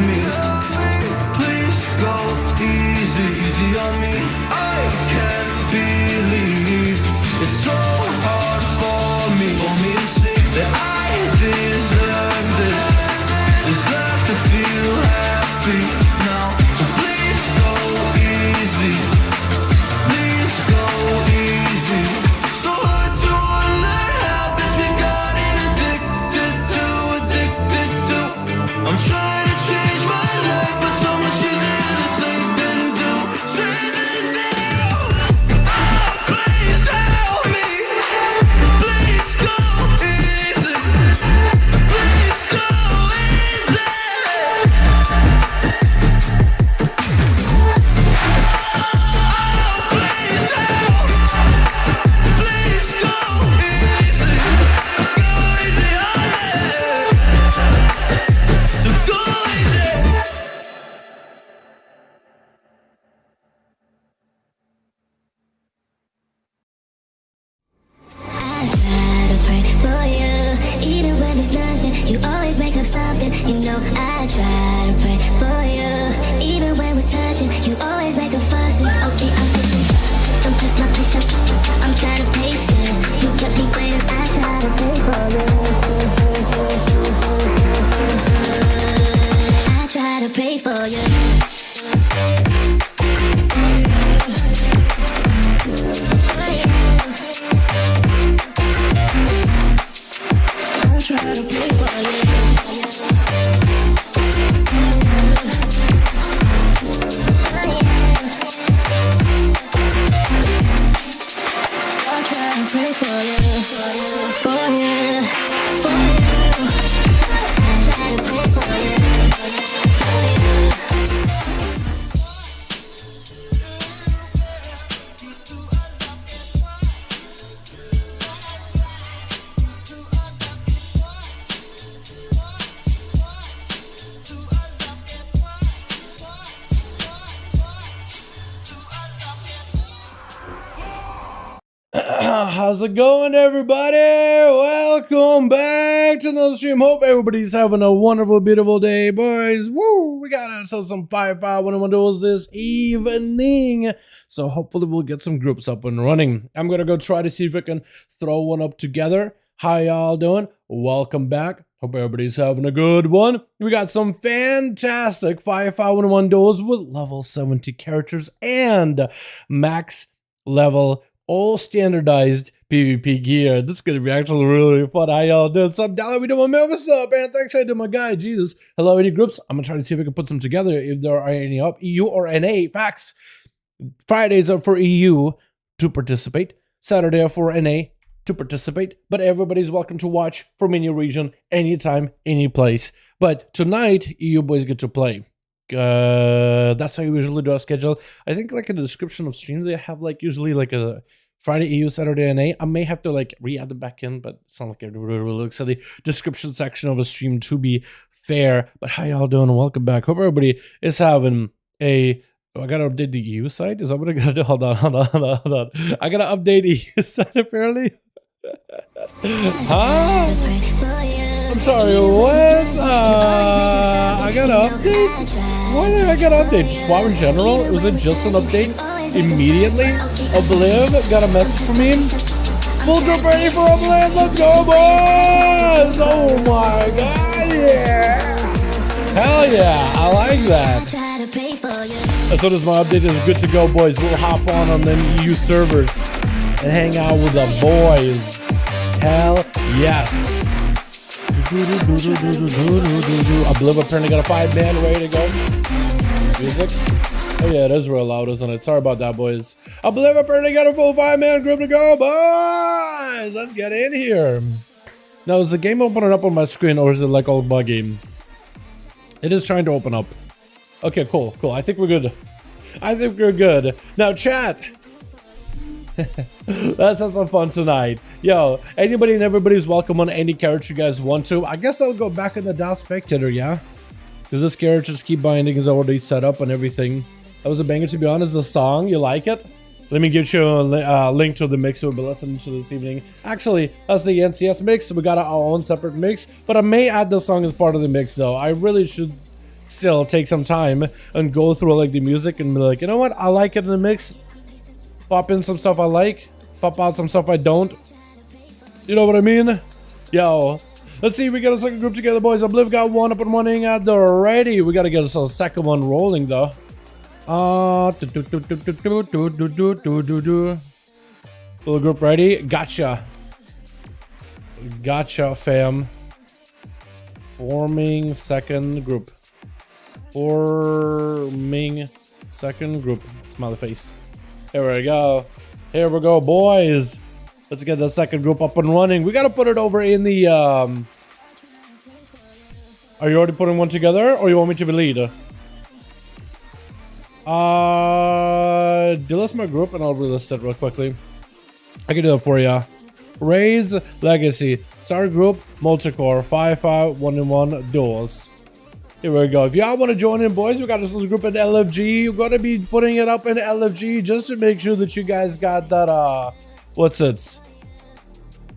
me. Please go easy, easy on me. I can't believe it's so hard for me to see that I deserve this. Deserve to feel happy now. So please go easy. Please go easy. So hard to unlearn habits we got addicted to. I'm trying to change my life, but so much easier to say than do. Oh, please help me. Please go easy. Please go easy. Please help. Please go easy. Go easy on it. So go easy. I try to pray for you, even when it's nothing. You always make up something. You know I try to pray for you, even when we're touching. You always make a fuss. Okay, I'm fixing. Don't touch my picture. I'm trying to pace it. You kept me waiting. I try to pray for you. I try to pray for you. I try to pray for you. I try to pray for you, for you, for you. I try to pray for How's it going, everybody? Welcome back to another stream. Hope everybody's having a wonderful, beautiful day, boys. Woo! We got ourselves some 5V5 1V1 DUELS this evening, so hopefully we'll get some groups up and running. I'm gonna go try to see if I can throw one up together. How y'all doing? Welcome back. Hope everybody's having a good one. We got some fantastic 5V5 1V1 DUELS with level 70 characters and max level, all standardized PvP gear. This is gonna be actually really fun. How y'all doing? What's up, Dalaran? We doing, man? What's up, man? Thanks, I do, my guy. Jesus. Hello, any groups? I'm gonna try to see if I can put some together. If there are any up, EU or NA. Facts. Fridays are for EU to participate. Saturday are for NA to participate. But everybody's welcome to watch from any region, anytime, any place. But tonight, EU boys get to play. That's how you usually do a schedule. I think like in the description of streams they have like usually like a Friday EU, Saturday NA. I may have to like re-add them back in, but it's not like it really looks at the description section of a stream to be fair. But how y'all doing? Welcome back. Hope everybody is having a I gotta update the EU site. Is that what I gotta do? Hold on. I gotta update the EU site apparently. Huh? I'm sorry, what? I gotta update? Why did I gotta update? Just WoW in general? Was it just an update? Immediately? Obliv got a message from me. Full group ready for Obliv, let's go, boys! Oh my god, yeah! Hell yeah, I like that. As soon as my update is good to go, boys, we'll hop on them EU servers and hang out with the boys. Hell yes. Obliv apparently got a 5-man ready to go. Music. Oh yeah, it is real loud, isn't it? Sorry about that, boys. Obliv apparently got a full 5-man group to go, boys. Let's get in here. Now, is the game opening up on my screen or is it like all buggy? It is trying to open up. Okay, cool. I think we're good. Now, chat. Let's have some fun tonight. Yo, anybody and everybody's welcome on any character you guys want to. I guess I'll go back in the Down Spectator, yeah? Because this character's keep binding is already set up and everything. That was a banger, to be honest. The song, you like it? Let me get you a link to the mix we'll be listening to this evening. Actually, that's the NCS mix. We got our own separate mix. But I may add the song as part of the mix, though. I really should still take some time and go through like the music and be like, you know what, I like it in the mix. Pop in some stuff I like, pop out some stuff I don't. You know what I mean? Yo, let's see, we got a second group together, boys. Obliv got one up and running at the ready. We gotta get us a second one rolling though. Little group ready. Gotcha. Gotcha, fam. Forming second group. Forming second group. Smiley face. Here we go. Here we go, boys. Let's get the second group up and running. We gotta put it over in the Are you already putting one together, or you want me to be lead? Delist my group and I'll relist it real quickly. I can do it for ya. Raids, Legacy, Start Group, Multicore, 5V5 1v1 Duels. Here we go. If y'all want to join in, boys, we got this little group in LFG. We're going to be putting it up in LFG just to make sure that you guys got that, what's it?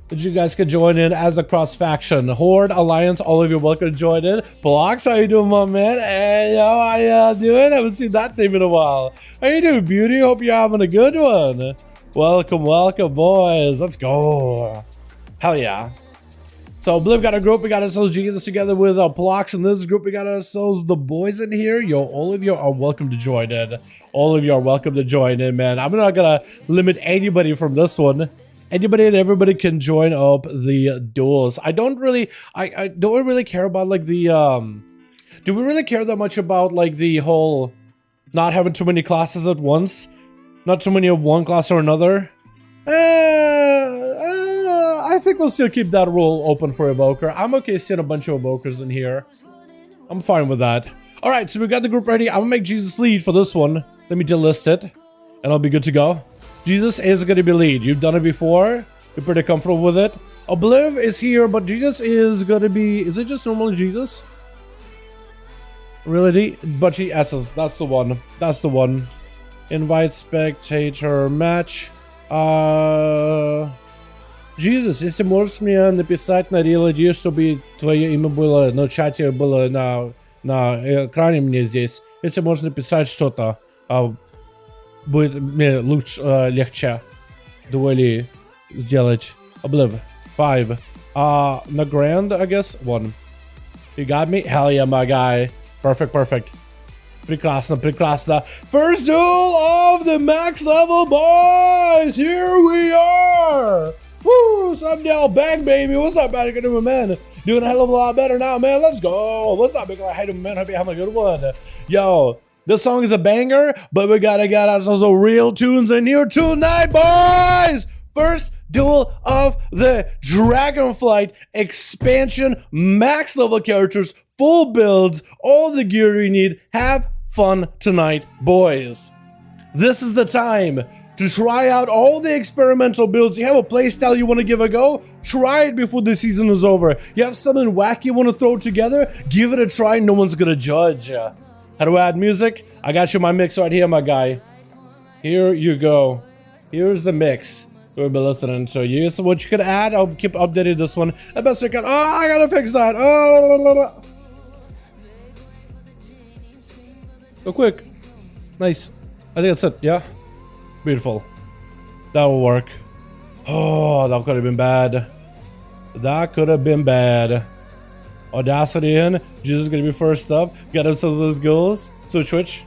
That you guys can join in as a cross faction. Horde, Alliance, all of you welcome to join in. Blox, how you doing, my man? Hey, yo, how you doing? I haven't seen that name in a while. How you doing, beauty? Hope you're having a good one. Welcome, welcome, boys. Let's go. Hell yeah. So, Bliv got a group. We got ourselves Jesus together with Blox in this group. We got ourselves the boys in here. Yo, all of you are welcome to join in. All of you are welcome to join in, man. I'm not gonna limit anybody from this one. Anybody and everybody can join up the duels. I don't really care about like the do we really care that much about like the whole not having too many classes at once? Not too many of one class or another? I think we'll still keep that rule open for Evoker. I'm okay seeing a bunch of Evokers in here. I'm fine with that. Alright, so we got the group ready. I'm gonna make Jesus lead for this one. Let me delist it, and I'll be good to go. Jesus is gonna be lead. You've done it before. You're pretty comfortable with it. Obliv is here, but Jesus is gonna be... Is it just normally Jesus? Really? Butchie S's. That's the one. That's the one. Invite spectator match. Jesus, если можешь мне написать на релоде, чтобы твое имя было на чате, было на экране мне здесь. Если можешь написать что-то, будет мне лучше, легче дуэли сделать. Obliv, 5. На grand, I guess, 1. You got me? Hell yeah, my guy. Perfect, perfect. Прекрасно, прекрасно. First duel of the max level, boys! Here we are! Woo! What's up, y'all? Bang, baby. What's up, man? Good doing, man. Doing a hell of a lot better now, man. Let's go. What's up, big hey, man? Hope you're having a good one. Yo, this song is a banger, but we gotta get ourselves some real tunes in here tonight, boys! First duel of the Dragonflight expansion, max level characters, full builds, all the gear you need. Have fun tonight, boys. This is the time to try out all the experimental builds. You have a playstyle you want to give a go? Try it before the season is over. You have something wacky you want to throw together? Give it a try. No one's gonna judge. How do I add music? I got you my mix right here, my guy. Here you go. Here's the mix we'll be listening to you. So what you could add, I'll keep updating this one. I best I can. Oh, I gotta fix that. Oh, go quick. Nice. I think that's it. Yeah. Beautiful. That will work. Oh, that could have been bad. That could have been bad. Audacity in. Jesus is gonna be first up. Got us some of those goals. Switch.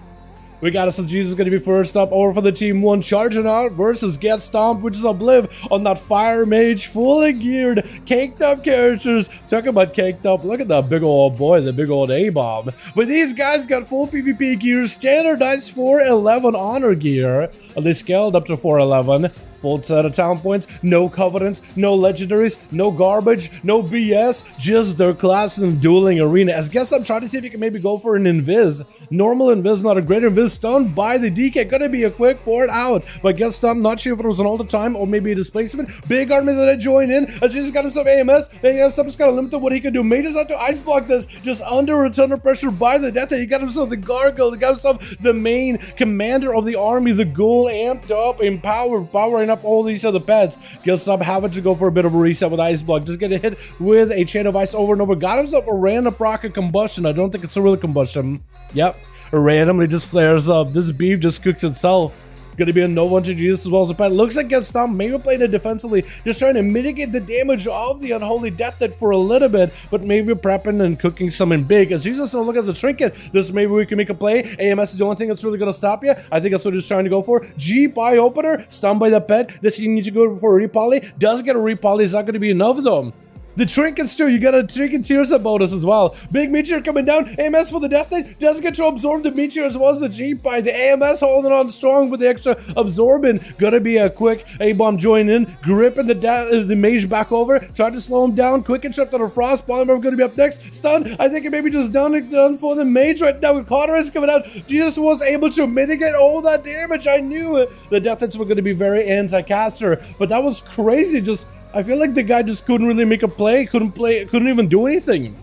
We got us. Jesus is gonna be first up. Over for the team 1, charging out versus Get Stomped, which is Obliv on that Fire Mage, fully geared, caked up characters. Talking about caked up, look at that big old boy, the big old A-bomb. But these guys got full PvP gear, standardized 411 honor gear. They scaled up to 411. Full set of talent points, no covenants, no legendaries, no garbage, no BS, just their class in dueling arena. As guess I'm trying to see if you can maybe go for an invis. Normal invis, not a great invis. Stunned by the DK, gonna be a quick port out. But guess I'm not sure if it was an all the time or maybe a displacement. Big army that I join in. Jesus got himself AMS. And yeah, just kind of limited what he can do. Mages have to ice block this, just under a ton of pressure by the death. He got himself the gargoyle. He got himself the main commander of the army, the ghoul, amped up, empowered, powering up up all these other pets. Gets up, having to go for a bit of a reset with Ice Block. Just getting hit with a chain of ice over and over. Got himself a random proc of combustion. I don't think it's a real combustion. Yep, randomly just flares up. This beef just cooks itself. Gonna be a no one to Jesus as well as a pet. Looks like gets stumped, maybe playing it defensively, just trying to mitigate the damage of the unholy death Knight for a little bit, but maybe prepping and cooking something big. As Jesus no look as a trinket, this maybe we can make a play. AMS is the only thing that's really gonna stop you. I think that's what he's trying to go for. G-Pie opener, stunned by the pet. Does he need to go for a repoly? Does get a repoly, is not gonna be enough though. The trinkets too, you got a trinket tears up bonus as well. Big meteor coming down, AMS for the Death Knight, does get to absorb the meteor as well as the G-Pie. The AMS holding on strong with the extra absorbing. Gonna be a quick A-bomb join in, gripping the mage back over, trying to slow him down, quick interrupt on a frost, Polymer gonna be up next, stun, I think it may be just done for the mage right now with Cauterized coming out. Jesus was able to mitigate all that damage. I knew the Death Knights were gonna be very anti-caster, but that was crazy. Just I feel like the guy just couldn't really make a play, couldn't even do anything.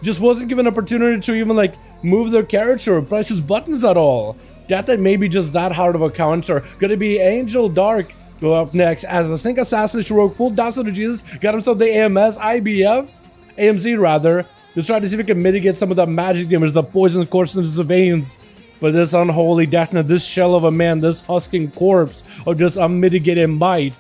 Just wasn't given an opportunity to even like move their character or press his buttons at all. That may be just that hard of a counter. Gonna be Angel Dark go up next as a Snake Assassination Rogue, full down to Jesus, got himself the AMS, AMZ rather. Just trying to see if he can mitigate some of that magic damage, the poison coursing into his veins. But this unholy Death Knight, this shell of a man, this husking corpse of just unmitigated might,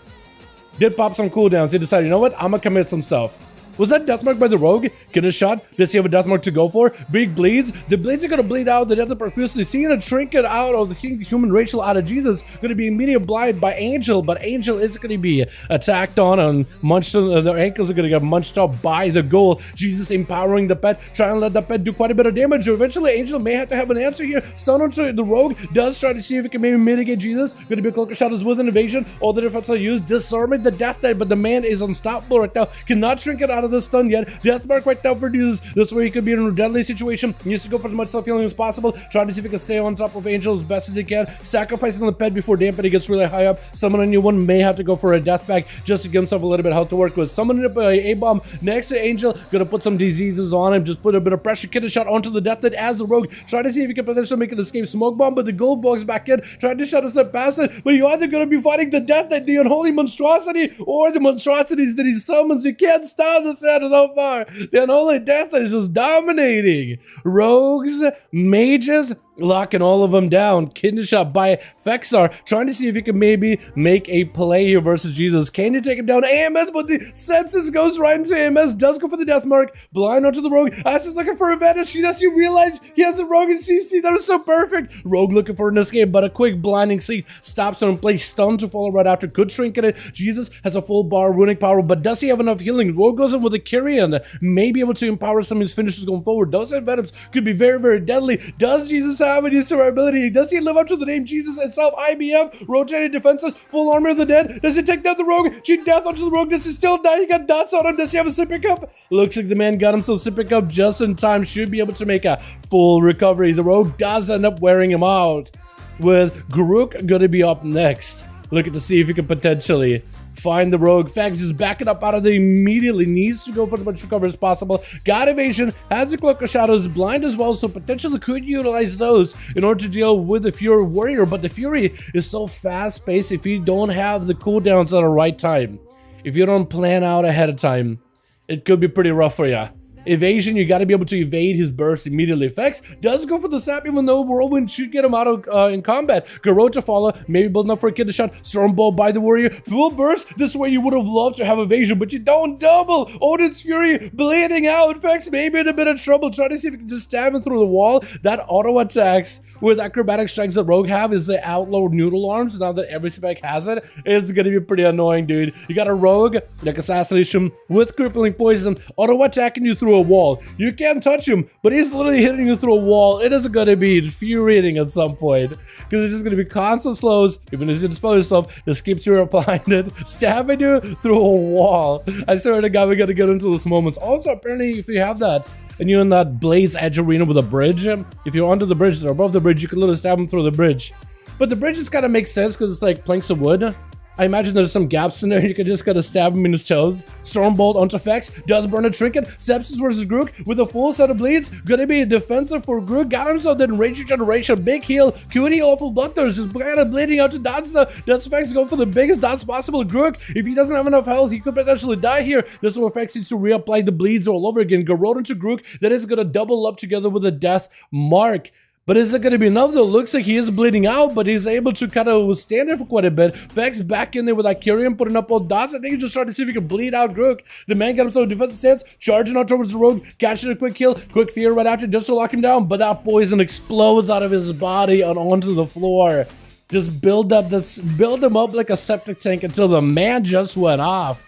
did pop some cooldowns. He decided, you know what, I'm gonna commit some stuff. Was that deathmark by the rogue? Get a shot. Does he have a deathmark to go for? Big bleeds. The bleeds are gonna bleed out. The death profusely. Seeing a trinket out of the human Rachel out of Jesus. Gonna be immediate blind by Angel, but Angel is gonna be attacked on and munched. Their ankles are gonna get munched up by the ghoul. Jesus empowering the pet, trying to let the pet do quite a bit of damage. Eventually, Angel may have to have an answer here. Stun onto the rogue. Does try to see if it can maybe mitigate Jesus. Gonna be a cloaker shot with an evasion. All the defense are used. Disarming the Death Knight, but the man is unstoppable right now. Cannot shrink it out of the stun yet. Deathmark right now for Jesus. This way he could be in a deadly situation. He needs to go for as much self-healing as possible. Trying to see if he can stay on top of Angel as best as he can. Sacrificing the pet before dampening gets really high up. Summon a new one. May have to go for a death pack just to give himself a little bit of health to work with. Summoning up a bomb next to Angel. Gonna put some diseases on him. Just put a bit of pressure. Kidney shot onto the Death Knight as the rogue. Trying to see if he can potentially make an escape smoke bomb, but the gold box back in. Trying to shut us up past it. But you're either gonna be fighting the Death Knight, the unholy monstrosity, or the monstrosities that he summons. You can't stop this man so far. The unholy Death is just dominating. Rogues, mages, locking all of them down. Kidney shot by Fexar, trying to see if he can maybe make a play here versus Jesus. Can you take him down? AMS, but the sepsis goes right into AMS, does go for the death mark. Blind onto the rogue. ASUS looking for advantage. She does realize he has a rogue in CC. That is so perfect. Rogue looking for an escape, but a quick blinding seed stops him in place. Stun to follow right after. Could trinket it. Jesus has a full bar runic power, but does he have enough healing? Rogue goes in with a Kyrian. May be able to empower some of his finishes going forward. Those venoms could be very, very deadly. Does Jesus have any survivability? Does he live up to the name Jesus itself? IBF, rotating defenses, full armor of the dead. Does he take down the rogue? Cheat death onto the rogue. Does he still die? He got dots on him. Does he have a sip pickup? Looks like the man got himself a sip pickup just in time. Should be able to make a full recovery. The rogue does end up wearing him out, with Garuk gonna be up next. Looking to see if he can potentially find the rogue. Fags is backing up out of the immediately. Needs to go for as much recovery as possible. Got evasion. Has a cloak of shadows. Blind as well. So potentially could utilize those in order to deal with the Fury Warrior. But the Fury is so fast paced. If you don't have the cooldowns at the right time, if you don't plan out ahead of time, it could be pretty rough for you. Evasion, you got to be able to evade his burst immediately. Vex does go for the sap, even though Whirlwind should get him out of in combat. Garrote to follow, maybe building up for a kid to shot. Stormbolt by the warrior. Full burst. This way you would have loved to have evasion, but you don't double. Odin's Fury bleeding out. Vex maybe in a bit of trouble. Trying to see if you can just stab him through the wall. That auto attacks with acrobatic strikes that Rogue have is the outlaw noodle arms. Now that every spec has it, it's gonna be pretty annoying, dude. You got a Rogue, like assassination with crippling poison, auto attacking you through a wall. You can't touch him, but he's literally hitting you through a wall. It is gonna be infuriating at some point, because it's just gonna be constant slows. Even as you dispose yourself, just keeps you applying it, stabbing you through a wall. I swear to God, we gotta get into those moments. Also, apparently, if you have that, and you're in that Blade's Edge arena with a bridge, if you're under the bridge or above the bridge, you can literally stab him through the bridge. But the bridges kind of make sense because it's like planks of wood. I imagine there's some gaps in there. You can just gotta stab him in his toes. Stormbolt onto Fex. Does burn a trinket. Sepsis versus Grook with a full set of bleeds. Gonna be a defensive for Grook. Got himself then Rage Regeneration. Big heal. Cutie awful bloodthirst. Just kind of bleeding out to dots. Does Fex go for the biggest dots possible? Grook, if he doesn't have enough health, he could potentially die here. This is where Fex needs to reapply the bleeds all over again. Garrod into Grook. That is gonna double up together with a death mark. But is it going to be enough though? Looks like he is bleeding out, but he's able to kind of withstand it for quite a bit. Vex back in there with Kyrian, putting up all dots. I think he's just trying to see if he can bleed out Grook. The man got himself a defensive stance, charging out towards the rogue, catching a quick kill, quick fear right after just to lock him down. But that poison explodes out of his body and onto the floor. Just build him up like a septic tank until the man just went off.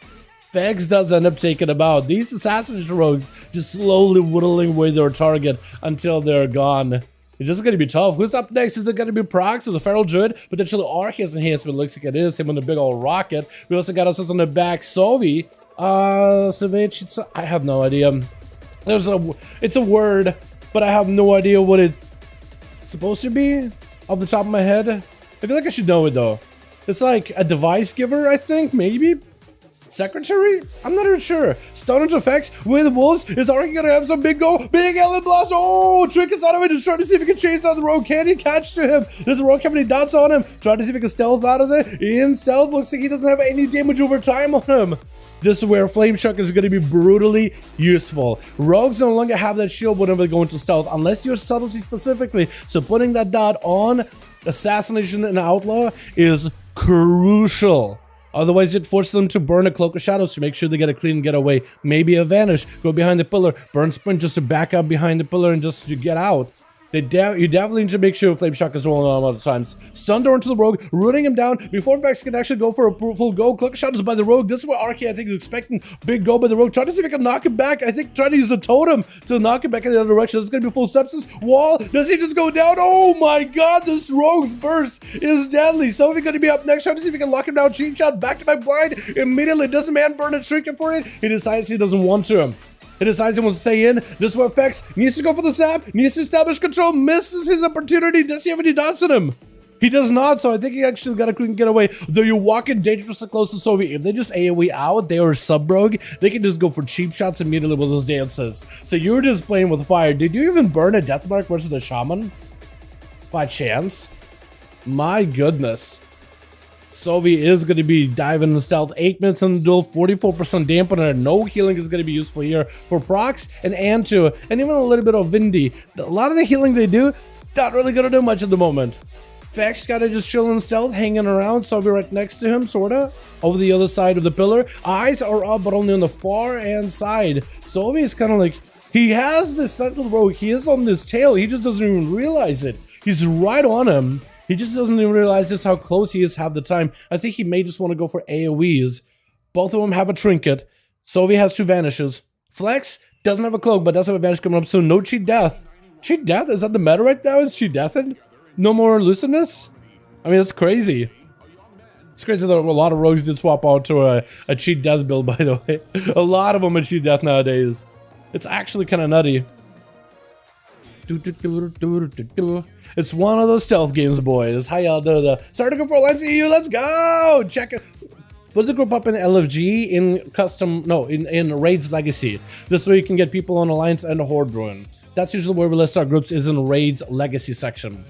Vex does end up taking him out. These assassination rogues just slowly whittling away their target until they're gone. It's just going to be tough. Who's up next? Is it going to be Prox? Is it Feral Druid? Potentially Arceus enhancement. Looks like it is. Him on the big old rocket. We also got us on the back. Sovi. Savage. I have no idea. It's a word, but I have no idea what it's supposed to be off the top of my head. I feel like I should know it though. It's like a device giver, I think, maybe? Secretary? I'm not even sure. Stun into effects with wolves. Is Arky gonna have some big go? Big Ellen Blast. Oh, Trinket's out of it. Just trying to see if he can chase down the rogue. Can he catch to him? Does the rogue have any dots on him? Trying to see if he can stealth out of it. In stealth, looks like he doesn't have any damage over time on him. This is where Flame Chuck is going to be brutally useful. Rogues no longer have that shield whenever they go into stealth, unless you're subtlety specifically. So putting that dot on Assassination and Outlaw is crucial. Otherwise, you'd force them to burn a Cloak of Shadows to make sure they get a clean getaway. Maybe a Vanish. Go behind the pillar. Burn Sprint just to back up behind the pillar and just to get out. You definitely need to make sure Flame Shock is rolling on a lot of times. Sunder into the rogue, rooting him down before Vex can actually go for a full go. Cloak of Shadows by the rogue. This is what Arky, I think, is expecting. Big go by the rogue. Trying to see if he can knock him back. I think trying to use the totem to knock him back in the other direction. It's going to be full sepsis. Wall. Does he just go down? Oh my god, this rogue's burst is deadly. So he's going to be up next. Trying to see if he can lock him down. Cheap shot. Back to back blind. Immediately. Does the man burn a trinket for it? He decides he doesn't want to. He decides he wants to stay in. This is where Fex needs to go for the stab, needs to establish control, misses his opportunity. Does he have any dots in him? He does not, so I think he actually got a clean getaway. Though you're walking dangerously close to Soviet. If they just AoE out, they are sub-rogue, they can just go for cheap shots immediately with those dances. So you were just playing with fire. Did you even burn a Deathmark versus a Shaman? By chance? My goodness. Sovi is going to be diving in the stealth. 8 minutes in the duel, 44% dampener. No healing is going to be useful here for Prox and Antu, and even a little bit of Vindy. A lot of the healing they do, not really going to do much at the moment. Fex got to just chill in stealth, hanging around. Sovi right next to him, sorta, over the other side of the pillar. Eyes are up, but only on the far end side. Sovi is kind of like, he has this central rogue. He is on this tail. He just doesn't even realize it. He's right on him. He just doesn't even realize just how close he is half the time. I think he may just want to go for AoEs. Both of them have a trinket. Sovi has 2 vanishes. Flex doesn't have a cloak, but does have a vanish coming up soon. No cheat death. Cheat death? Is that the meta right now? Is cheat deathed? No more elusiveness? I mean, that's crazy. It's crazy that a lot of rogues did swap out to a cheat death build, by the way. A lot of them are cheat death nowadays. It's actually kind of nutty. It's one of those stealth games, boys. How y'all do? Start to go for Alliance EU. Let's go. Check it. Put the group up in LFG in Raids Legacy. This way you can get people on Alliance and Horde Ruin. That's usually where we list our groups, is in Raids Legacy section.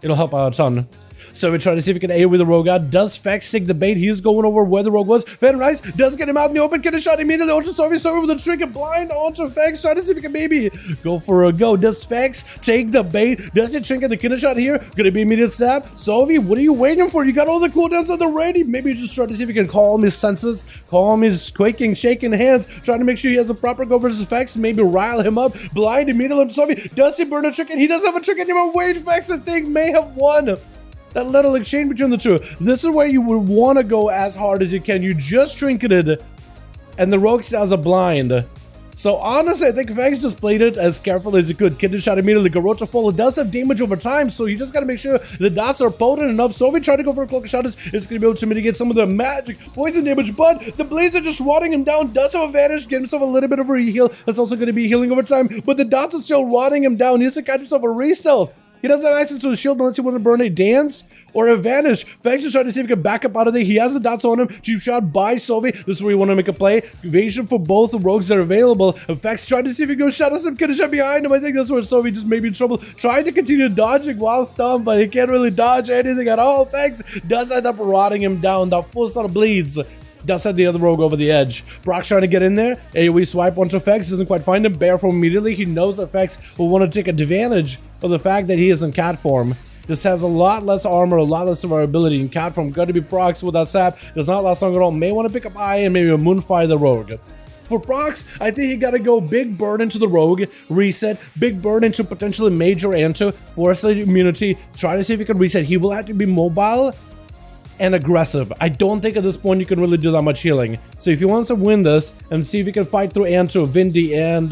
It'll help out a ton. So we try to see if we can AoE the rogue out. Does Fex take the bait? He's going over where the rogue was. Van Rice does get him out in the open. Get a shot immediately onto Sovi with a trinket blind onto Fex. Try to see if he can maybe go for a go. Does Fex take the bait? Does he trinket the killer shot here? Gonna be immediate stab. Sovi, what are you waiting for? You got all the cooldowns at the ready. Maybe just try to see if he can calm his senses, calm his quaking, shaking hands, trying to make sure he has a proper go versus Fex. Maybe rile him up. Blind immediately onto Sovi. Does he burn a trinket? He doesn't have a trinket anymore. Wait, Fex, I think, may have won. That little exchange between the two. This is where you would want to go as hard as you can. You just trinketed, and the rogue has a blind. So honestly, I think Fex just played it as carefully as he could. Kidney shot immediately. Garrocha full. It does have damage over time, so you just got to make sure the dots are potent enough. So if we try to go for a Cloak of Shadows, it's going to be able to mitigate some of the magic poison damage, but the blades are just rotting him down. Does have a vanish, get himself a little bit of a heal. That's also going to be healing over time, but the dots are still rotting him down. He has to catch himself a re-stealth. He doesn't have access to a shield unless you want to burn a dance or a vanish. Vex is trying to see if he can back up out of there. He has the dots on him. Cheap shot by Sovi. This is where you want to make a play. Evasion for both the rogues that are available. Vex trying to see if he goes shadow some kid shot behind him. I think that's where Sovi just may be in trouble. Trying to continue dodging while stunned, but he can't really dodge anything at all. Vex does end up rotting him down. That full set of bleeds does send the other rogue over the edge. Brock's trying to get in there. AoE swipe onto Fex, doesn't quite find him. Bear form immediately. He knows that Fex will want to take advantage of the fact that he is in cat form. This has a lot less armor, a lot less survivability. In cat form, got to be procs with that sap. Does not last long at all. May want to pick up Eye and maybe a Moonfire the rogue. For procs, I think he got to go big burn into the rogue, reset, big burn into potentially major anto, force the immunity, try to see if he can reset. He will have to be mobile and aggressive. I don't think at this point you can really do that much healing. So if he wants to win this and see if he can fight through Anto, Vindy, and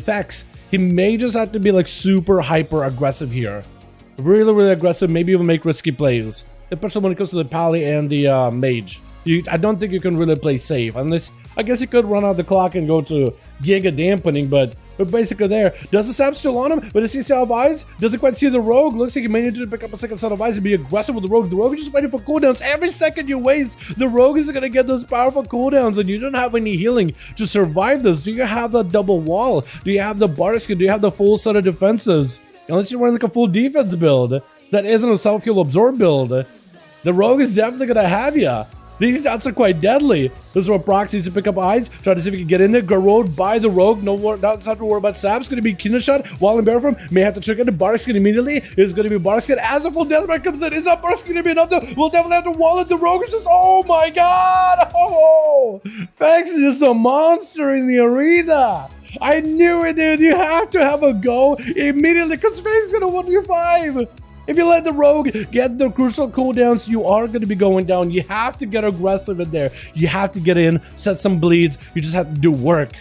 Fex, he may just have to be like super hyper aggressive here. Really aggressive, maybe even make risky plays. Especially when it comes to the Pally and the Mage. I don't think you can really play safe, unless, I guess you could run out the clock and go to Giga Dampening, but we're basically there. Does the sap still on him? But does he still have eyes? Doesn't quite see the rogue. Looks like he may need to pick up a second set of eyes and be aggressive with the rogue. The rogue is just waiting for cooldowns. Every second you waste, the rogue is going to get those powerful cooldowns, and you don't have any healing to survive this. Do you have the double wall? Do you have the bar skin? Do you have the full set of defenses? Unless you're running like a full defense build that isn't a self-heal absorb build, the rogue is definitely going to have you. These dots are quite deadly. This is where Prox needs to pick up eyes, try to see if he can get in there. Garrode by the rogue. No more, not have to worry about Sap's going to be Kina shot. While in Bearform, may have to trick into Barskin immediately. It's going to be Barskin as the full deathmatch comes in. Is that Barskin going to be enough to? We'll definitely have to wall it. The rogue is just, oh my god. Oh, Fex is just a monster in the arena. I knew it, dude. You have to have a go immediately because Fex is going to 1v5. If you let the rogue get the crucial cooldowns, you are going to be going down. You have to get aggressive in there. You have to get in, set some bleeds. You just have to do work.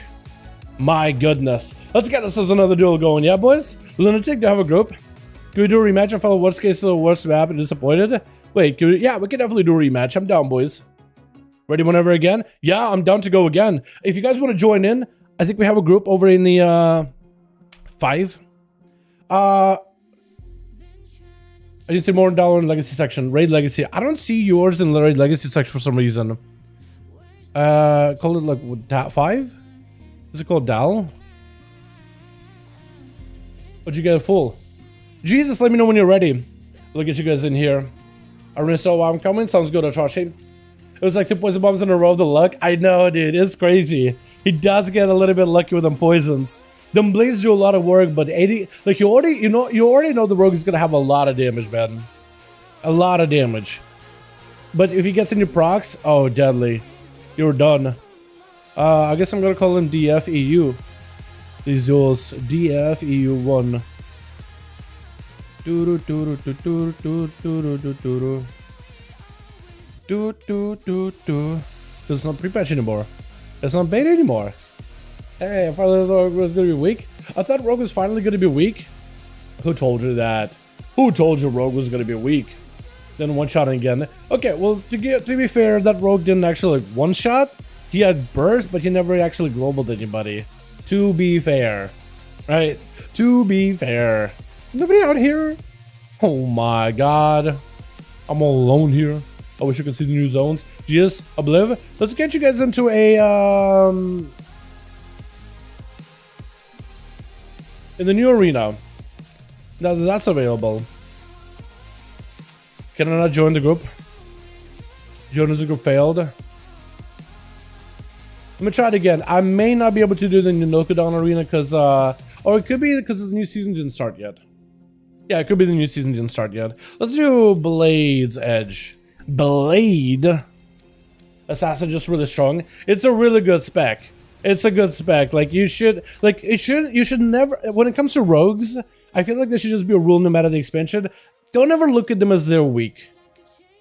My goodness. Let's get us another duel going, yeah, boys? Lunatic, do you have a group? Can we do a rematch? I felt worst case to the worst map and disappointed. Wait, yeah, we can definitely do a rematch. I'm down, boys. Ready whenever again? Yeah, I'm down to go again. If you guys want to join in, I think we have a group over in the 5. I need to see more in Dalaran Legacy section. Raid Legacy. I don't see yours in the Raid Legacy section for some reason. Call it like 5? Is it called Dal? Would you get it full? Jesus, let me know when you're ready. Look at you guys in here. I already saw why I'm coming. Sounds good, Atrashi. It was like 2 poison bombs in a row of the luck. I know, dude. It's crazy. He does get a little bit lucky with them poisons. Them blades do a lot of work, but 80, like you already know the rogue is gonna have a lot of damage, man. A lot of damage. But if he gets into procs, oh, deadly. You're done. I guess I'm gonna call him DF EU. These duels, DF EU 1. It's not pre-patch anymore. It's not beta anymore. Hey, I thought Rogue was gonna be weak. I thought Rogue was finally gonna be weak. Who told you that? Who told you Rogue was gonna be weak? Then one shot again. Okay, well, to be fair, that Rogue didn't actually like one shot. He had burst, but he never actually globaled anybody. To be fair, right? To be fair. Nobody out here. Oh my god, I'm all alone here. I wish you could see the new zones. GS Obliv. Let's get you guys into a in the new arena. Now that that's available. Can I not join the group? Join as a group failed. Let me try it again. I may not be able to do the new Nokodon arena because or it could be because the new season didn't start yet. Yeah, it could be the new season didn't start yet. Let's do Blade's Edge. Blade Assassin just really strong. It's a really good spec. It's a good spec. Like you should never, when it comes to rogues, I feel like there should just be a rule no matter the expansion. Don't ever look at them as they're weak.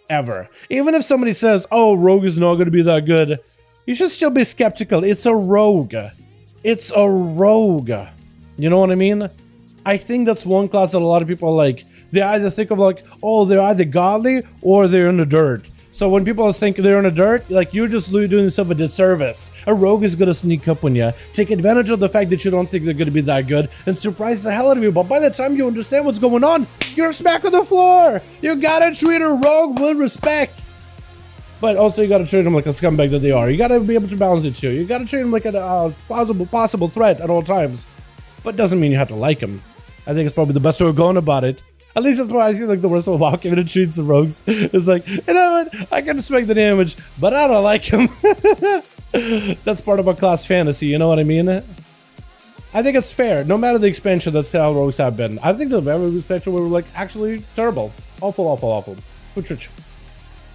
Ever. Even if somebody says, oh, rogue is not going to be that good, you should still be skeptical. It's a rogue. It's a rogue. You know what I mean? I think that's one class that a lot of people are like, they either think of like, oh, they're either godly or they're in the dirt. So when people think they're in the dirt, like, you're just doing yourself a disservice. A rogue is gonna sneak up on you, take advantage of the fact that you don't think they're gonna be that good, and surprise the hell out of you. But by the time you understand what's going on, you're smack on the floor. You gotta treat a rogue with respect. But also you gotta treat them like a scumbag that they are. You gotta be able to balance it too. You gotta treat them like a possible threat at all times. But doesn't mean you have to like them. I think it's probably the best way of going about it. At least that's why I see like the worst of WoW community treats the rogues. It's like, you know what? I can respect the damage, but I don't like him. That's part of our class fantasy, you know what I mean? I think it's fair. No matter the expansion, that's how rogues have been. I think the very expansion were like actually terrible. Awful. Which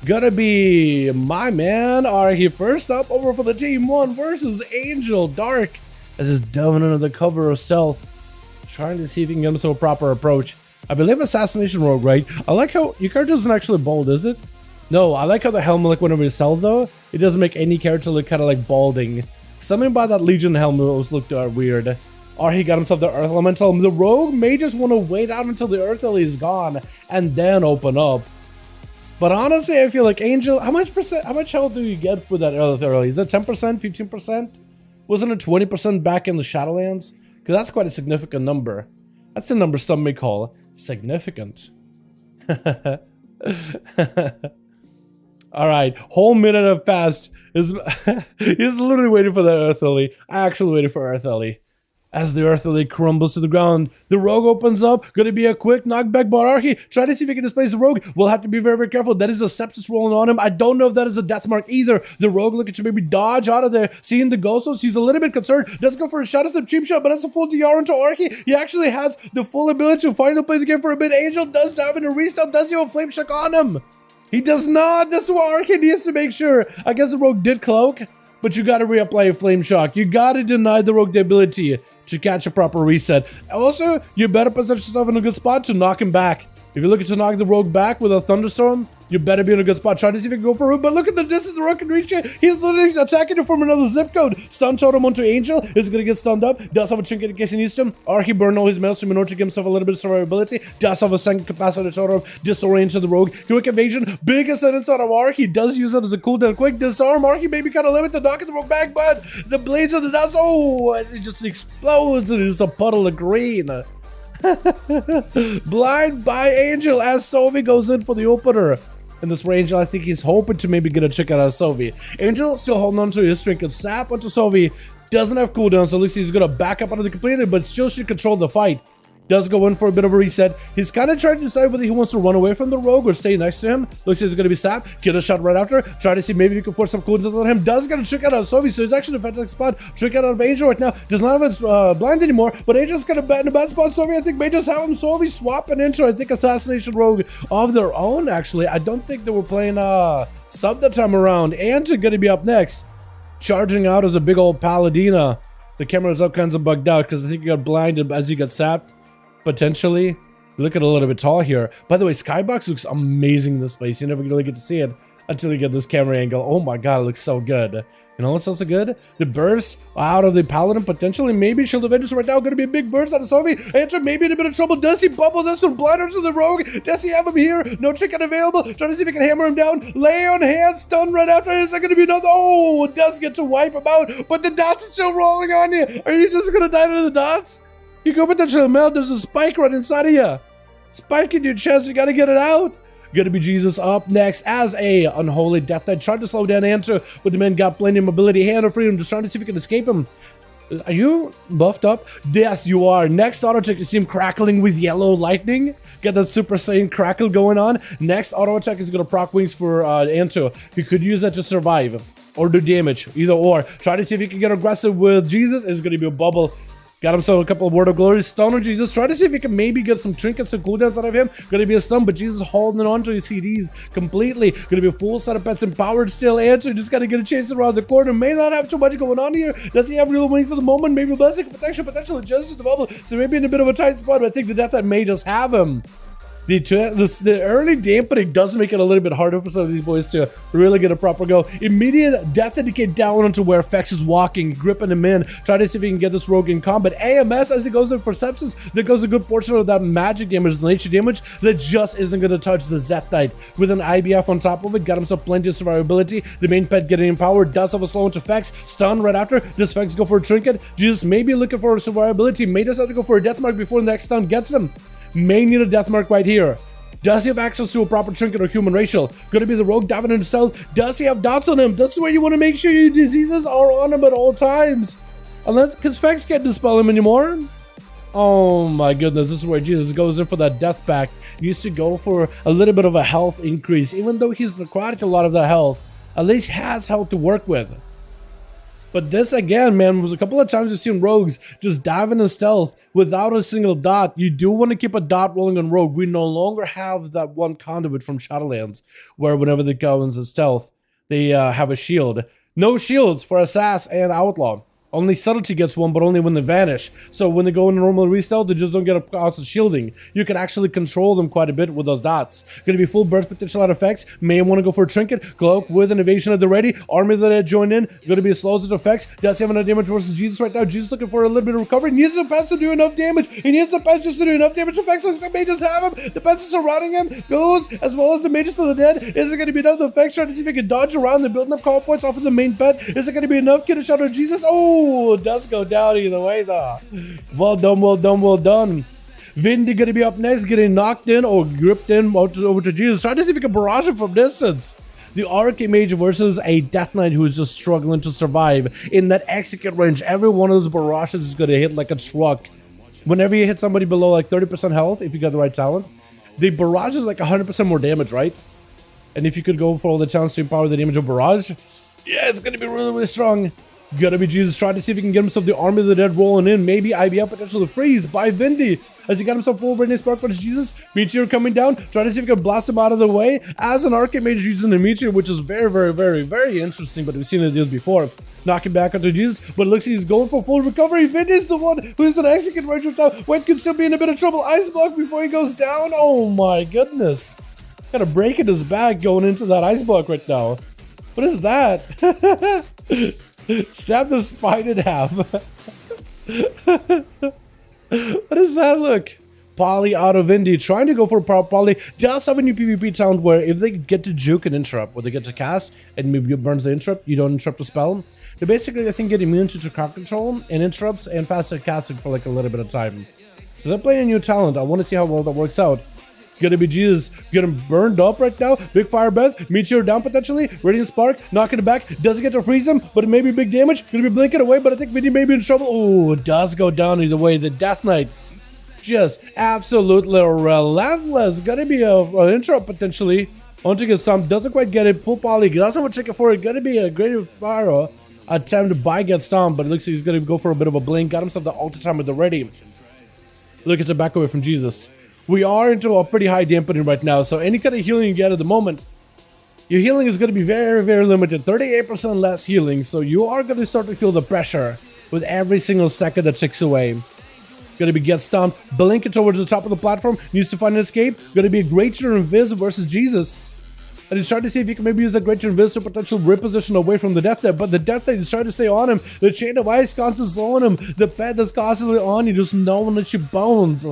gonna be my man Arhi first up over for the team 1 versus Angel Dark. As he's delving under the cover of stealth, trying to see if he can get into a proper approach. I believe assassination rogue, right? I like how your character isn't actually bold, is it? No, I like how the helmet, like whenever you sell though, it doesn't make any character look kind of like balding. Something about that Legion helmet always looked weird. Or he got himself the Earth Elemental. The rogue may just want to wait out until the Earth Ellie is gone and then open up. But honestly, I feel like Angel, how much health do you get for that Earth Ellie? Is that 10%, 15%? Wasn't it 20% back in the Shadowlands? Because that's quite a significant number. That's the number some may call significant. All right, whole minute of fast is he's literally waiting for that Earth Ellie. I actually waited for Earth Ellie. As the Earth Ellie crumbles to the ground, the rogue opens up. Gonna be a quick knockback, but Arhi, try to see if he can displace the rogue. We'll have to be very, very careful. That is a sepsis rolling on him. I don't know if that is a death mark either. The rogue looking to maybe dodge out of there. Seeing the ghosts, he's a little bit concerned. Does go for a shot. It's a cheap shot, but it's a full DR into Arhi. He actually has the full ability to finally play the game for a bit. Angel does dive into restart. Does he have a flame shock on him? He does not. That's what Arhi needs to make sure. I guess the rogue did cloak, but you gotta reapply a flame shock. You gotta deny the rogue the ability to catch a proper reset. Also, you better position yourself in a good spot to knock him back. If you're looking to knock the rogue back with a thunderstorm, you better be in a good spot. Try to see if you can go for it, but look at the distance the rogue can reach you. He's literally attacking you from another zip code. Stun totem onto Angel. Is gonna get stunned up. Does have a trinket in case he needs to. Arhi burned all his maelstrom in order to give himself a little bit of survivability. Does have a second capacity totem. Disorient to the rogue. Quick evasion. Biggest sentence out of Arhi. Does use it as a cooldown. Quick disarm. Arhi maybe kind of limit the knock the rogue back, but the blades of the dots. Oh, as it just explodes and it's a puddle of green. Blind by Angel as Sovi goes in for the opener. In this range, I think he's hoping to maybe get a trick out of Sovi. Angel still holding on to his trinket. Sap onto Sovi. Doesn't have cooldown, so it looks like he's gonna back up out of the completely, but still should control the fight. Does go in for a bit of a reset. He's kind of trying to decide whether he wants to run away from the rogue or stay next to him. Looks like he's going to be Sap. Get a shot right after. Try to see maybe he can force some cooldown on him. Does get a trick out of Sovi, so he's actually in a fantastic spot. Trick out of Angel right now. Does not have his blind anymore, but Angel's kind of in a bad spot. Sovi, I think, may just have him. Sovi swapping into, I think, Assassination Rogue of their own, actually. I don't think they were playing sub that time around. And going to be up next. Charging out as a big old Paladina. The camera's up kinds of bugged out because I think he got blinded as he got sapped. Potentially. Look at a little bit tall here. By the way, Skybox looks amazing in this place. You never really get to see it until you get this camera angle. Oh my god, it looks so good. You know what's also good? The burst out of the Paladin, potentially, maybe Shield of Vengeance right now. Going to be a big burst out of Sovi. Answer maybe in a bit of trouble. Does he bubble this one? Blinder to the rogue. Does he have him here? No chicken available. Trying to see if he can hammer him down. Lay on hands. Stun right after. Is that going to be another? Oh, it does get to wipe him out. But the dots are still rolling on you. Are you just going to die to the dots? You go potentially melt. There's a spike right inside of you. Spike in your chest. You got to get it out. Gonna be Jesus up next as a unholy death knight. Trying to slow down Answer, but the man got plenty of mobility, hand of freedom, just trying to see if he can escape him. Are you buffed up? Yes, you are. Next auto attack, you see him crackling with yellow lightning. Get that Super Saiyan crackle going on. Next auto attack is gonna proc wings for Answer. He could use that to survive or do damage, either or. Try to see if he can get aggressive with Jesus. It's gonna be a bubble. Got himself a couple of Word of Glory. Stun on Jesus. Try to see if he can maybe get some trinkets and cooldowns out of him. Gonna be a stun, but Jesus holding on to his CDs completely. Gonna be a full set of pets empowered still. Answer. Just gotta get a chase around the corner. May not have too much going on here. Does he have real wings at the moment? Maybe blessing protection, potentially just the bubble. So maybe in a bit of a tight spot, but I think the Death Knight may just have him. The early dampening does make it a little bit harder for some of these boys to really get a proper go. Immediate death indicate down onto where Fex is walking, gripping him in, trying to see if he can get this rogue in combat. AMS, as he goes in for substance, there goes a good portion of that magic damage, the nature damage, that just isn't going to touch this Death Knight. With an IBF on top of it, got himself plenty of survivability. The main pet getting empowered, does have a slow into Fex, stun right after. Does Fex go for a trinket? Jesus may be looking for survivability, may just have to go for a death mark before the next stun gets him. May need a death mark right here. Does he have access to a proper trinket or human racial? Gonna be the rogue diving into stealth. Does he have dots on him? That's where you want to make sure your diseases are on him at all times. Unless, because Fex can't dispel him anymore. Oh my goodness, this is where Jesus goes in for that death pack. He used to go for a little bit of a health increase. Even though he's necrotic a lot of that health, at least has health to work with. But this again, man, was a couple of times we've seen rogues just dive into stealth without a single dot. You do want to keep a dot rolling on rogue. We no longer have that one conduit from Shadowlands where whenever they go into stealth, they have a shield. No shields for Assassin and Outlaw. Only subtlety gets one, but only when they vanish. So when they go into normal restealth, they just don't get a constant shielding. You can actually control them quite a bit with those dots. Gonna be full burst potential out effects. May want to go for a trinket. Cloak with an evasion at the ready. Army of the Dead join in. Gonna be a slows at effects. Does have enough damage versus Jesus right now. Jesus looking for a little bit of recovery. Needs the pets to do enough damage. He needs the pets just to do enough damage. Effects looks like mages have him. The pets are surrounding him. Goes as well as the mages of the dead. Is it gonna be enough? The effects trying to see if he can dodge around the building up call points off of the main pet. Is it gonna be enough? Get a shot on Jesus. Oh, it does go down either way though. Well done, well done, well done. Vindy gonna be up next, getting knocked in or gripped in over to Jesus. Trying to see if he can barrage him from distance. The Archmage versus a Death Knight who is just struggling to survive. In that execute range, every one of those barrages is gonna hit like a truck. Whenever you hit somebody below like 30% health, if you got the right talent, the barrage is like 100% more damage, right? And if you could go for all the chance to empower the damage of barrage, yeah, it's gonna be really, really strong. Gonna be Jesus trying to see if he can get himself the Army of the Dead rolling in. Maybe IBF potential to freeze by Vindy as he got himself full Radiant Spark for Jesus. Meteor coming down, trying to see if he can blast him out of the way as an Archmage using the Meteor, which is very, very, very, very interesting, but we've seen it deals before. Knocking back onto Jesus, but it looks like he's going for full recovery. Vindy's the one who's an execute range right now. When can still be in a bit of trouble. Ice block before he goes down. Oh my goodness. Got a break in his back going into that ice block right now. What is that? Stab the spine in half. What does that look? Poly out of Indy, trying to go for Poly. Just have a new PvP talent where if they get to juke and interrupt, or they get to cast and maybe burns the interrupt, you don't interrupt the spell. They basically, I think, get immune to crowd control and interrupts and faster casting for like a little bit of time. So they're playing a new talent. I want to see how well that works out. Gonna be Jesus, getting burned up right now. Big fire breath, Meteor down potentially. Radiant Spark, knocking it back. Doesn't get to freeze him, but it may be big damage. Gonna be blinking away, but I think Vinny may be in trouble. Oh, it does go down either way. The Death Knight, just absolutely relentless. Gonna be an interrupt potentially. Want to get some, doesn't quite get it. Full poly, doesn't have a ticket for it. Gonna be a great fire attempt by get stomped, but it looks like he's gonna go for a bit of a blink. Got himself the ulti time with the ready. Look at the back away from Jesus. We are into a pretty high dampening right now, so any kind of healing you get at the moment, your healing is going to be very, very limited. 38% less healing, so you are going to start to feel the pressure with every single second that ticks away. Going to be get stunned, blinking towards the top of the platform, needs to find an escape. Going to be a Greater Invis versus Jesus. And he's trying to see if he can maybe use that Greater Invis to potential reposition away from the Death Knight, but the Death Knight is trying to stay on him. The Chain of Ice constantly slowing him. The pet that's constantly on you, just knowing that your bones.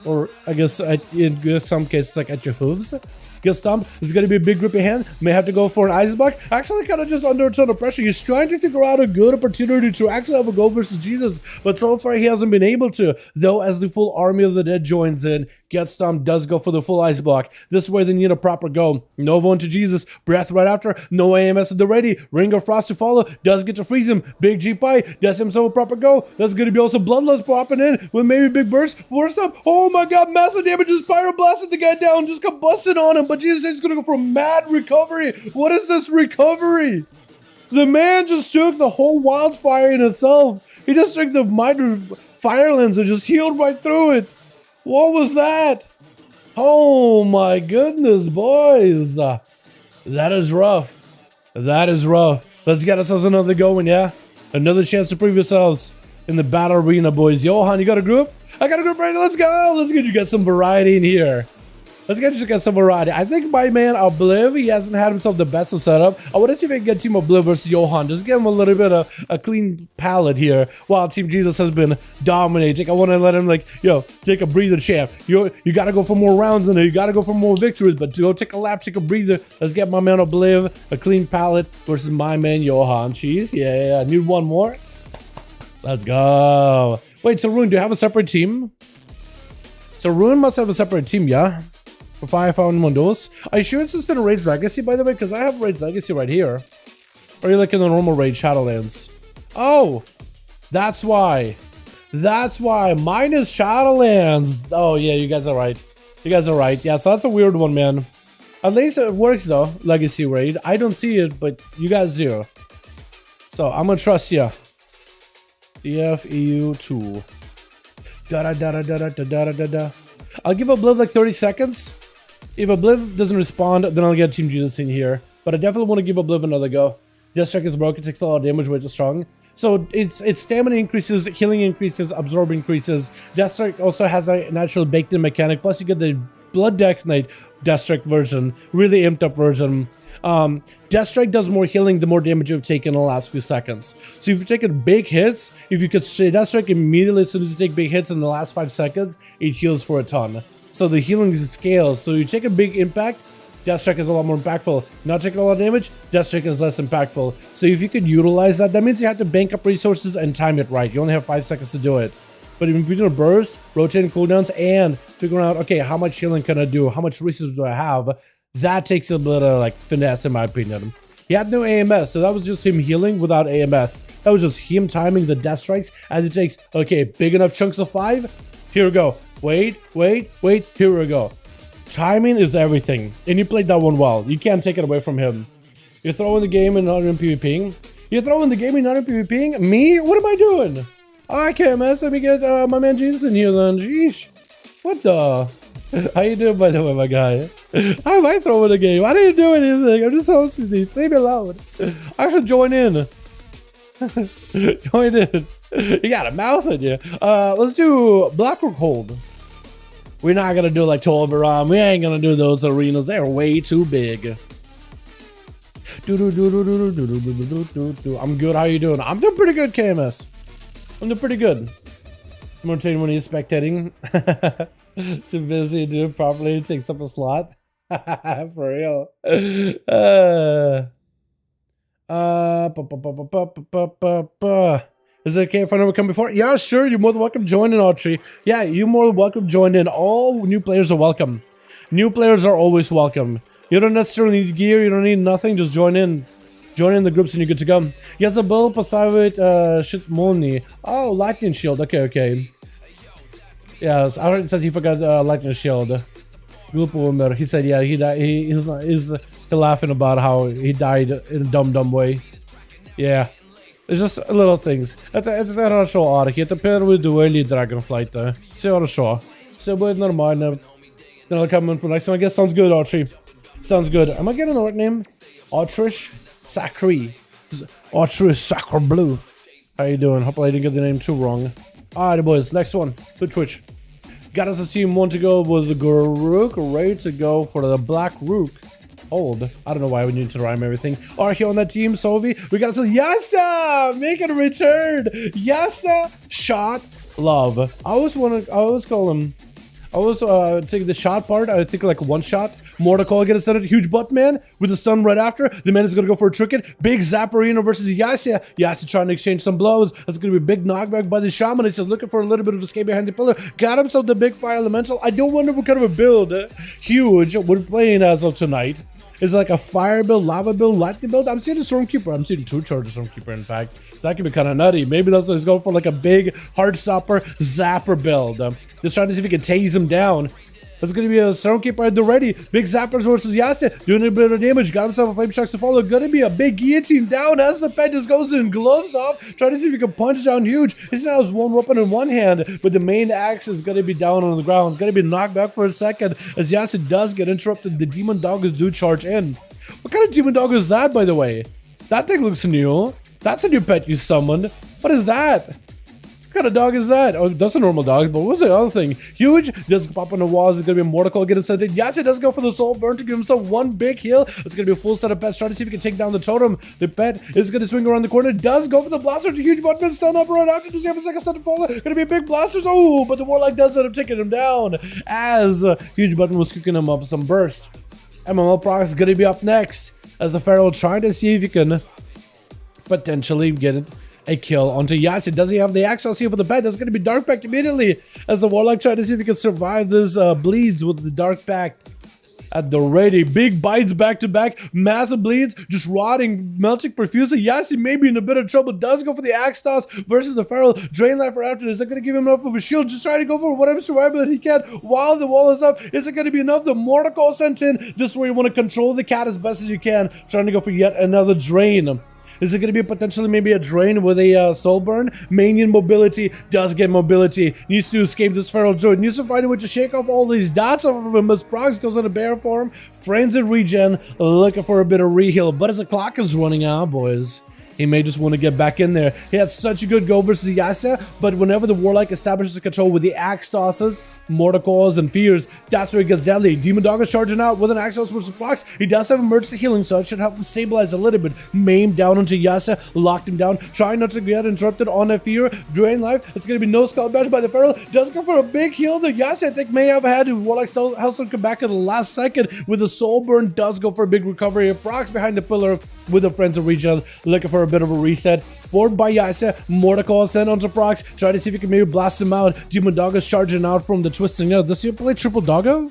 Or I guess in some cases like at your hooves. Get stomped. It's going to be a big grippy hand. May have to go for an ice block. Actually kind of just under a ton of pressure. He's trying to figure out a good opportunity to actually have a go versus Jesus. But so far he hasn't been able to. Though as the full Army of the Dead joins in, Get stomped does go for the full ice block. This way they need a proper go. Nova into Jesus. Breath right after. No AMS at the ready. Ring of Frost to follow. Does get to freeze him. Big G Pie. Does himself a proper go. That's going to be also Bloodlust popping in with maybe big burst. Force up. Oh my god. Massive damage. Just Pyroblasted the guy down. Just got busted on him. But Jesus is going to go for a mad recovery. What is this recovery? The man just took the whole wildfire in itself. He just took the minor fire lens and just healed right through it. What was that? Oh my goodness, boys. That is rough. That is rough. Let's get ourselves another going, yeah? Another chance to prove yourselves in the battle arena, boys. Johan, you got a group? I got a group right now. Let's go. Let's get you get some variety in here. Let's get some variety. I think my man Obliv, he hasn't had himself the best of setup. I want to see if I can get Team Obliv versus Johan. Just give him a little bit of a clean palette here while Team Jesus has been dominating. I want to let him like, yo, take a breather, champ. You got to go for more rounds in there. You got to go for more victories, but go take a lap, take a breather. Let's get my man Obliv a clean palette versus my man Johan. Cheese. Yeah. I need one more. Let's go. Wait, so Rune, do you have a separate team? So Rune must have a separate team, yeah? For 5v5 1v1 duels. Are you sure it's just in a Rage Legacy, by the way? Because I have Rage Legacy right here. Or are you like in the normal Rage Shadowlands? Oh! That's why. That's why. Mine is Shadowlands. Oh, yeah, you guys are right. You guys are right. Yeah, so that's a weird one, man. At least it works, though. Legacy Raid. I don't see it, but you guys do. So, I'm gonna trust ya. DF EU 2. Da-da-da-da-da-da-da-da-da. I'll give Obliv like 30 seconds. If Obliv doesn't respond, then I'll get Team Jesus in here. But I definitely want to give Obliv another go. Deathstrike is broken, takes a lot of damage, way too strong. So its stamina increases, healing increases, absorb increases. Deathstrike also has a natural baked-in mechanic. Plus you get the Blood Death Knight Deathstrike version, really amped up version. Deathstrike does more healing the more damage you've taken in the last few seconds. So if you've taken big hits, if you could say Deathstrike immediately as soon as you take big hits in the last 5 seconds, it heals for a ton. So the healing scales. So you take a big impact, Deathstrike is a lot more impactful. Not taking a lot of damage, Deathstrike is less impactful. So if you could utilize that, that means you have to bank up resources and time it right. You only have 5 seconds to do it. But in between a burst, rotating cooldowns, and figuring out, okay, how much healing can I do? How much resources do I have? That takes a bit of like finesse in my opinion. He had no AMS, so that was just him healing without AMS. That was just him timing the death strikes as it takes, okay, big enough chunks of 5. Here we go. Wait, here we go. Timing is everything. And he played that one well. You can't take it away from him. You're throwing the game and not in PvPing. You're throwing the game and not in PvPing? Me? What am I doing? Alright, KMS, let me get my man Jesus in here then. Sheesh. What the? How you doing, by the way, my guy? How am I throwing the game? I didn't do anything. I'm just hosting these. Leave me alone. I should join in. Join in. You got a mouth in you. Let's do Blackrock Hold. We're not gonna do like Tolbaran. We ain't gonna do those arenas. They're way too big. I'm good. How you doing? I'm doing pretty good, KMS. I'm doing pretty good. I'm rotating when he's spectating. Too busy to do it properly. It takes up a slot. For real. Is it okay if I never come before? Yeah, sure. You're more than welcome to join in, Autry. Yeah, you're more than welcome to join in. All new players are welcome. New players are always welcome. You don't necessarily need gear. You don't need nothing. Just join in. Join in the groups and you're good to go. Yes, a bill поставить shit molni. Oh, lightning shield. Okay. Yes, I already said he forgot lightning shield. He said, yeah, he died. He's laughing about how he died in a dumb way. Yeah. It's just little things. Это хорошо, Архи. Это первый дуэль Dragonflight. Все хорошо. Все будет нормально. Then I'll come in for next one. I guess sounds good, Autry. Sounds good. Am I getting the right name? Autrish Sacri. Autrish Sacre Blue. How you doing? Hope I didn't get the name too wrong. Alright, boys. Next one. Good Twitch. Got us a team 1 to go with the Garuk. Ready to go for the Black Rook. Old. I don't know why we need to rhyme everything. Archie on that team, Sovi. We got us a Yasa! Making a return! Yasa Shot Love. I always call him. I always take the shot part. I think like one shot. Mordecai get it started. Huge butt man with the stun right after. The man is gonna go for a trinket. Big Zapparino versus Yasa. Yasa trying to exchange some blows. That's gonna be a big knockback by the shaman. He's just looking for a little bit of escape behind the pillar. Got himself the big fire elemental. I don't wonder what kind of a build. Huge. We're playing as of tonight. Is it like a fire build, lava build, lightning build? I'm seeing a Stormkeeper. I'm seeing 2 charges Stormkeeper, in fact. So that could be kind of nutty. Maybe that's what he's going for, like a big Heartstopper Zapper build. Just trying to see if he can tase him down. That's going to be a Stormkeeper at the ready. Big Zappers versus Yasa. Doing a bit of damage. Got himself a Flame Shocks to follow. Going to be a big guillotine down as the pet just goes in. Gloves off. Trying to see if he can punch down huge. This now has one weapon in one hand. But the main axe is going to be down on the ground. Going to be knocked back for a second. As Yasa does get interrupted. The Demon Doggers do charge in. What kind of Demon Dog is that, by the way? That thing looks new. That's a new pet you summoned. What is that? What kind of dog is that? Oh, that's a normal dog, but what's the other thing? Huge, does pop on the walls. It's going to be a Mortal get it sent in. Yes, it does go for the soul burn to give himself one big heal. It's going to be a full set of pets. Trying to see if he can take down the totem. The pet is going to swing around the corner. Does go for the blaster. The huge button is stun up right after. Does he have a second stun to fall? Going to be a big blasters. Oh, but the warlock does end up taking him down as huge button was cooking him up some burst. MML Prox is going to be up next as the Pharaoh trying to see if he can potentially get a kill onto Yassi. Does he have the access here for the pet? That's going to be Dark Pact immediately as the Warlock trying to see if he can survive this bleeds with the Dark Pact at the ready. Big bites back to back, massive bleeds, just rotting, melting profusely. Yassi may be in a bit of trouble. Does go for the axe toss versus the Feral. Drain life for after. Is that going to give him enough of a shield? Just trying to go for whatever survival that he can while the wall is up. Is it going to be enough? The Mortal sent in. This is where you want to control the cat as best as you can. Trying to go for yet another drain. Is it going to be potentially maybe a drain with a soul burn? Manian mobility does get mobility. Needs to escape this feral droid. Needs to find a way to shake off all these dots off of him as Prox goes into bear form. Frenzied regen, looking for a bit of reheal. But as the clock is running out, boys, he may just want to get back in there. He had such a good go versus Yasa, but whenever the Warlock establishes control with the axe tosses, Mortacles, and fears, that's where he gets deadly. Demon Dog is charging out with an axe toss versus Prox. He does have emergency healing, so it should help him stabilize a little bit. Maim down onto Yasa, locked him down, trying not to get interrupted on a fear. Drain life. It's going to be no skull bash by the Feral. Does go for a big heal. The Yasa, I think, may have had Warlock helps him come back at the last second with a soul burn. Does go for a big recovery. Prox behind the pillar with a frenzied regen, looking for a bit of a reset. Board by Yasa, Mortal sent onto Prox, try to see if he can maybe blast him out. Demon Dog is charging out from the twisting. Does he play triple doggo?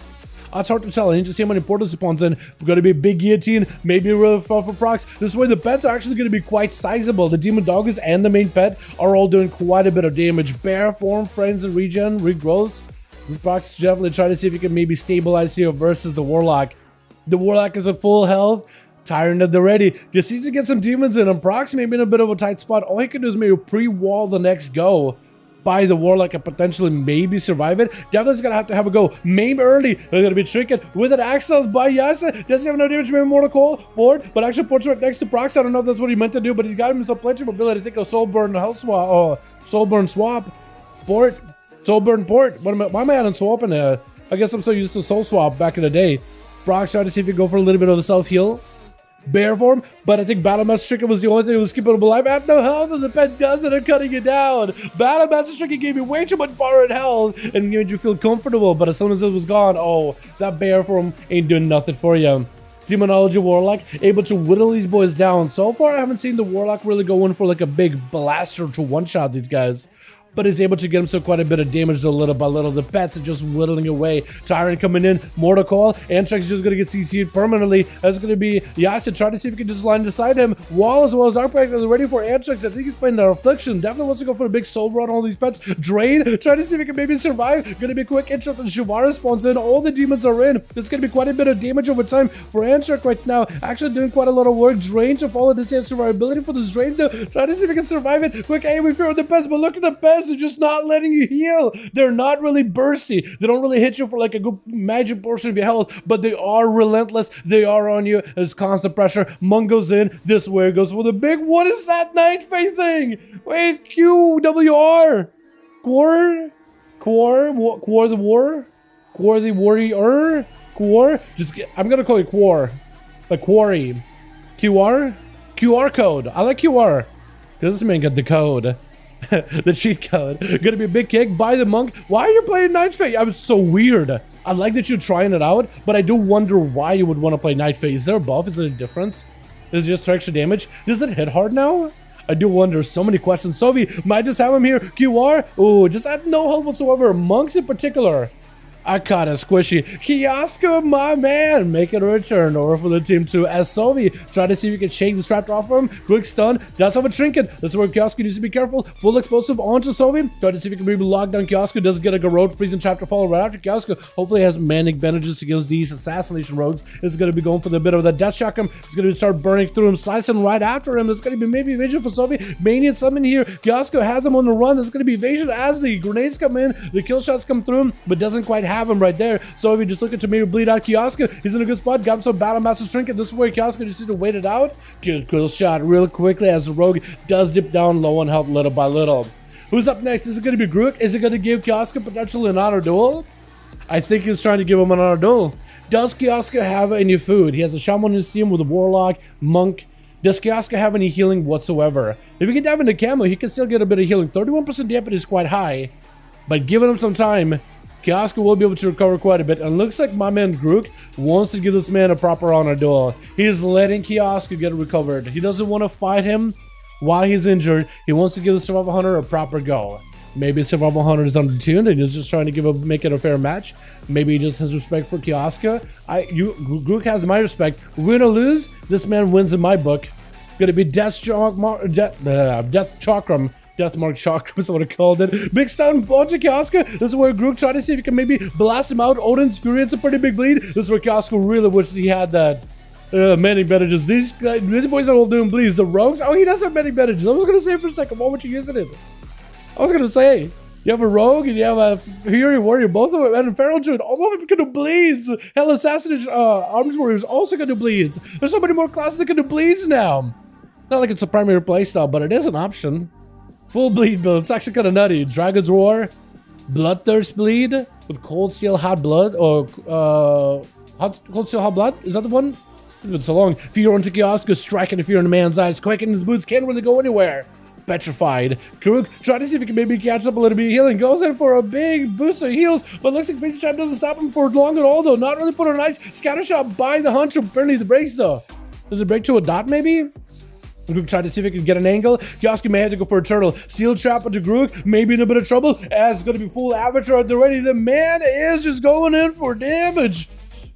It's hard to tell. I need to see how many portals he spawns in. We're going to be a big guillotine, maybe a real far for Prox. This way the pets are actually going to be quite sizable. The Demon Doggers and the main pet are all doing quite a bit of damage. Bear form, friends and regen, regrowth. Prox definitely try to see if he can maybe stabilize here versus the Warlock. The Warlock is at full health. Tyrant at the ready. Just needs to get some demons in him. Prox maybe in a bit of a tight spot. All he can do is maybe pre-wall the next go by the Warlock and potentially maybe survive it. Definitely gonna have to have a go. Maim early. They're gonna be tricking with an access by Yasa. Doesn't have no damage. Maybe Mortal Coil board, but actually ports right next to Prox. I don't know if that's what he meant to do, but he's got himself plenty of mobility. I think a soul burn health swap. Soul burn swap. Port. Soul burn port. Why am I adding swap in there? I guess I'm so used to soul swap back in the day. Prox trying to see if he can go for a little bit of the self heal. Bear form, but I think Battle Master Stricken was the only thing that was keeping him alive. At no health, and the pet does it and cutting it down. Battle Master Stricken gave you way too much borrowed health and made you feel comfortable, but as soon as it was gone, oh, that bear form ain't doing nothing for you. Demonology Warlock able to whittle these boys down. So far, I haven't seen the Warlock really go in for like a big blaster to one-shot these guys, but is able to get himself quite a bit of damage little by little. The pets are just whittling away. Tyrant coming in, Mortal Coil. Antrex is just going to get CC'd permanently. That's going to be Yasa trying to see if he can just line beside him. Wall as well as Dark Pact are ready for Antrex. I think he's playing the Affliction. Definitely wants to go for a big soul run on all these pets. Drain, trying to see if he can maybe survive. Going to be a quick interrupt and Shivara spawns in. All the demons are in. It's going to be quite a bit of damage over time for Antrex right now. Actually doing quite a lot of work. Drain to follow the same survivability for this Drain though. Trying to see if he can survive it. Quick AoE fear on the pets, but look at the pets. They're just not letting you heal. They're not really bursty. They don't really hit you for like a good magic portion of your health, but they are relentless. They are on you. There's constant pressure. Mungo's in. This way goes for the big. What is that Night Fae thing? Wait, QWR. Quar the war? Quar the warrior? Quar? Just get, I'm gonna call it Quar. Like quarry. QR? QR code. I like QR. This man got the code. The cheat code. Gonna be a big kick by the monk. Why are you playing Night Fae? I'm so weird. I like that you're trying it out, but I do wonder why you would want to play Night Fae. Is there a buff? Is there a difference? Is it just extra damage? Does it hit hard now? I do wonder. So many questions. Sovi might just have him here. QR. Oh, just had no help whatsoever. Monks in particular. I caught a squishy. Kiosko, my man, making a return over for the team 2 as Sovi try to see if you can shake the strap off him. Quick stun, does have a trinket. That's where Kiosko needs to be careful. Full explosive onto Sovi. Try to see if he can maybe lock down Kiosko. Does get a Garrote freezing chapter follow right after Kiosko. Hopefully has manic bandages against these assassination rogues. It's going to be going for the bit of the death shock him. It's going to start burning through him, slicing right after him. It's going to be maybe evasion for Sovi. Maniac summon here. Kiosko has him on the run. There's going to be evasion as the grenades come in. The kill shots come through him, but doesn't quite have him right there. So if you just look at to maybe bleed out Kiosko, he's in a good spot. Got him some Battle Master Trinket. This is where Kiosko just needs to wait it out. Good kill shot real quickly as the rogue does dip down low on health little by little. Who's up next? Is it going to be Grook? Is it going to give Kioska potentially another duel? I think he's trying to give him another duel. Does Kioska have any food? He has a Shaman Museum with a Warlock, Monk. Does Kioska have any healing whatsoever? If he can dive into camo, he can still get a bit of healing. 31% damage is quite high, but giving him some time, Kioska will be able to recover quite a bit. And it looks like my man Grook wants to give this man a proper honor duel. He's letting Kioska get recovered. He doesn't want to fight him while he's injured. He wants to give the Survival Hunter a proper go. Maybe Survival Hunter is undertuned and he's just trying to make it a fair match. Maybe he just has respect for Kioska. Grook has my respect. Win or lose, this man wins in my book. Gonna be Death Chakram. Deathmark Chakram is what I called it. Big stun onto Kioska. This is where Grook tried to see if he can maybe blast him out. Odin's Fury, it's a pretty big bleed. This is where Kioska really wishes he had that. Many bandages. These boys are all doing bleeds. The rogues? Oh, he does have many bandages. I was gonna say for a second, why would you using it? I was gonna say, you have a rogue and you have a Fury Warrior, both of them, and a Feral Druid. All of them can do bleeds. Hell, Assassin Arms Warriors also can do bleeds. There's so many more classes that can do bleeds now. Not like it's a primary playstyle, but it is an option. Full bleed build. It's actually kind of nutty. Dragon's Roar, Bloodthirst Bleed with Cold Steel Hot Blood, or Cold Steel Hot Blood. Is that the one? It's been so long. Fear onto Kioska, striking the fear in a man's eyes, quaking his boots, can't really go anywhere. Petrified. Grook trying to see if he can maybe catch up a little bit of healing. Goes in for a big boost of heals, but looks like Freeze Trap doesn't stop him for long at all, though. Not really put on ice. Scatter Shot by the Hunter. Apparently the breaks, though. Does it break to a dot, maybe? Grook tried to see if he could get an angle. Kioska may have to go for a turtle. Seal Trap onto Grook. Maybe in a bit of trouble. As it's going to be full Avatar at the ready. The man is just going in for damage.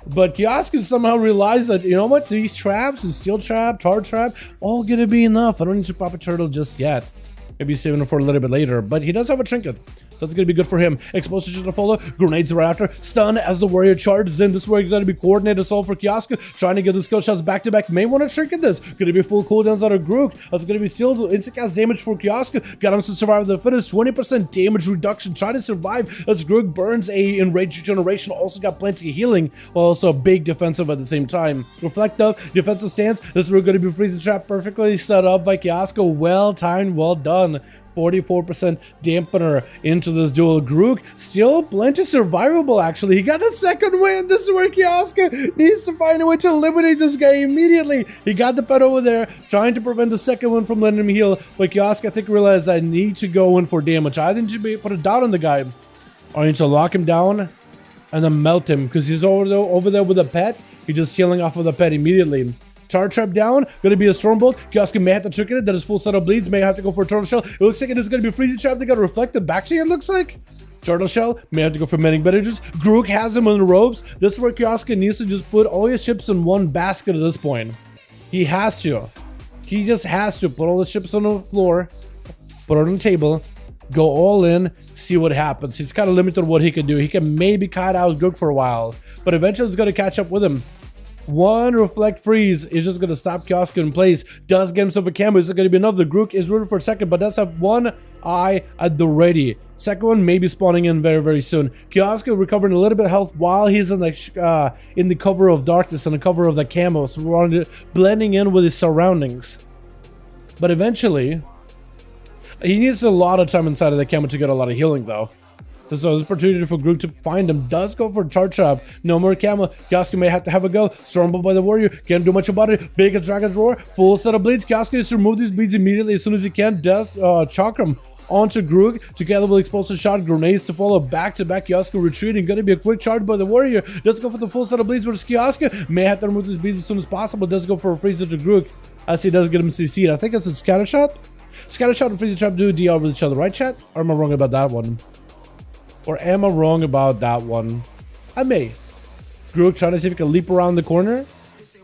But Kioska somehow realized that, you know what? These traps, the Steel Trap, Tar Trap, all going to be enough. I don't need to pop a turtle just yet. Maybe saving it for a little bit later, but he does have a trinket, so that's gonna be good for him. Explosives to follow, grenades right after, stun as the warrior charges in. This is where he's gonna be coordinated assault for Kioska, trying to get the skill shots back to back. May want to trinket this. Gonna be full cooldowns out of Grook. That's gonna be still instant cast damage for Kioska. Got him to survive the fittest. 20% damage reduction. Trying to survive as Grook burns a enraged regeneration. Also got plenty of healing, while also a big defensive at the same time. Reflect up, defensive stance. This is where we're gonna be freezing trap perfectly set up by Kioska. Well timed, well done. 44% dampener into this duel. Grook still plenty survivable, actually. He got a second win. This is where Kioska needs to find a way to eliminate this guy immediately. He got the pet over there, trying to prevent the second one from letting him heal. But Kioska, I think, realized I need to go in for damage. I need to put a dot on the guy. I need to lock him down and then melt him, because he's over there with a pet. He's just healing off of the pet immediately. Tar Trap down, gonna be a Stormbolt. Kioska may have to trick it, that is full set of bleeds, may have to go for a Turtle Shell. It looks like it is gonna be a Freezing Trap, they gotta reflect it back to you, it looks like. Turtle Shell, may have to go for Mending Bandages. Grook has him on the ropes. This is where Kioska needs to just put all his chips in one basket at this point. He has to. He just has to put all the chips on the floor, put it on the table, go all in, see what happens. He's kind of limited on what he can do. He can maybe cut out Grook for a while, but eventually it's gonna catch up with him. One Reflect Freeze is just going to stop Kioska in place. Does get himself a camo. Is it going to be enough? The Grook is rooted for a second, but does have one eye at the ready. Second one may be spawning in very, very soon. Kioska recovering a little bit of health while he's in the cover of darkness and the cover of the camo. So we're blending in with his surroundings. But eventually, he needs a lot of time inside of the camo to get a lot of healing, though. So this opportunity for Grook to find him does go for a Tar Trap. No more camo. Kioska may have to have a go. Stormbolt by the warrior. Can't do much about it. Big Dragon's Roar. Full set of bleeds. Kioska needs to remove these bleeds immediately as soon as he can. Death Chakram onto Grook. Together with explosive shot. Grenades to follow back to back. Kioska retreating. Gonna be a quick charge by the warrior. Let's go for the full set of bleeds versus Kioska. May have to remove these bleeds as soon as possible. Does go for a freeze to Grook as he does get him CC'd. I think it's a Scatter Shot. Scatter Shot and Freeze Trap do DR with each other, right, chat? Or am I wrong about that one? Or am I wrong about that one? I may. Grook trying to see if he can leap around the corner.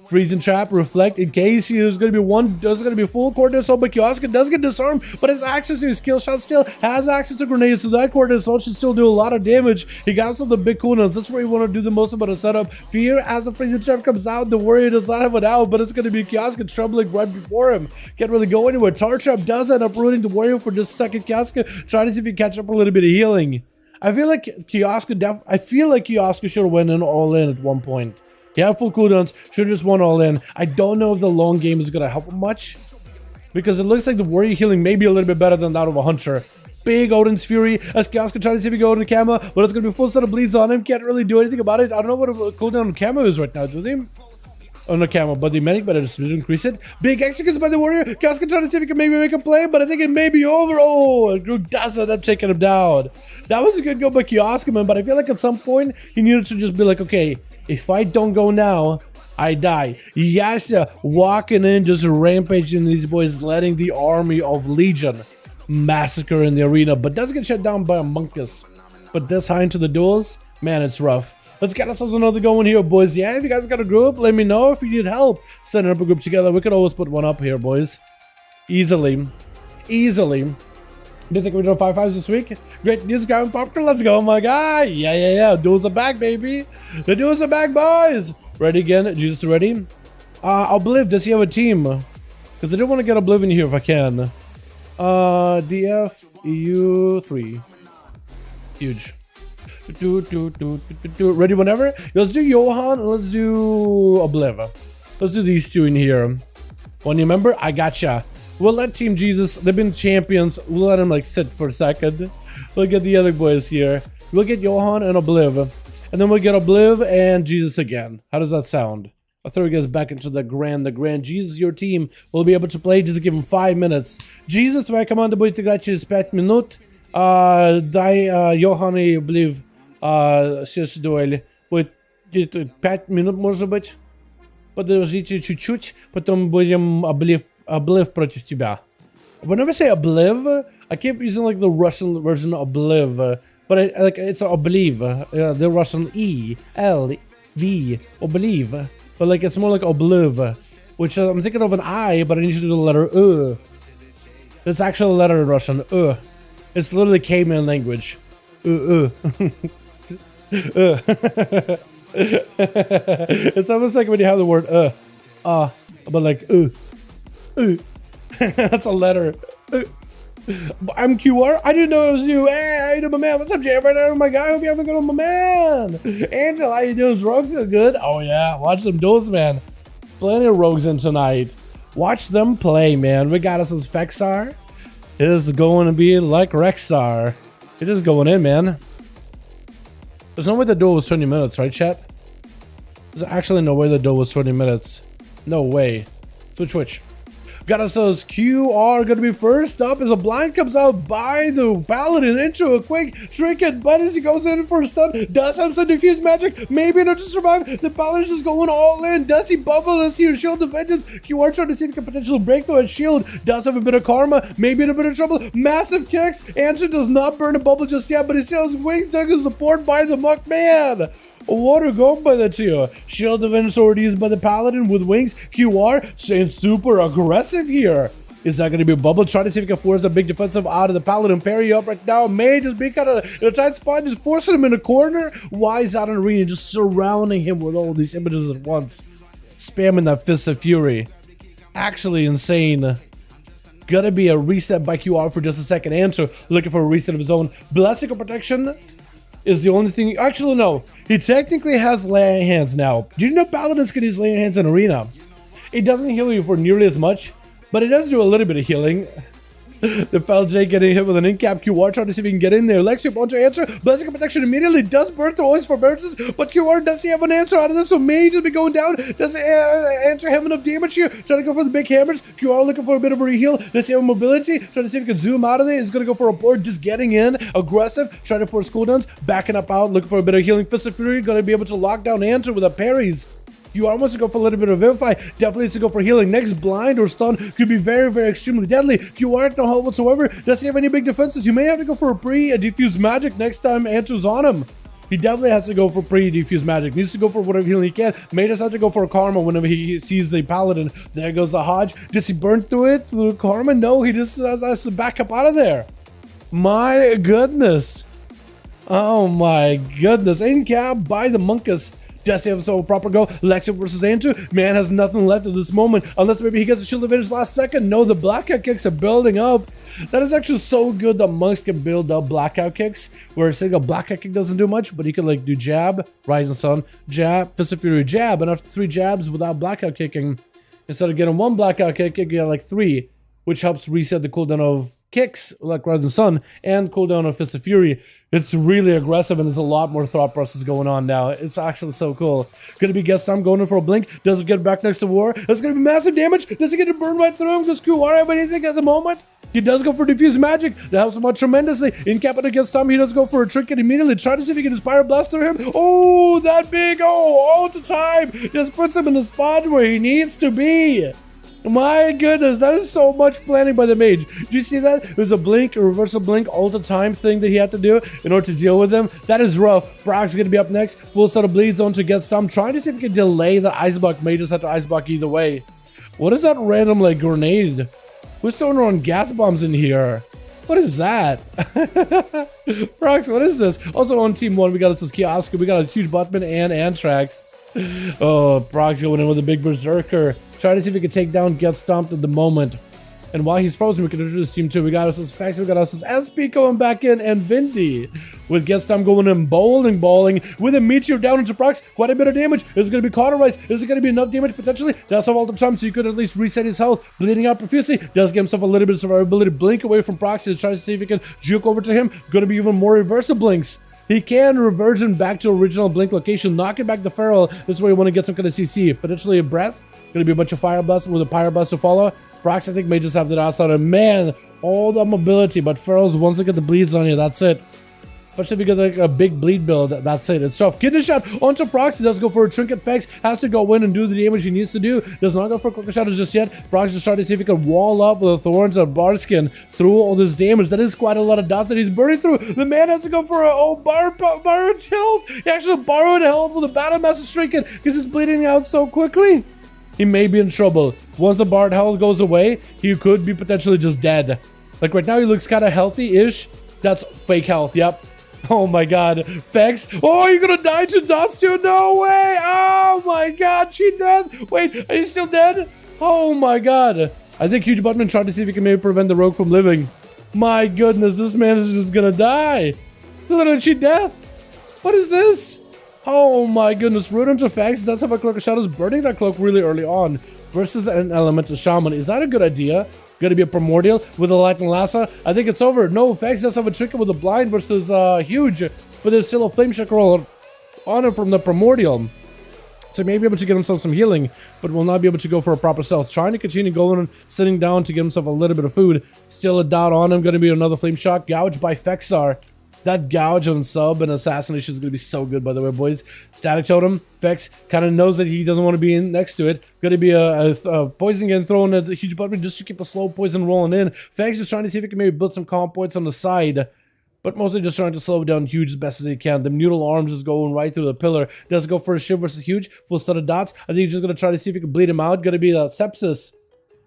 Freezing Trap, Reflect, in case there's going to be full coordinate assault, but Kioska does get disarmed, but has access to his skill shot still, has access to grenades, so that coordinate assault should still do a lot of damage. He got himself the big cooldowns. That's where you want to do the most about a setup. Fear, as the Freezing Trap comes out, the warrior does not have it out, but it's going to be Kioska troubling right before him. Can't really go anywhere. Tar Trap does end up ruining the warrior for just a second. Kioska trying to see if he can catch up a little bit of healing. I feel like Kioska should have went in all in at one point. He had full cooldowns, should have just won all in. I don't know if the long game is going to help him much, because it looks like the warrior healing may be a little bit better than that of a hunter. Big Odin's Fury as Chaos can try to see if he can go into Camo, but it's going to be a full set of bleeds on him. Can't really do anything about it. I don't know what a cooldown on Camo is right now, do they? Oh, no Camo, but the medic better just increase it. Big executes by the Warrior. Chaos can try to see if he can maybe make a play, but I think it may be over. Oh, Groot does it. That's taking him down. That was a good go by Kioskman, but I feel like at some point he needed to just be like, okay, if I don't go now, I die. Yes, walking in, just rampaging these boys, letting the army of Legion massacre in the arena, but does get shut down by a Monkus. But this high into the duels, man, it's rough. Let's get ourselves another going here, boys. Yeah, if you guys got a group, let me know. If you need help setting up a group together, we could always put one up here, boys. Easily. Easily. Do you think we're doing 5-5s this week? Great news, Gavin Popcorn. Let's go, my guy. Yeah. Duels are back, baby. The duels are back, boys. Ready again? Jesus ready? Obliv, does he have a team? Because I do want to get Obliv in here if I can. DF EU 3. Huge. Ready whenever? Let's do Johan and let's do Obliv. Let's do these two in here. One new member? I gotcha. We'll let Team Jesus, they've been champions. We'll let them like sit for a second. We'll get the other boys here. We'll get Johan and Obliv. And then we'll get Obliv and Jesus again. How does that sound? I'll throw you guys back into the grand. Jesus, your team will be able to play. Just give him 5 minutes. Jesus, твоя команда будет играть через 5 минут. Дай Johan и Obliv сейчас дуэль. Будет где-то 5 минут, может быть. Подождите чуть-чуть. Потом будем Obliv против тебя. Whenever I say Obliv, I keep using like the Russian version of Obliv. But it's Obliv, the Russian E, L, V, Obliv. But like it's more like Obliv, which I'm thinking of an I, but I need you to do the letter U. It's actually a letter in Russian, U. It's literally caveman language. It's almost like when you have the word but like That's a letter. I'm QR. I didn't know it was you. Hey, how you doing, my man? What's up, Jay? Right now, my guy. Hope you having a good one, my man. Angel, how you doing? Rogues is good. Oh yeah, watch them duels, man. Plenty of rogues in tonight. Watch them play, man. We got us as Fexar. It is going to be like Rexar. It is going in, man. There's no way the duel was 20 minutes, right, chat? There's actually no way the duel was 20 minutes. No way. Switch. Got ourselves QR gonna be first up as a blind comes out by the paladin into a quick trinket, but as he goes in for a stun, does have some diffuse magic, maybe enough to survive. The paladin's just going all in. Does he bubble us here? Shield of Vengeance. QR trying to see if he can potentially break through a shield. Does have a bit of karma, maybe in a bit of trouble. Massive kicks. Answer does not burn a bubble just yet, but he still has wings. There goes the port by the muck man. What a go by the two. Shield of Vengeance already used by the paladin with wings. QR staying super aggressive here. Is that going to be a bubble? Trying to see if he can force a big defensive out of the paladin. Parry up right now. May just be kind of in a tight spot, just forcing him in a corner. Why is out in the arena, just surrounding him with all these images at once, spamming that Fist of Fury. Actually insane. Gonna be a reset by QR for just a second. Answer looking for a reset of his own. Blessing of Protection is the only thing. Actually, no. He technically has lay hands now. Do you know paladins can use lay hands in arena? It doesn't heal you for nearly as much, but it does do a little bit of healing. The FLJ getting hit with an in-cap. QR trying to see if he can get in there. Lexi wants to answer. Blessing of Protection immediately does burn through always forbearances, but QR does he have an answer out of this? So may just be going down. Does answer have enough damage here? Trying to go for the big hammers. QR looking for a bit of a reheal. Does he have mobility? Trying to see if he can zoom out of there. He's going to go for a board. Just getting in. Aggressive. Trying to force cooldowns. Backing up out. Looking for a bit of healing. Fist of Fury. Going to be able to lock down answer with a parries. QR wants to go for a little bit of Vivify. Definitely needs to go for healing. Next blind or stun could be very, very extremely deadly. QR no help whatsoever. Does he have any big defenses? You may have to go for a diffuse magic next time answers on him. He definitely has to go for diffuse magic. Needs to go for whatever healing he can. May just have to go for a karma whenever he sees the paladin. There goes the Hodge. Does he burn through it? Through karma? No, he just has to back up out of there. My goodness. Oh my goodness. In cab by the Monkus. Does he have a proper go? Lexi versus Andrew. Man has nothing left at this moment. Unless maybe he gets a shield advantage last second. No, the blackout kicks are building up. That is actually so good that monks can build up blackout kicks. Where a single blackout kick doesn't do much, but he can like do jab, Rising Sun, jab, Fist of Fury, jab. And after 3 jabs without blackout kicking, instead of getting 1 blackout kick, you get like 3. which helps reset the cooldown of kicks, like Rise of the Sun, and cooldown of Fist of Fury. It's really aggressive, and there's a lot more thought process going on now. It's actually so cool. Gonna be Guest Time going in for a blink. Does it get back next to War? That's gonna be massive damage. Does it get to burn right through him? Does Kuwara have anything at the moment? He does go for Diffuse Magic. That helps him out tremendously. In Capital against Tom, he does go for a Trinket immediately. Try to see if he can Inspire Blast through him. Oh, that big all the time. Just puts him in the spot where he needs to be. My goodness, that is so much planning by the mage. Do you see that? It was a blink, a reversal blink, all the time thing that he had to do in order to deal with them. That is rough. Brock's going to be up next. Full set of bleeds on to get stumped. Trying to see if he can delay the Ice Block. May just have to Ice Block either way. What is that random, like, grenade? Who's throwing around gas bombs in here? What is that? Prox, what is this? Also on Team 1, we got this Kiosk. We got a huge Buttman and Anthrax. Oh, Prox going in with a big Berserker. Trying to see if he can take down Get Stomped at the moment. And while he's frozen, we can introduce Team 2. We got us this Fax, we got us this SP going back in, and Vindy with Get Stomped going in balling with a Meteor down into Prox. Quite a bit of damage. Is it going to be cauterized? Is it going to be enough damage potentially? Does have all the time, so you could at least reset his health. Bleeding out profusely. Does give himself a little bit of survivability. Blink away from Prox. He tries to see if he can juke over to him. Going to be even more reversal blinks. He can reversion back to original blink location, knocking back the Feral. This is where you want to get some kind of CC. Potentially a breath. Going to be a bunch of Fire Blasts with a Pyro Blast to follow. Prox, I think, may just have the outside on him. Man, all the mobility, but Ferals, once they get the bleeds on you, that's it. Especially if you get like a big bleed build, that's it. It's tough. Kidney Shot onto Prox. He does go for a Trinket Pex. Has to go in and do the damage he needs to do. Does not go for Quick Shadows just yet. Prox just trying to see if he can wall up with the Thorns of Barskin through all this damage. That is quite a lot of dots that he's burning through. The man has to go for a borrowed health. He actually borrowed health with a Battle Master Trinket because he's bleeding out so quickly. He may be in trouble. Once the Bard health goes away, he could be potentially just dead. Like right now, he looks kind of healthy-ish. That's fake health, yep. Oh my god. Fex. Oh, you're gonna die to dots too? No way! Oh my god, cheat death! Wait, are you still dead? Oh my god. I think Huge Buttman tried to see if he can maybe prevent the rogue from living. My goodness, this man is just gonna die. Literally cheat death. What is this? Oh my goodness, Root into Fax does have a Cloak of Shadows, burning that cloak really early on versus an Elemental Shaman. Is that a good idea? Gonna be a Primordial with a Lightning Lassa? I think it's over. No, Fax does have a Trinket with a Blind versus Huge, but there's still a Flame Shock roll on him from the Primordial. So he may be able to get himself some healing, but will not be able to go for a proper stealth. Trying to continue going and sitting down to get himself a little bit of food. Still a dot on him. Gonna be another Flame Shock. Gouged by Fexar. That gouge on sub and assassination is going to be so good, by the way, boys. Static Totem, Vex kind of knows that he doesn't want to be in next to it. Going to be a poison getting thrown at the Huge Button just to keep a slow poison rolling in. Vex just trying to see if he can maybe build some calm points on the side, but mostly just trying to slow down Huge as best as he can. The Noodle Arms is going right through the pillar. Does go for a shiv versus Huge, full set of dots. I think he's just going to try to see if he can bleed him out. Going to be that Sepsis.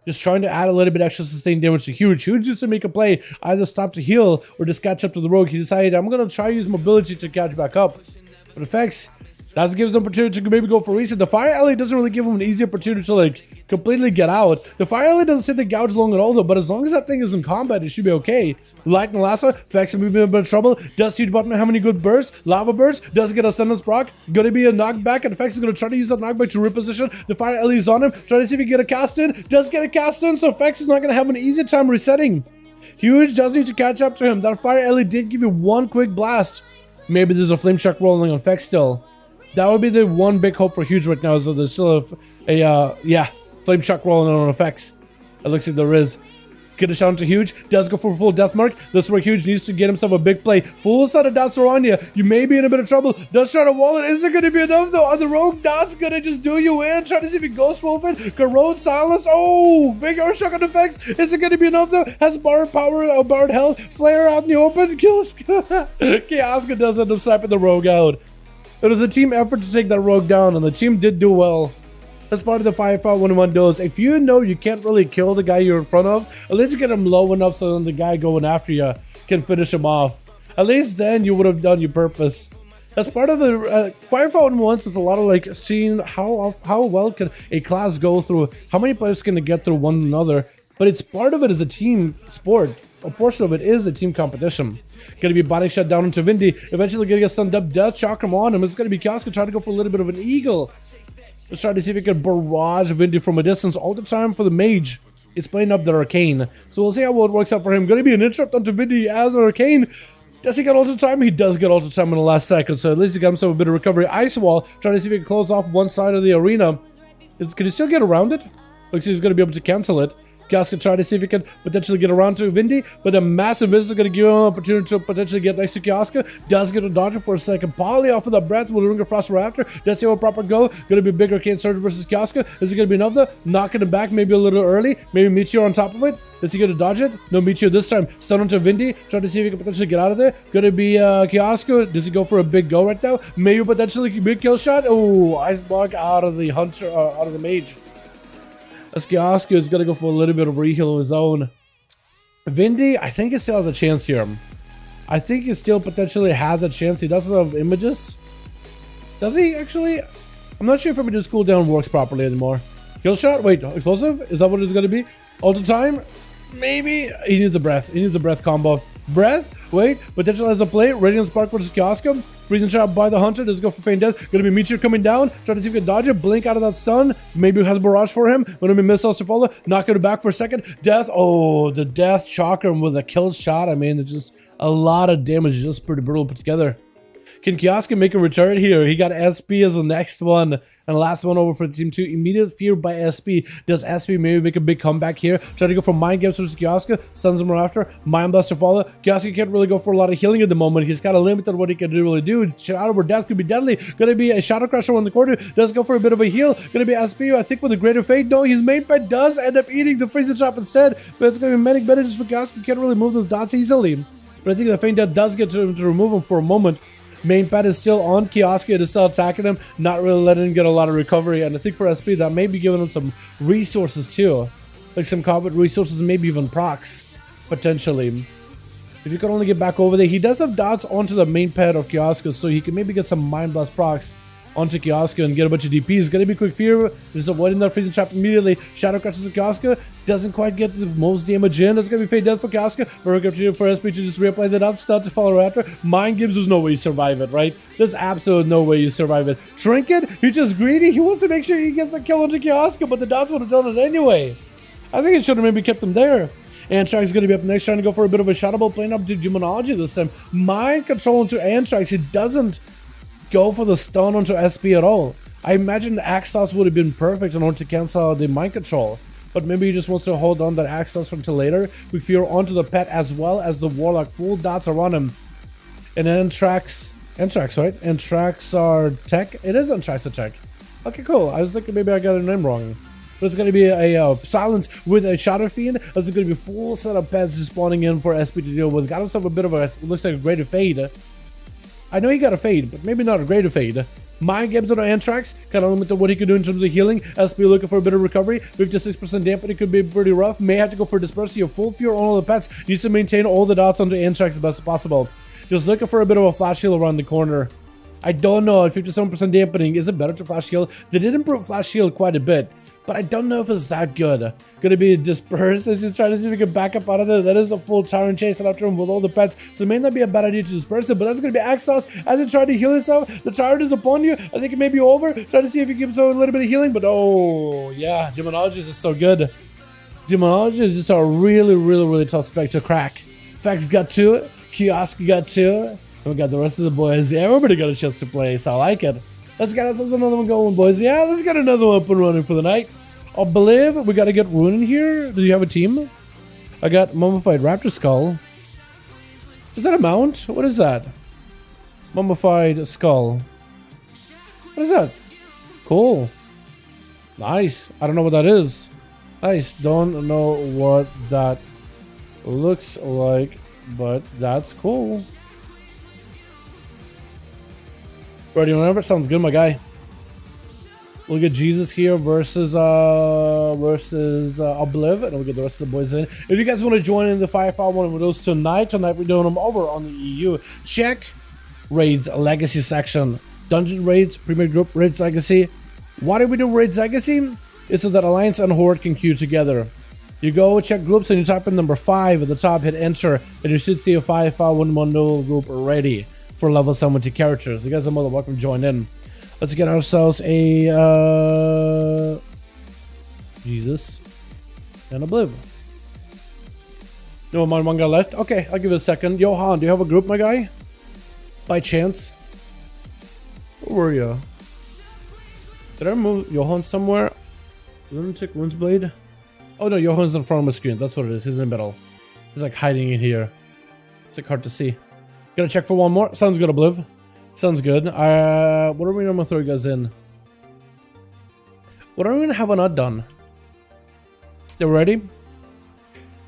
Just trying to add a little bit extra sustained damage to Huge. Huge used to make a play, either stop to heal or just catch up to the rogue. He decided, I'm going to try to use mobility to catch back up. But effects, that gives him an opportunity to maybe go for a reset. The Fire Alley doesn't really give him an easy opportunity to like completely get out. The Fire Alley doesn't sit the gouge long at all though, but as long as that thing is in combat, it should be okay. Lightning Lassa, Vex may be in a bit of trouble. Does Huge Button have any good bursts? Lava Burst, does get a Sentence proc. Gonna be a knockback, and Vex is gonna try to use that knockback to reposition. The Fire Alley is on him, trying to see if he can get a cast in. Does get a cast in, so Vex is not gonna have an easy time resetting. Huge does need to catch up to him. That Fire Alley did give you one quick blast. Maybe there's a Flame Shock rolling on Vex still. That would be the one big hope for Huge right now, is that there's still a Flame Shock rolling on effects. It looks like there is. Get a shot to Huge. Does go for a full death mark. That's where Huge needs to get himself a big play. Full set of dots are on you. You may be in a bit of trouble. Does try to wall it. Is it going to be enough though? Are the rogue dots going to just do you in? Try to see if he Ghost Wolf it. Corrode Silence. Oh, big Earth Shock on effects. Is it going to be enough though? Has Bard Power, Bard Health. Flare out in the open. Kills. Kioska does end up sniping the rogue out. It was a team effort to take that rogue down, and the team did do well. That's part of the 5V5 1v1 DUELS. If you know you can't really kill the guy you're in front of, at least get him low enough so then the guy going after you can finish him off. At least then you would have done your purpose. That's part of the 5V5 1v1s is a lot of like seeing how well can a class go through, how many players can get through one another. But it's part of it is a team sport. A portion of it is a team competition. Gonna be body shut down into Vindy. Eventually gonna get stunned up. Death shock him on him. It's gonna be Kioska trying to go for a little bit of an eagle. Let's try to see if he can barrage Vindy from a distance all the time for the mage. It's playing up the Arcane. So we'll see how it works out for him. Going to be an interrupt onto Vindy as an Arcane. Does he get ultra time? He does get ultra time in the last second, so at least he got himself a bit of recovery. Ice Wall, trying to see if he can close off one side of the arena. Can he still get around it? Looks like he's going to be able to cancel it. Kiosk try to see if he can potentially get around to Vindy, but a massive miss is going to give him an opportunity to potentially get next to Kiosk. Does get a dodger for a second. Poly off of the breath with a Ring of Frost right after. Does see a proper go. Going to be big Arcane Surge versus Kiosk. Is it going to be enough though? Knocking him back maybe a little early. Maybe Meteor on top of it. Is he going to dodge it? No Meteor this time. Stun onto Vindy. Trying to see if he can potentially get out of there. Going to be Kiosk. Does he go for a big go right now? Maybe potentially big kill shot. Oh, Ice Block out of the Hunter, out of the Mage. Kiosk is going to go for a little bit of reheal of his own. Vindy, I think he still has a chance here. I think he still potentially has a chance. He doesn't have images. Does he actually? I'm not sure if images cooldown works properly anymore. Kill shot? Wait, explosive? Is that what it's going to be? Ultra time? Maybe. He needs a breath. He needs a breath combo. Breath? Wait. Potential has a play. Radiant Spark versus Kiosk. Freezing shot by the Hunter. Let's go for feign death. Gonna be Meteor coming down. Try to see if he can dodge it. Blink out of that stun. Maybe has Barrage for him. Gonna be missiles to follow. Knocking it back for a second. Death. Oh, the death shocker with a kill shot. I mean, it's just a lot of damage. Just pretty brutal put together. Can Kiosk make a return here? He got SP as the next one. And last one over for Team 2. Immediate fear by SP. Does SP maybe make a big comeback here? Try to go for Mind Games versus Kiosk. Stuns him after. Mind Blast to follow. Kiosk can't really go for a lot of healing at the moment. He's kind of limited what he can really do. Shadow or Death could be deadly. Gonna be a Shadow Crusher on the corner. Does go for a bit of a heal. Gonna be SP, I think, with a greater fate. No, his main pet does end up eating the Freezing Chop instead. But it's gonna be Medic Benefits for Kiosk. He can't really move those dots easily. But I think the Feign Death does get to him to remove him for a moment. Main pad is still on. Kiosk is still attacking him, not really letting him get a lot of recovery. And I think for SP, that may be giving him some resources too. Like some combat resources, maybe even procs, potentially. If you could only get back over there. He does have dots onto the main pad of Kiosk, so he can maybe get some Mind Blast procs onto Kiosk and get a bunch of DPs. Gonna be Quick Fear, just avoiding that Freezing Trap immediately. Shadow crushes to Kiosk, doesn't quite get the most damage in. That's gonna be Fade Death for Kiosk. Very good opportunity for SP to just reapply that out, stun to follow after. Mind Games, there's no way you survive it, right? There's absolutely no way you survive it. Trinket, he's just greedy. He wants to make sure he gets a kill onto Kiosk, but the dots would have done it anyway. I think it should have maybe kept him there. Antrax is going to be up next, trying to go for a bit of a shoutable, playing up to Demonology this time. Mind control into Antrax. He doesn't go for the stun onto SP at all. I imagine the Axos would have been perfect in order to cancel the mind control. But maybe he just wants to hold on that Axos until later. We fear onto the pet as well as the Warlock. Full dots are on him. And Antrax, right? Antrax are tech? It is Antrax tech. Okay, cool. I was thinking maybe I got a name wrong. But it's going to be a silence with a Shadow Fiend. It's going to be full set of pets just spawning in for SP to deal with. Got himself a bit of a, looks like a greater fade. I know he got a fade, but maybe not a greater fade. Mind Games on Antrax, kind of limited what he could do in terms of healing. SP looking for a bit of recovery. 56% dampening could be pretty rough. May have to go for Disperse. You have full fear on all the pets. Needs to maintain all the dots onto Antrax as best as possible. Just looking for a bit of a flash heal around the corner. I don't know, at 57% dampening, is it better to flash heal? They did improve flash heal quite a bit, but I don't know if it's that good. Gonna be Disperse as he's trying to see if he can back up out of there. That is a full Tyrant chasing after him with all the pets, so it may not be a bad idea to Disperse it, but that's gonna be Axos as he tried to heal himself. The Tyrant is upon you. I think it may be over. Try to see if he gives him a little bit of healing, but oh, yeah, Demonology is just so good. Demonology is just a really tough spec to crack. Fax got to it. Kiosk got to it. And we got the rest of the boys. Yeah, everybody got a chance to play, so I like it. Let's get ourselves another one going, boys. Yeah, let's get another one up and running for the night. I believe we got to get Rune in here. Do you have a team? I got Mummified Raptor Skull. Is that a mount? What is that? Mummified Skull. What is that? Cool. Nice. I don't know what that is. Nice. Don't know what that looks like, but that's cool. Ready whenever. Sounds good, my guy. We'll get Jesus here versus Obliv, and we'll get the rest of the boys in. If you guys want to join in the 5v5 with those tonight we're doing them over on the EU. Check Raids Legacy section. Dungeon Raids, Premier Group, Raids Legacy. Why do we do Raids Legacy? It's so that Alliance and Horde can queue together. You go check groups and you type in number 5 at the top, hit enter, and you should see a 5v5 duel group ready for level 70 characters. You guys are more than welcome to join in. Let's get ourselves a Jesus. and Obliv. No one guy left? Okay, I'll give it a second. Johan, do you have a group, my guy? By chance? Where were you? Did I move Johan somewhere? Lunatic Windsblade? Oh no, Johan's in front of my screen. That's what it is. He's in the middle. He's like hiding in here. It's like hard to see. Gotta check for one more. Sounds good, Obliv. Sounds good. What are we gonna throw you guys in? What are we gonna have an odd done? They're ready?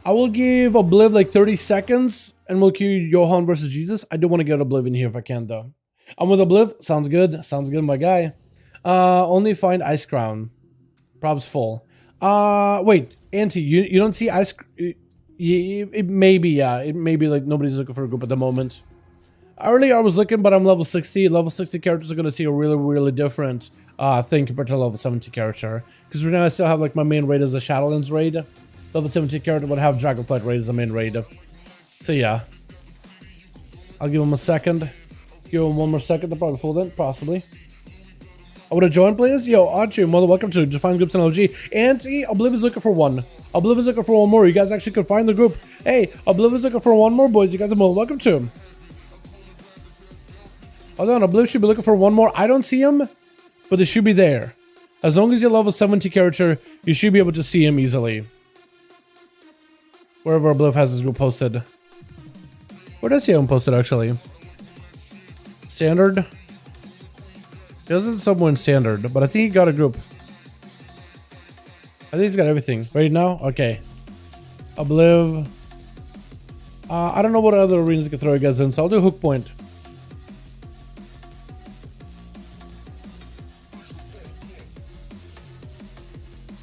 I will give Obliv like 30 seconds and we'll queue Johan versus Jesus. I do want to get Obliv in here if I can though. I'm with Obliv. Sounds good. Sounds good, my guy. Only find Ice Crown. Probs full. Wait, Auntie, you don't see Ice... It may be, yeah. It may be like nobody's looking for a group at the moment. Earlier I was looking, but I'm level 60. Level 60 characters are going to see a really, really different thing compared to a level 70 character. Because right now I still have like my main raid as a Shadowlands raid. Level 70 character would have Dragonflight raid as a main raid. So yeah. I'll give him a second. Give him one more second to probably full then, possibly. I would have joined, please. Yo, Archie, mother, welcome to Define Groups and LG. Auntie, Obliv is looking for one. Obliv is looking for one more. You guys actually could find the group. Hey, Obliv is looking for one more, boys. You guys are more welcome to him. Hold on, Obliv should be looking for one more. I don't see him, but they should be there. As long as you level 70 character, you should be able to see him easily. Wherever Obliv has his group posted. Where does he have him posted, actually? Standard? He doesn't somewhere in standard, but I think he got a group. I think he's got everything. Right now? Okay. Obliv. I don't know what other arenas I can throw you guys in, so I'll do Hook Point.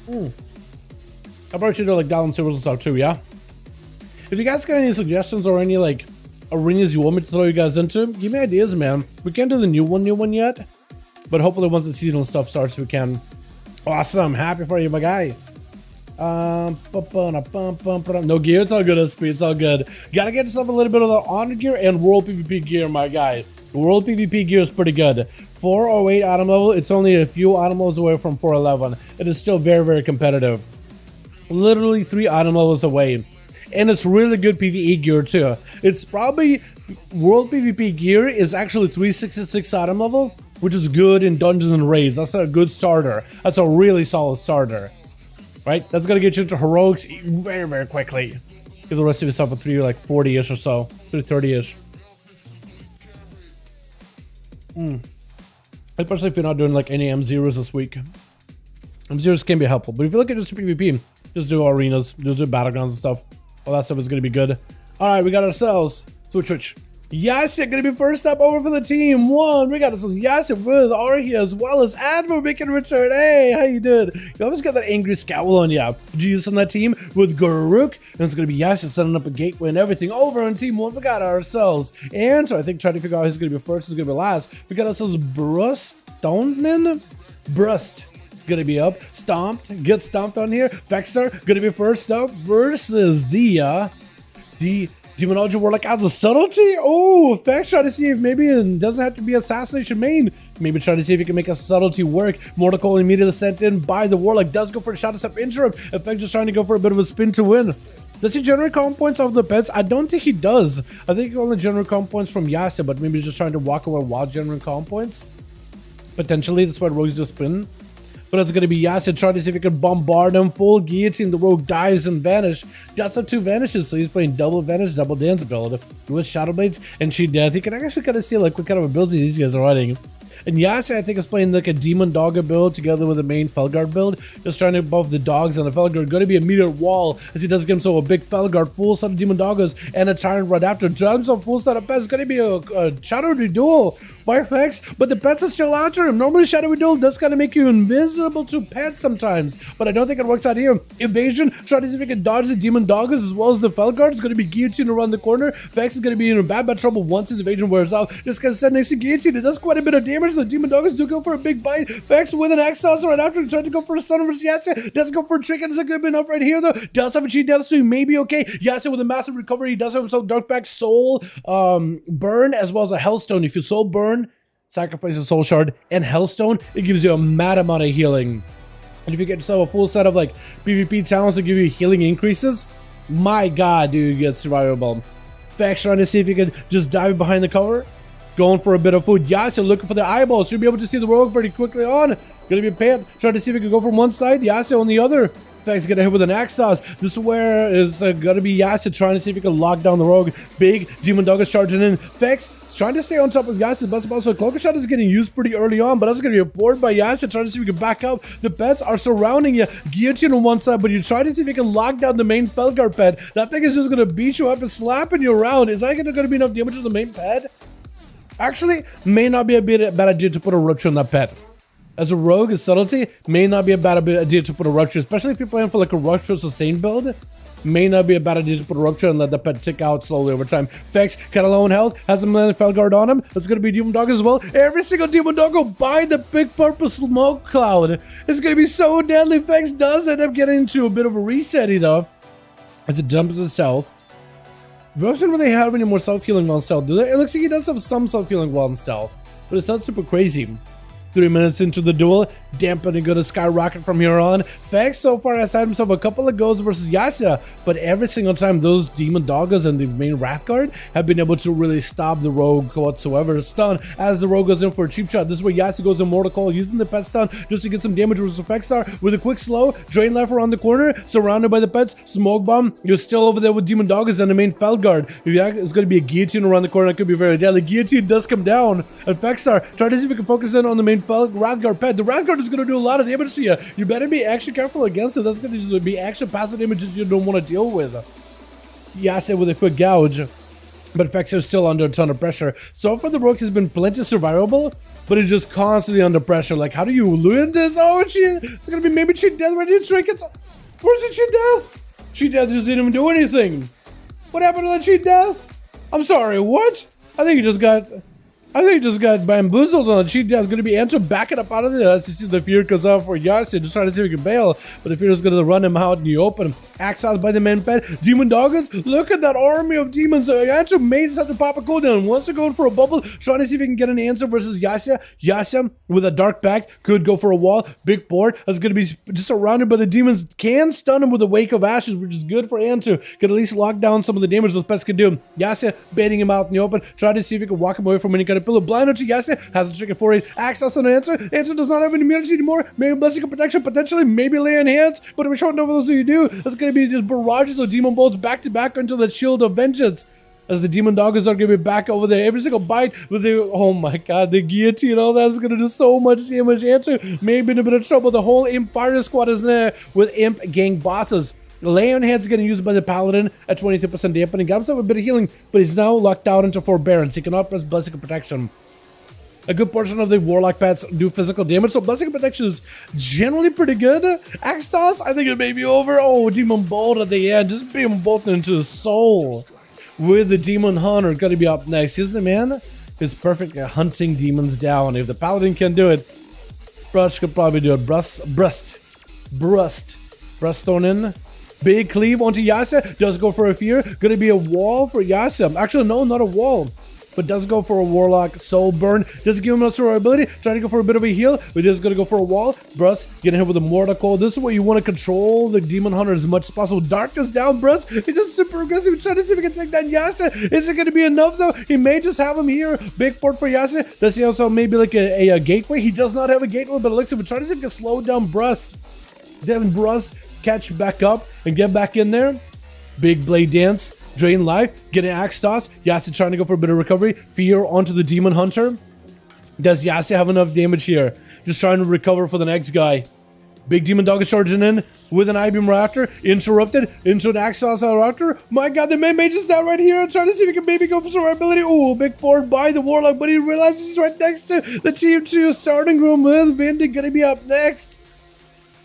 I probably should do like Dalaran servers and stuff too, yeah? If you guys got any suggestions or any like arenas you want me to throw you guys into, give me ideas, man. We can't do the new one yet, but hopefully once the seasonal stuff starts, we can. Awesome, happy for you, my guy. No gear, it's all good, SP, it's all good. Gotta get yourself a little bit of the honor gear and world PvP gear, my guy. The world PvP gear is pretty good. 408 item level, it's only a few item levels away from 411. It is still very, very competitive. Literally 3 item levels away. And it's really good PvE gear too. It's probably, world PvP gear is actually 366 item level, which is good in dungeons and raids. That's a good starter. That's a really solid starter. Right? That's gonna get you into heroics very, very quickly. Give the rest of yourself a 340-ish or so. 330-ish. Especially if you're not doing like any M0s this week. M0s can be helpful, but if you look at just PvP, just do arenas, just do battlegrounds and stuff. All that stuff is gonna be good. Alright, we got ourselves Switch. Yassi gonna be first up over for the team. We got ourselves Yassi with Ari as well as Admiral making a return. Hey, how you doing? You always got that angry scowl on you. Jesus on that team with Garuk, and it's gonna be Yassi setting up a gateway and everything over on team 1. We got ourselves, and so I think trying to figure out who's gonna be first, who's gonna be last. We got ourselves Brustoneman? Brust gonna be up. Stomped, get stomped on here. Vexar gonna be first up versus the Demonology Warlock adds a subtlety. Oh, Effects try to see if maybe it doesn't have to be assassination main. Maybe try to see if you can make a subtlety work. Mortal immediately sent in by the Warlock. Does go for a shot step interim. Effects just trying to go for a bit of a spin to win. Does he generate comp points off the pets? I don't think he does. I think he only generate comp points from Yassi, but maybe he's just trying to walk away while generating comp points. Potentially, that's why Rogue's just spin. But it's going to be Yassi trying to see if he can bombard him. Full guillotine, the Rogue dies and vanish. That's up 2 vanishes, so he's playing double vanish, double dance build with Shadow Blades and She Death. You can actually kind of see like what kind of abilities these guys are running. And Yassi, I think, is playing like a Demon Dogger build together with a main Felguard build. Just trying to buff the dogs and the Felguard. Going to be a meteor wall as he does get himself a big Felguard, full set of Demon Doggers, and a Tyrant right after. Jumps on full set of pets. It's going to be a Shadowy Duel by effects, but the pets are still after him. Normally, Shadowy Duel does kind of make you invisible to pets sometimes, but I don't think it works out here. Evasion, trying to see if he can dodge the Demon Doggers as well as the Felguard. It's going to be Guillotine around the corner. Vex is going to be in bad trouble once his evasion wears off. Just going to send next to Guillotine. It does quite a bit of damage. The Demon Doggers do go for a big bite. Vex with an X-Toss right after, trying to go for a stun versus Yassi. Does go for a trick, and it's going to be enough right here though. Does have a cheat death, so he may be okay. Yassi with a massive recovery. He does have himself Darkback Soul Burn as well as a Hellstone. If you Soul Burn, sacrifice a Soul Shard and Hellstone, it gives you a mad amount of healing. And if you get yourself a full set of like PvP talents to give you healing increases, my god, dude, you get survivable. Vex trying to see if you can just dive behind the cover. Going for a bit of food. Yasuo looking for the eyeballs. Should be able to see the rogue pretty quickly on. Gonna be a pant. Trying to see if he can go from one side. Yasuo on the other. Vex gonna hit with an axe toss. This is where it's gonna be Yasuo trying to see if he can lock down the rogue. Big Demon Dog is charging in. Vex is trying to stay on top of Yasuo. But also Cloaker Shot is getting used pretty early on, but that's gonna be bored by Yasuo trying to see if he can back up. The pets are surrounding you. Guillotine on one side, but you try to see if you can lock down the main Felgar pet. That thing is just gonna beat you up and slapping you around. Is that gonna be enough damage to the main pet? Actually, may not be a bad idea to put a rupture on that pet. As a rogue, a subtlety may not be a bad idea to put a rupture, especially if you're playing for like a rupture sustain build. May not be a bad idea to put a rupture and let the pet tick out slowly over time. Vex, kind of low in health, has a Felguard on him. That's going to be Demon Dog as well. Every single Demon Dog go by the big purple smoke cloud. It's going to be so deadly. Vex does end up getting into a bit of a reset though. As it jumps to the south. Vex doesn't really have any more self-healing on stealth, do they? It looks like he does have some self-healing while in stealth, but it's not super crazy. 3 minutes into the duel, dampening gonna skyrocket from here on. Vex so far has had himself a couple of goals versus Yasuo, but every single time those Demon Doggers and the main Wrathguard have been able to really stop the rogue whatsoever. Stun as the rogue goes in for a cheap shot. This is where Yasuo goes in Mortal Coil using the pet stun just to get some damage versus Vexar with a quick slow, drain life around the corner, surrounded by the pets, smoke bomb. You're still over there with Demon Doggers and the main Felguard. It's gonna be a guillotine around the corner that could be very deadly. Guillotine does come down, and Vexar try to see if we can focus in on the main Wrathguard pet. The Wrathguard is going to do a lot of damage to you. You better be extra careful against it. That's going to just be extra passive damages you don't want to deal with. Yasuo with a quick gouge. But Vexar is still under a ton of pressure. So far, the rogue has been plenty survivable, but it's just constantly under pressure. Like, how do you win this? Oh, it's going to be maybe cheat death right here. Trinkets. Where's the cheat death? Cheat death just didn't even do anything. What happened to that cheat death? I'm sorry, what? I think he just got bamboozled on the cheat death. Going to be Enter backing up out of this. You see the fear comes out for Yasuo, just trying to see if he can bail, but the fear is going to run him out in the open. Axe out by the main pet. Demon Doggers, look at that army of demons. Enter may just have to pop a cooldown. Wants to go in for a bubble, trying to see if he can get an answer versus Yasuo. Yasuo with a dark back could go for a wall. Big board is going to be just surrounded by the demons. Can stun him with a Wake of Ashes, which is good for Enter. Can at least lock down some of the damage those pets can do. Yasuo baiting him out in the open, trying to see if he can walk him away from any kind of pillow. Blind to Yasuo, has a chicken for it. Access on Answer. Answer does not have any immunity anymore. Maybe Blessing of Protection, potentially, maybe lay in hands, but if we're showing over those you do, that's going to be just barrages of demon bolts back to back into the shield of vengeance. As the Demon Doggers are going to be back over there. Every single bite with the, oh my god, the guillotine, all that's going to do so much damage. Answer may be in a bit of trouble. The whole Imp Fire Squad is there with Imp gang bosses. Lay on Hands is getting used by the Paladin at 22% dampening. Got himself a bit of healing, but he's now locked out into Forbearance. He cannot press Blessing of Protection. A good portion of the Warlock pets do physical damage, so Blessing of Protection is generally pretty good. Axe Toss, I think it may be over. Oh, Demon Bolt at the end, just being bolted into the soul. With the Demon Hunter gonna be up next. He's the man who's perfect at hunting demons down. If the Paladin can do it, Brush could probably do it. Breaststone in. Big cleave onto Yasuo. Does go for a fear. Gonna be a wall for Yasuo. Actually, no, not a wall. But does go for a Warlock Soul Burn. Does give him enough survivability. Trying to go for a bit of a heal. But just gonna go for a wall. Brust getting hit with a Mortal Coil. This is where you want to control the Demon Hunter as much as possible. Darkness down, Brust. He's just super aggressive. Trying to see if he can take that Yasuo. Is it gonna be enough though? He may just have him here. Big port for Yasuo. Does he also maybe like a gateway? He does not have a gateway, but it looks like we're trying to see if he can slow down Brust. Then Brust catch back up and get back in there. Big blade dance. Drain life, get an axe toss. Yasuo trying to go for a bit of recovery. Fear onto the Demon Hunter. Does Yasuo have enough damage here? Just trying to recover for the next guy. Big Demon Dog is charging in with an I-Beam Raptor. Interrupted into an axe toss out Raptor. My god, the main mage is down right here. Trying to see if he can maybe go for survivability. Ooh, big board by the Warlock, but he realizes he's right next to the Team 2 starting room with Vindy gonna be up next.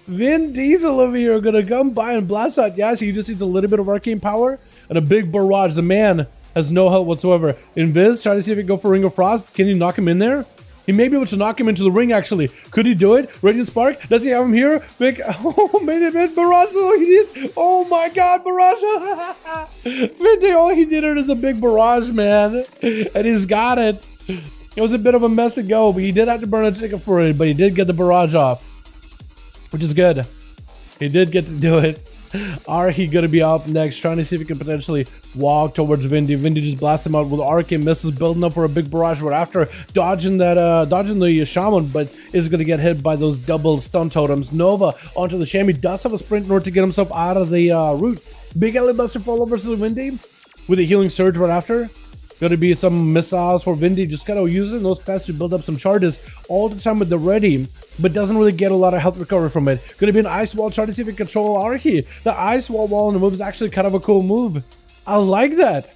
Vin Diesel over here gonna come by and blast out Yasuo. He just needs a little bit of arcane power and a big barrage. The man has no help whatsoever. Invis, try to see if he can go for Ring of Frost. Can you knock him in there? He may be able to knock him into the ring, actually. Could he do it? Radiant Spark, does he have him here? Big, oh, man, barrage, all he needs. Oh my god, barrage. Vindy, all he needed is a big barrage, man. And he's got it. It was a bit of a mess to go, but he did have to burn a ticket for it, but he did get the barrage off. which is good. He did get to do it. Archie gonna be up next, trying to see if he can potentially walk towards Vindy. Vindy just blasts him out with Archie misses, building up for a big barrage, but after dodging the Shaman, but is gonna get hit by those double stun totems. Nova onto the Shami, does have a sprint in order to get himself out of the route. Big Ellie Buster follow versus Vindy with a healing surge right after. Gonna be some missiles for Vindy, just kind of using those pets to build up some charges all the time with the ready, but doesn't really get a lot of health recovery from it. Gonna be an ice wall, trying to see if it can control Archie. The ice wall on the move is actually kind of a cool move. I like that.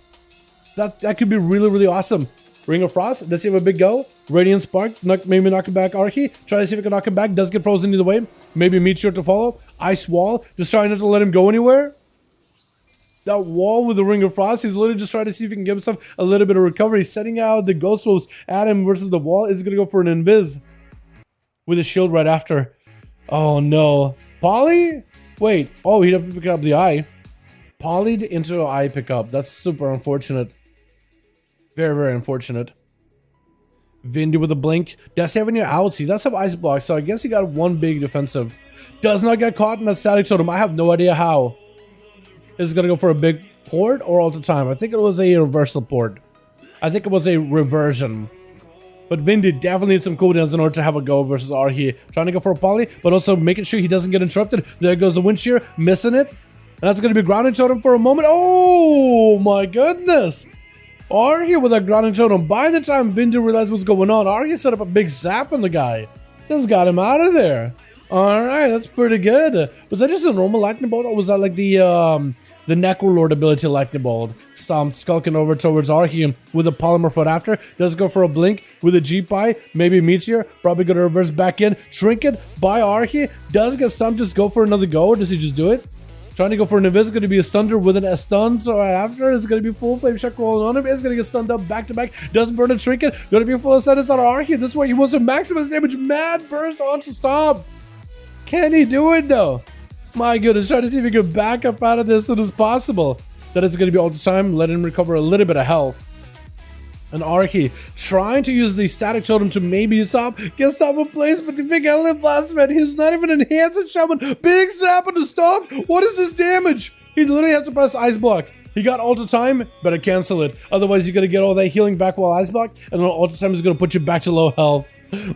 That could be really, really awesome. Ring of Frost, does he have a big go? Radiant Spark, maybe knocking back Archie. Try to see if it can knock him back, does get frozen either way. Maybe Meteor to follow. Ice wall, just trying not to let him go anywhere. That wall with the Ring of Frost, he's literally just trying to see if he can give himself a little bit of recovery. Setting out the Ghost Wolves at him versus the wall is going to go for an Invis. With a shield right after. Oh no. Polly? Wait. Oh, he'd have to pick up the eye. Polyed into an eye pickup. That's super unfortunate. Very, very unfortunate. Vindy with a blink. Does he have any outs? He does have ice block, so I guess he got one big defensive. Does not get caught in that static totem. I have no idea how. Is it going to go for a big port or all the time? I think it was a reversal port. I think it was a reversion. But Vindy definitely needs some cooldowns in order to have a go versus Archie. Trying to go for a poly, but also making sure he doesn't get interrupted. There goes the wind shear, missing it. And that's going to be grounding totem for a moment. Oh my goodness. Archie with a grounding totem. By the time Vindy realized what's going on, Archie set up a big zap on the guy. Just got him out of there. Alright, that's pretty good. Was that just a normal lightning bolt, or was that like the Necrolord ability lightning bolt? Stomp, skulking over towards Archie with a polymer foot after. Does go for a blink with a G-Pie, maybe Meteor. Probably gonna reverse back in. Trinket by Archie. Does get stumped, just go for another go, or does he just do it? Trying to go for an Invis, gonna be a stunner with an stun, so right after it's gonna be full flame check rolling on him. It's gonna get stunned up back to back. Doesn't burn a Trinket, gonna be full of sentence on Archie. This way he wants to maximize damage. Mad burst onto Stomp. Can he do it though? My goodness, trying to see if he can back up out of this as soon as possible. That is going to be all the time, let him recover a little bit of health. And Archie trying to use the static totem to maybe stop, get Stomp in place, but the big Element Blast, man, he's not even enhanced Shaman. Big zap on the Stomp. What is this damage? He literally has to press Ice Block. He got Ultra Time, better cancel it. Otherwise, you're going to get all that healing back while Ice Block, and then Ultra Time is going to put you back to low health.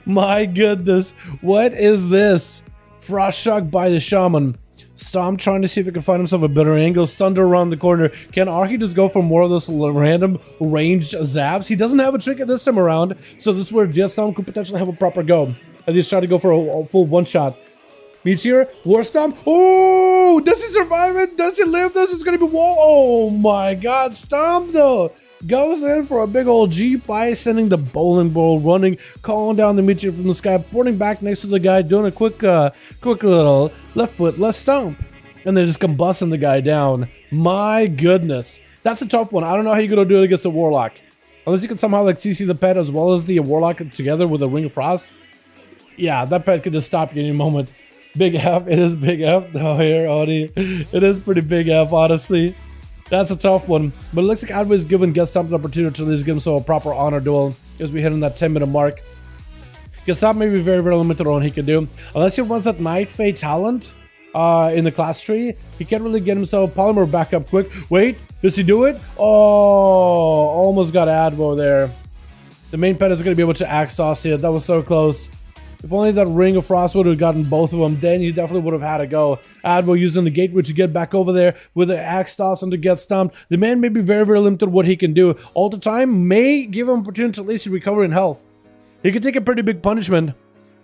My goodness, what is this? Frost Shock by the Shaman. Stomp trying to see if he can find himself a better angle. Thunder around the corner. Can Archie just go for more of those random ranged zaps? He doesn't have a Trinket this time around, so this is where Jet Stomp could potentially have a proper go. And he's trying to go for a full one-shot. Meteor, War Stomp. Oh, does he survive it? Does he live this? It's going to be wall. Oh my god, Stomp though. Goes in for a big old G by sending the bowling ball running, calling down the Meteor from the sky, porting back next to the guy, doing a quick little left foot, left stomp, and then just combusting the guy down. My goodness, that's a tough one. I don't know how you're gonna do it against the Warlock, unless you can somehow like CC the pet as well as the Warlock together with a Ring of Frost. Yeah, that pet could just stop you any moment. Big F, it is big F though here, Odie. It is pretty big F, honestly. That's a tough one, but it looks like Advo is giving Gestop an opportunity to at least give himself a proper honor duel as we hit on that 10-minute mark. Gestop may be very, very limited on what he can do. Unless he wants that Night Fate talent in the class tree, he can't really get himself Polymer back up quick. Wait, does he do it? Oh, almost got Advo there. The main pet is going to be able to Axe Toss it. That was so close. If only that Ring of Frost would have gotten both of them, then you definitely would have had a go. Advo using the gateway to get back over there with the Axe Toss and to get stumped. The man may be very, very limited what he can do. All the time may give him opportunity to at least recover in health. He could take a pretty big punishment,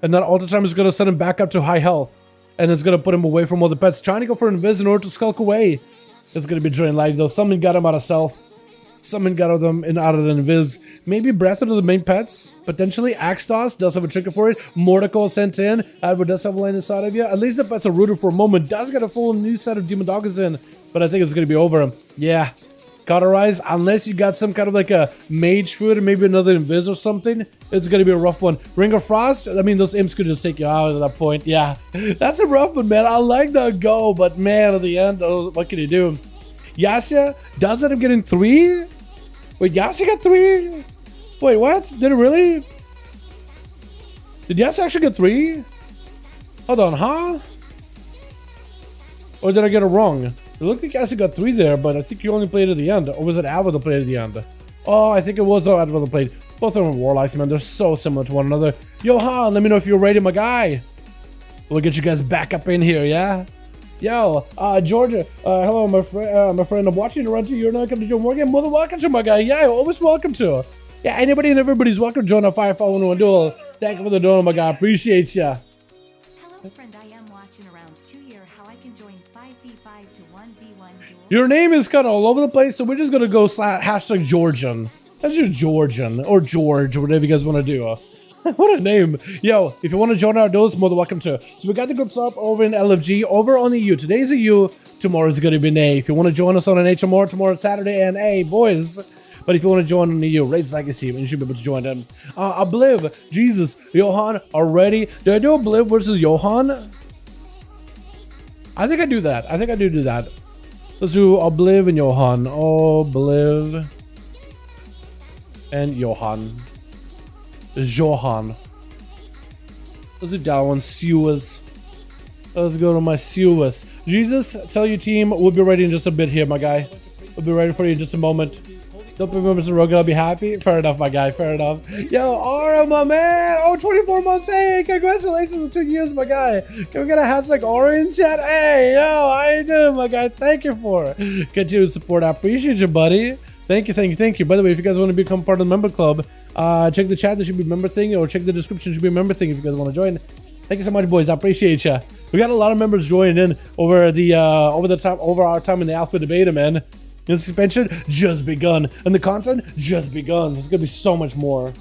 and that all the time is going to send him back up to high health. And it's going to put him away from all the pets. Trying to go for an Invis in order to skulk away. It's going to be drained life though. Something got him out of stealth. Something got them in out of the Invis. Maybe Breath into the main pets. Potentially Axtos does have a trigger for it. Mortical sent in. Advo does have a lane inside of you. At least the pets are rooted for a moment. Does get a full new set of Demon Doggers in. But I think it's going to be over. Yeah. Cauterize. Unless you got some kind of like a Mage Food or maybe another Invis or something. It's going to be a rough one. Ring of Frost. I mean, those imps could just take you out at that point. Yeah. That's a rough one, man. I like that go. But man, at the end, what can you do? Yasha does end up getting 3. Wait, Yasha got 3? Wait, what? Did it really? Did Yasha actually get 3? Hold on, huh? Or did I get it wrong? It looked like I got 3 there, but I think you only played at the end. Or was it Alva that played at the end? Oh, I think it was Alva that played. Both of them are warlocks, man. They're so similar to one another. Yo, Han, let me know if you're ready, my guy. We'll get you guys back up in here, yeah? Yo, Georgia, hello, my friend. I'm watching you run to. You're not going to join more game. More than welcome to, my guy. Yeah, always welcome to. Yeah, anybody and everybody's welcome to join our 5V5 1v1 duel. Thank you for the donor, my guy. Appreciate ya. Hello, friend. I am watching around 2 year how I can join 5v5 to 1v1 duel. Your name is kind of all over the place, so we're just gonna go hashtag Georgian. That's your Georgian or George, whatever you guys want to do. What a name. Yo, if you want to join our duels, more than welcome to. So we got the groups up over in LFG, over on the EU. Today's EU, tomorrow's gonna be NA. If you want to join us on an A tomorrow Saturday and A, boys. But if you want to join on the EU, Raids Legacy, you should be able to join them. Obliv, Jesus, Johan, already. Did I do Obliv versus Johan? I think I do that. I think I do that. Let's do Obliv and Johan. Obliv and Johan. Johan. Let's do that one. Suez. Let's go to my Suez. Jesus, tell your team we'll be ready in just a bit here, my guy. We'll be ready for you in just a moment. Don't remember Mr. Rogan, I'll be happy. Fair enough, my guy. Fair enough. Yo, Aura, my man. Oh, 24 months. Hey, congratulations on 2 years, my guy. Can we get a hashtag Aura in chat? Hey, yo, how you doing, my guy? Thank you for continued support. I appreciate you, buddy. Thank you, thank you, thank you. By the way, if you guys want to become part of the member club, check the chat. There should be a member thing, or check the description. There should be a member thing if you guys want to join. Thank you so much, boys. I appreciate you. We got a lot of members joining in over our time in the alpha debate, man. The suspension just begun, and the content just begun. There's gonna be so much more.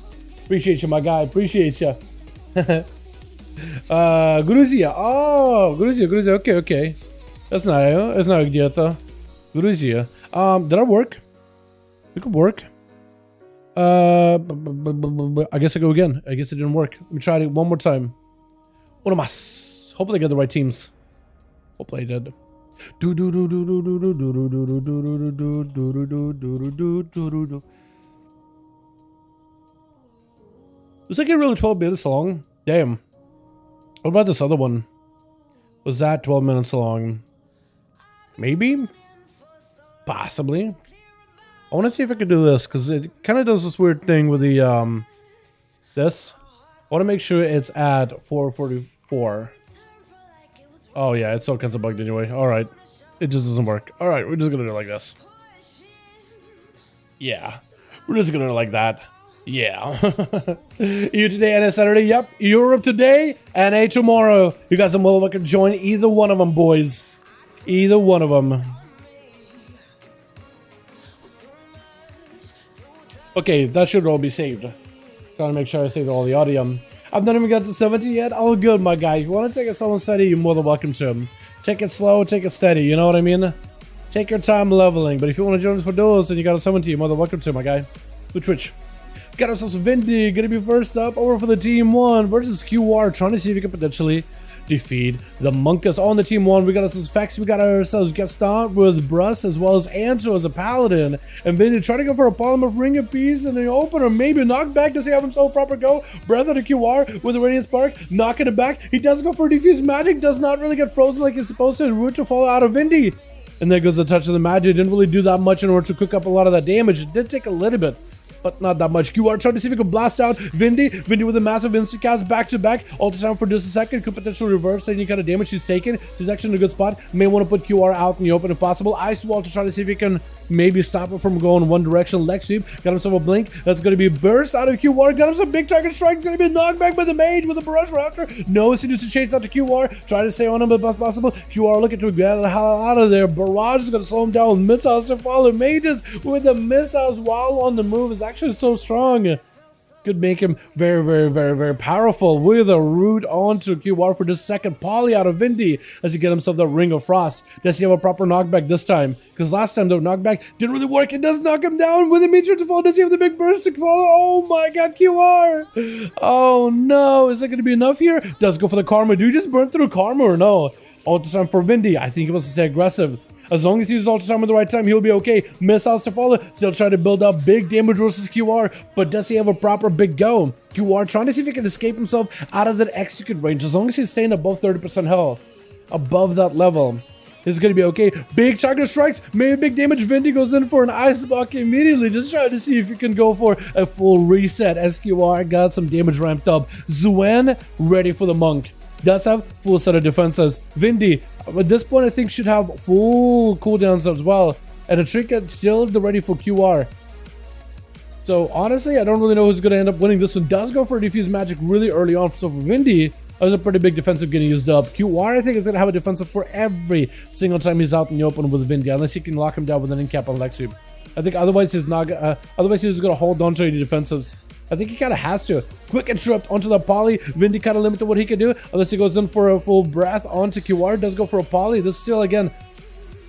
Appreciate you, my guy. Appreciate you. Gruzia. Oh, Gruzia. Okay. That's not где-то. Gruzia. Did I work? We could work. I guess I go again. I guess it didn't work. Let me try it one more time. One of my. Hopefully I get the right teams. Hopefully I did. Looks like it really 12 minutes long. Damn. What about this other one? Was that 12 minutes long? Maybe? Possibly. I want to see if I can do this, because it kind of does this weird thing with the, this. I want to make sure it's at 444. Oh yeah, it's all kinds of bugged anyway. Alright. It just doesn't work. Alright, we're just gonna do it like this. Yeah. We're just gonna do it like that. Yeah. EU today, NA Saturday. Yep. Europe today, NA tomorrow. You guys are more than welcome to join either one of them, boys. Either one of them. Okay, that should all be saved. Gotta make sure I saved all the audio. I've not even got to 70 yet. All good, my guy. If you want to take it slow and steady, you're more than welcome to. Take it slow, take it steady. You know what I mean? Take your time leveling. But if you want to join us for duels and you got a 70, you're more than welcome to, my guy. With Twitch. Got ourselves Vindy. Gonna be first up over for the team 1 versus QR. Trying to see if we can potentially defeat the Monkas on the team 1. We got ourselves Fex. We got ourselves Gaston with Bruss as well as Anto as a paladin. And Vindy trying to go for a polymer ring of peace and an opener. Maybe a knockback. Does he have himself proper go? Breath of the QR with the Radiant Spark. Knocking it back. He does go for a diffuse magic. Does not really get frozen like it's supposed to. Root to fall out of Vindy. And there goes the touch of the magic. Didn't really do that much in order to cook up a lot of that damage. It did take a little bit, but not that much. QR trying to see if he can blast out Vindy. Vindy with a massive instant cast back to back. Ultra time for just a second. Could potentially reverse any kind of damage he's taken. So he's actually in a good spot. May want to put QR out in the open if possible. Ice Wall to try to see if he can maybe stop it from going one direction. Leg sweep. Got himself a blink. That's going to be burst out of QR. Got him some big target strike. It's going to be knocked back by the mage with a barrage raptor. No, he needs to chase out to QR. Try to stay on him as best possible. QR looking to get the hell out of there. Barrage is going to slow him down. Missiles to follow. Mages with the missiles while on the move is actually so strong. Could make him very powerful with a root onto QR for just second poly out of Vindy as he get himself the Ring of Frost. Does he have a proper knockback this time? Because last time the knockback didn't really work. It does knock him down with a meteor to fall. Does he have the big burst to follow? Oh my god, QR! Oh no, is that going to be enough here? Does go for the Karma. Do you just burn through Karma or no? Ultra time for Vindy. I think he wants to stay aggressive. As long as he uses Ultra Time at the right time, he'll be okay. Missiles to follow. Still trying to build up big damage versus QR, but does he have a proper big go? QR trying to see if he can escape himself out of that execute range. As long as he's staying above 30% health, above that level, this is going to be okay. Big target strikes, maybe big damage. Vindy goes in for an ice bucket immediately, just trying to see if he can go for a full reset. SQR got some damage ramped up. Zuen ready for the monk. Does have full set of defensives. Vindy, at this point, I think should have full cooldowns as well. And a trinket still ready for QR. So honestly, I don't really know who's going to end up winning. This one does go for a diffuse magic really early on. So for Vindy, that was a pretty big defensive getting used up. QR, I think, is going to have a defensive for every single time he's out in the open with Vindy, unless he can lock him down with an in-cap on leg sweep. I think otherwise he's not. Otherwise he's going to hold on to any defensives. I think he kind of has to. Quick interrupt onto the poly. Vindy kind of limited what he can do, unless he goes in for a full breath onto QR. Does go for a poly. This still, again,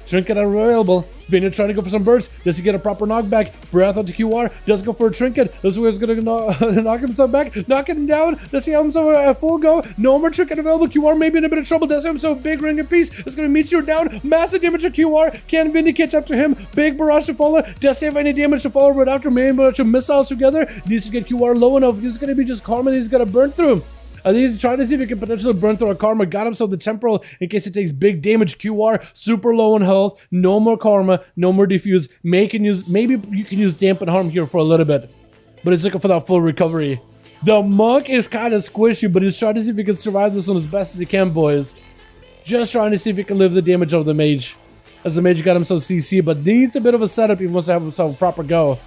trinket available. Vindy trying to go for some burst. Does he get a proper knockback? Breath onto QR. Does go for a trinket. This is where he's going to knock himself back. Knocking him down. Does he have himself a full go? No more trinket available. QR may be in a bit of trouble. Does have himself a big ring of peace. It's going to meteor down. Massive damage to QR. Can Vindy catch up to him? Big barrage to follow. Does he have any damage to follow right after? Maybe a bunch of missiles together. Needs to get QR low enough. He's going to be just Karma that he's going to burn through. I think he's trying to see if he can potentially burn through a Karma. Got himself the temporal in case he takes big damage. QR super low on health. No more Karma. No more defuse. Maybe you can use dampen harm here for a little bit, but he's looking for that full recovery. The monk is kind of squishy, but he's trying to see if he can survive this one as best as he can, boys. Just trying to see if he can live the damage of the mage, as the mage got himself CC, but needs a bit of a setup if he wants to have himself a proper go.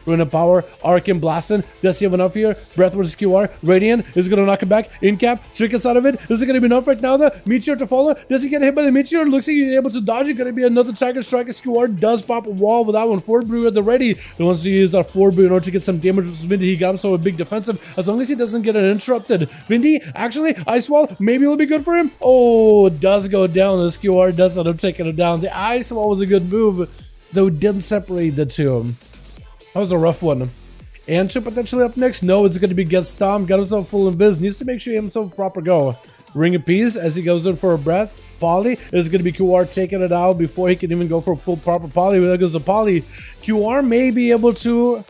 Ruin of Power, Arcane Blasting. Does he have enough here? Breath versus QR. Radiant is going to knock him back. In cap, trinkets out of it. Is it going to be enough right now though? Meteor to follow. Does he get hit by the Meteor? Looks like he's able to dodge it. Going to be another target strike as QR does pop a wall with that one. Ford Brew at the ready. He wants to use that Ford Brew in order to get some damage with Vindy. He got himself a big defensive. As long as he doesn't get it interrupted. Vindy, actually, Ice Wall, maybe it'll be good for him. Oh, it does go down. The QR does end up taking it down. The Ice Wall was a good move, though it didn't separate the two. That was a rough one. Answer potentially up next. No, it's going to be Get Stomped. Got himself full invis. Needs to make sure he has himself a proper go. Ring of Peace as he goes in for a breath. Poly is going to be QR taking it out before he can even go for a full proper Poly. There goes the Poly. QR may be able to...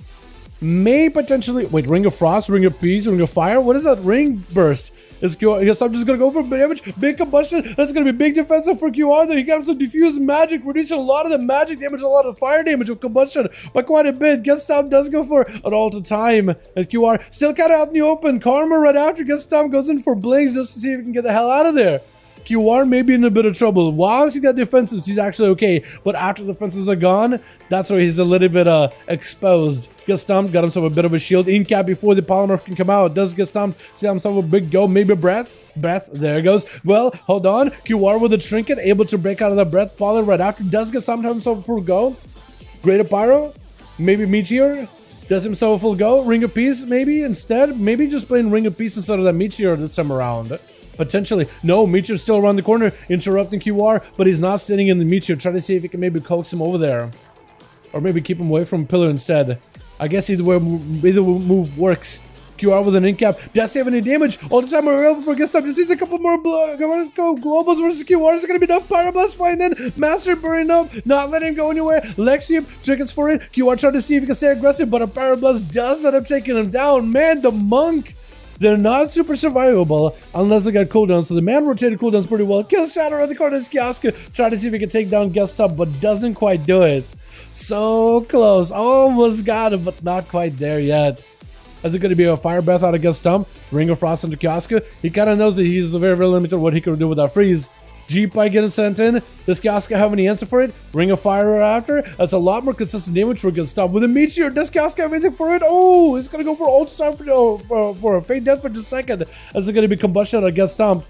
potentially... Wait, Ring of Frost, Ring of Peace, Ring of Fire? What is that? Ring Burst. Is QR... I guess I'm just going to go for damage. Big Combustion. That's going to be big defensive for QR though. He got him some Diffuse Magic. Reducing a lot of the magic damage, a lot of fire damage of Combustion. By quite a bit. Get Stomped does go for an all to time. And QR still kind of out in the open. Karma right after Get Stomped goes in for Blinks just to see if he can get the hell out of there. QR may be in a bit of trouble. While he got defensives, he's actually okay. But after the defenses are gone, that's where he's a little bit exposed. Get Stomped, got himself a bit of a shield. In cap before the polymorph can come out. Does Get Stomped, see himself a big go. Maybe breath. Breath, there it goes. Well, hold on. QR with a trinket, able to break out of the breath. Poly right after. Does Get Stomped have himself a full go. Greater Pyro. Maybe Meteor. Does himself a full go. Ring of Peace, maybe instead. Maybe just playing Ring of Peace instead of that Meteor this time around. Potentially. No, Meteor's still around the corner, interrupting QR, but he's not standing in the Meteor. Try to see if he can maybe coax him over there. Or maybe keep him away from Pillar instead. I guess either move works. QR with an in-cap. Does he have any damage? All the time we're able for Get Stomped. Just needs a couple more globals versus QR. Is it going to be enough? Pyroblast flying in. Master burning up. Not letting him go anywhere. Lexium trinkets for it. QR trying to see if he can stay aggressive, but a Pyroblast does end up taking him down. Man, the monk. They're not super survivable unless they got cooldowns. So the man rotated cooldowns pretty well. Kill Shadow around the corner. Skiaska trying to see if he can take down Get Stomped, but doesn't quite do it. So close. Almost got him, but not quite there yet. Is it going to be a Fire Breath out of Get Stomped? Ring of Frost into Kiaska. He kind of knows that he's very, very limited what he can do with that freeze. G-Pie getting sent in. Does Kiaska have any answer for it? Ring of Fire right after. That's a lot more consistent damage for Get Stomped. With a Meteor, does Kiaska have anything for it? Oh, he's going to go for ult time for a Fade Death for just a second. Is it going to be Combustion out of Get Stomped?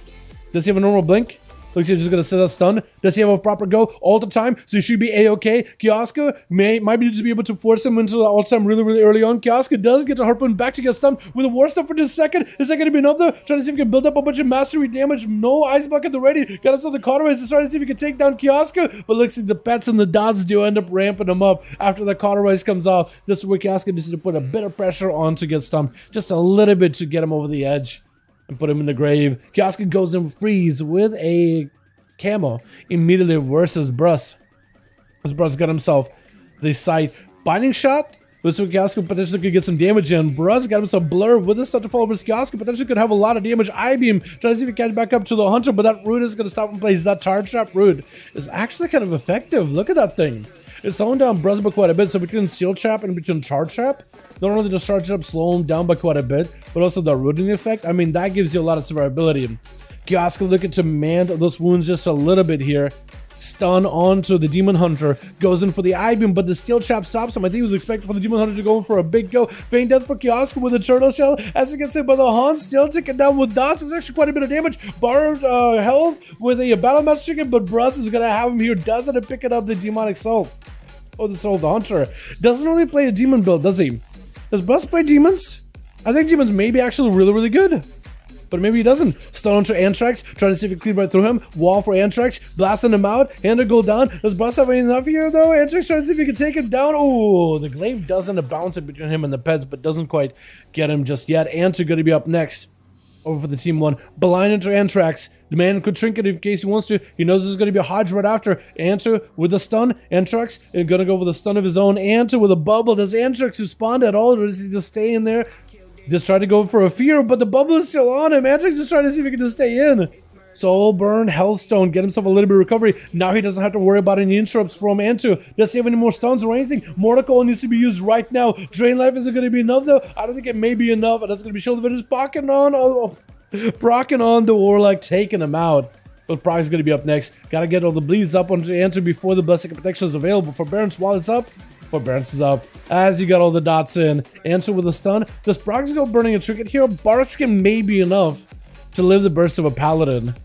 Does he have a normal blink? Looks like he's just going to set that stun. Does he have a proper go all the time? So he should be a-okay. Kiaska might be just be able to force him into the ult time really, really early on. Kiaska does get to harpoon back to Get Stomped with a war stuff for just a second. Is that going to be enough though? Trying to see if he can build up a bunch of mastery damage. No Ice Bucket at the ready. Got himself the cauterize. Just trying to see if he can take down Kiaska. But looks like the pets and the dots do end up ramping him up after the cauterize comes off. This is where Kiaska needs to put a bit of pressure on to Get Stomped. Just a little bit to get him over the edge and put him in the grave. Kiaska goes in freeze with a camo immediately versus Bruss. This brother's got himself the sight binding shot. This Kiosk potentially could get some damage in. Bruh's got himself blur with this stuff to follow over Kiosk. Potentially could have a lot of damage. I-beam, trying to see if he can back up to the Hunter, but that Root is going to stop him place. That Charge Trap Root is actually kind of effective. Look at that thing. It's slowing down Bruh's by quite a bit. So between Seal Trap and between Charge Trap, not only does Charge Trap slow him down by quite a bit, but also the rooting effect. I mean, that gives you a lot of survivability. Kiosk looking to mend those wounds just a little bit here. Stun onto the Demon Hunter, goes in for the I-beam, but the Steel Trap stops him. I think he was expecting for the Demon Hunter to go in for a big go. Feign death for Kiosk with a Turtle Shell, as he gets hit by the Hunt, still taken down with dots. It's actually quite a bit of damage. Borrowed health with a Battle Match Chicken, but Bruss is gonna have him here. Doesn't pick it up the Demonic Soul. Oh, the Soul of the Hunter. Doesn't really play a Demon build, does he? Does Bruss play Demons? I think Demons may be actually really, really good. But maybe he doesn't. Stun onto Anthrax, trying to see if he can cleave right through him. Wall for Anthrax, blasting him out. Hander go down. Does Bruss have enough here though? Anthrax trying to see if he can take him down. Oh, the glaive doesn't bounce it between him and the Peds, but doesn't quite get him just yet. Antu going to be up next. Over for the team one. Blind into Anthrax. The man could trinket in case he wants to. He knows there's going to be a Hodge right after. Antu with the stun. Anthrax is going to go with a stun of his own. Antu with a bubble. Does Anthrax respond at all, or does he just stay in there? Just try to go for a fear, but the bubble is still on him. Anthrax just trying to see if he can just stay in. Soul Burn, Hellstone, get himself a little bit of recovery. Now he doesn't have to worry about any interrupts from Antu. Does he have any more stuns or anything? Mortical needs to be used right now. Drain Life isn't going to be enough though. I don't think it may be enough. And that's going to be Shield of Vengeance blocking on. Brocking on the Warlock, taking him out. But Brock's going to be up next. Got to get all the bleeds up onto Antu before the Blessing of Protection is available. For Barons, while it's up. For Barons is up. As you got all the dots in. Antu with a stun. Does Brock's go burning a trinket here? Barkskin may be enough to live the burst of a Paladin.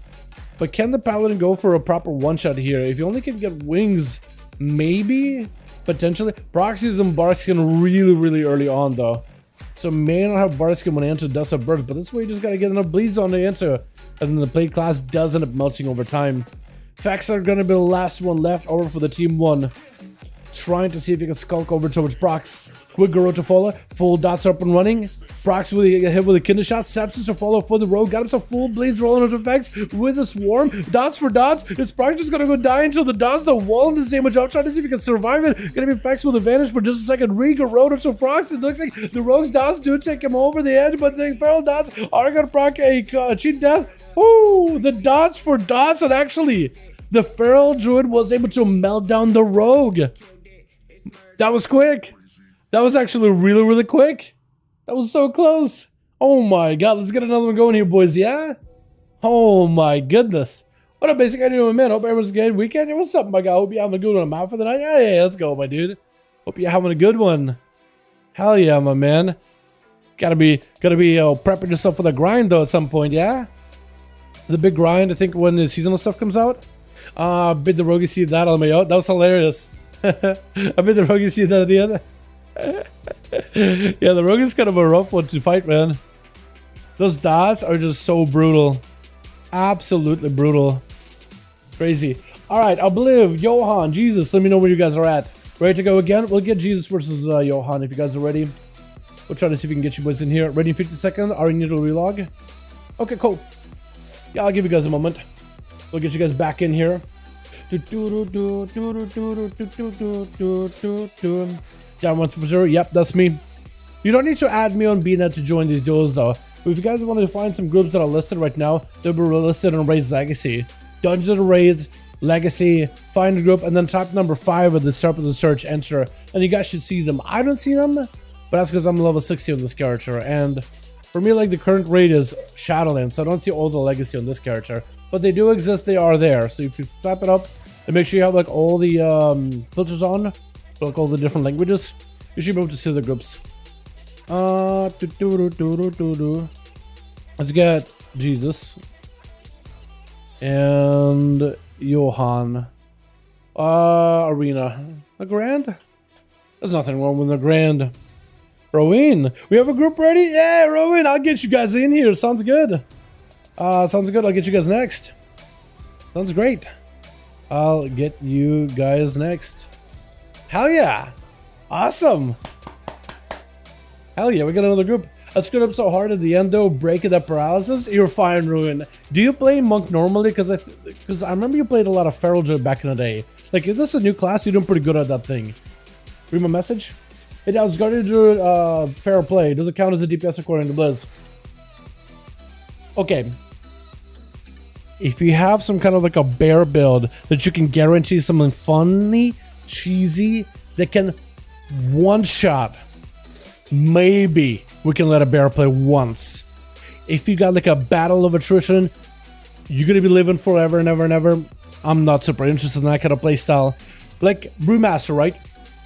But can the Paladin go for a proper one-shot here? If you only can get wings, maybe? Potentially. Brock's using Barkskin really, really early on though. So may not have Barkskin when Antu does a burst, but this way you just gotta get enough bleeds on the Antu. And then the plate class does end up melting over time. Facts are gonna be the last one left over for the team one. Trying to see if he can skulk over towards Brox. Quick Garo to follow. Full dots up and running. Brox with a hit with a Kinder Shot. Sepsis to follow for the rogue. Got himself full bleeds rolling into effects with a swarm. Dots for dots. Is Brox just gonna go die until the dots the wall this damage out? Trying to see if he can survive it. Gonna be effects with advantage for just a second. Re-Garo to Brox. It looks like the rogue's dots do take him over the edge, but the feral dots are gonna proc a cheat death. Ooh, the dots for dots, and actually the feral druid was able to melt down the rogue. That was quick. That was actually really, really quick. That was so close. Oh my god, let's get another one going here, boys, yeah? Oh my goodness. What up, basic? How you doing, man? Hope everyone's good. Weekend? What's up, my guy? Hope you're having a good one. I'm out for the night. Yeah, let's go, my dude. Hope you're having a good one. Hell yeah, my man. Gotta be prepping yourself for the grind, though, at some point, yeah? The big grind, I think, when the seasonal stuff comes out. Bid the rogue see that on me out. That was hilarious. I bet the rogue see that at the end. Yeah, the rogue is kind of a rough one to fight, man. Those dots are just so brutal. Absolutely brutal. Crazy. Alright, Obliv, Johan, Jesus, let me know where you guys are at. Ready to go again? We'll get Jesus versus Johan if you guys are ready. We'll try to see if we can get you boys in here. Ready in 50 seconds? Are you need to relog? Okay, cool. Yeah, I'll give you guys a moment. We'll get you guys back in here. Down 1 Yep, that's me. You don't need to add me on BNet to join these duels though. But if you guys want to find some groups that are listed right now, they'll be listed on Raids Legacy. Dungeons and Raids, Legacy, find a group, and then type number 5 at the start of the search, enter, and you guys should see them. I don't see them, but that's because I'm level 60 on this character, and for me, like, the current raid is Shadowlands, so I don't see all the Legacy on this character. But they do exist, they are there. So if you type it up, and make sure you have like all the filters on, like all the different languages, you should be able to see the groups. Let's get Jesus and Johan. Arena. A grand? There's nothing wrong with a grand. Rowan, we have a group ready? Yeah, Rowan, I'll get you guys in here. Sounds good. Sounds good. I'll get you guys next. Sounds great. I'll get you guys next. Hell yeah. Awesome. Hell yeah, we got another group. I screwed up so hard at the end though, breaking that paralysis. You're fine, Ruin. Do you play Monk normally? Because I remember you played a lot of Feral Druid back in the day. Like, if this is a new class, you're doing pretty good at that thing. Read my message? It was Guardian Druid fair play. Does it count as a DPS according to Blizz? Okay. If you have some kind of like a bear build that you can guarantee something funny, cheesy, that can one-shot, maybe we can let a bear play once. If you got like a battle of attrition, you're gonna be living forever and ever and ever. I'm not super interested in that kind of play style. Like Brewmaster, right?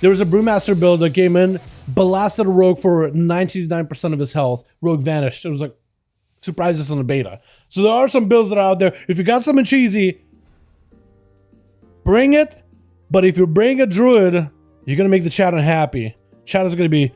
There was a Brewmaster build that came in, blasted a rogue for 99% of his health. Rogue vanished. It was like, surprises on the beta. So there are some builds that are out there. If you got something cheesy, bring it. But if you bring a druid, you're gonna make the chat unhappy. Chat is gonna be,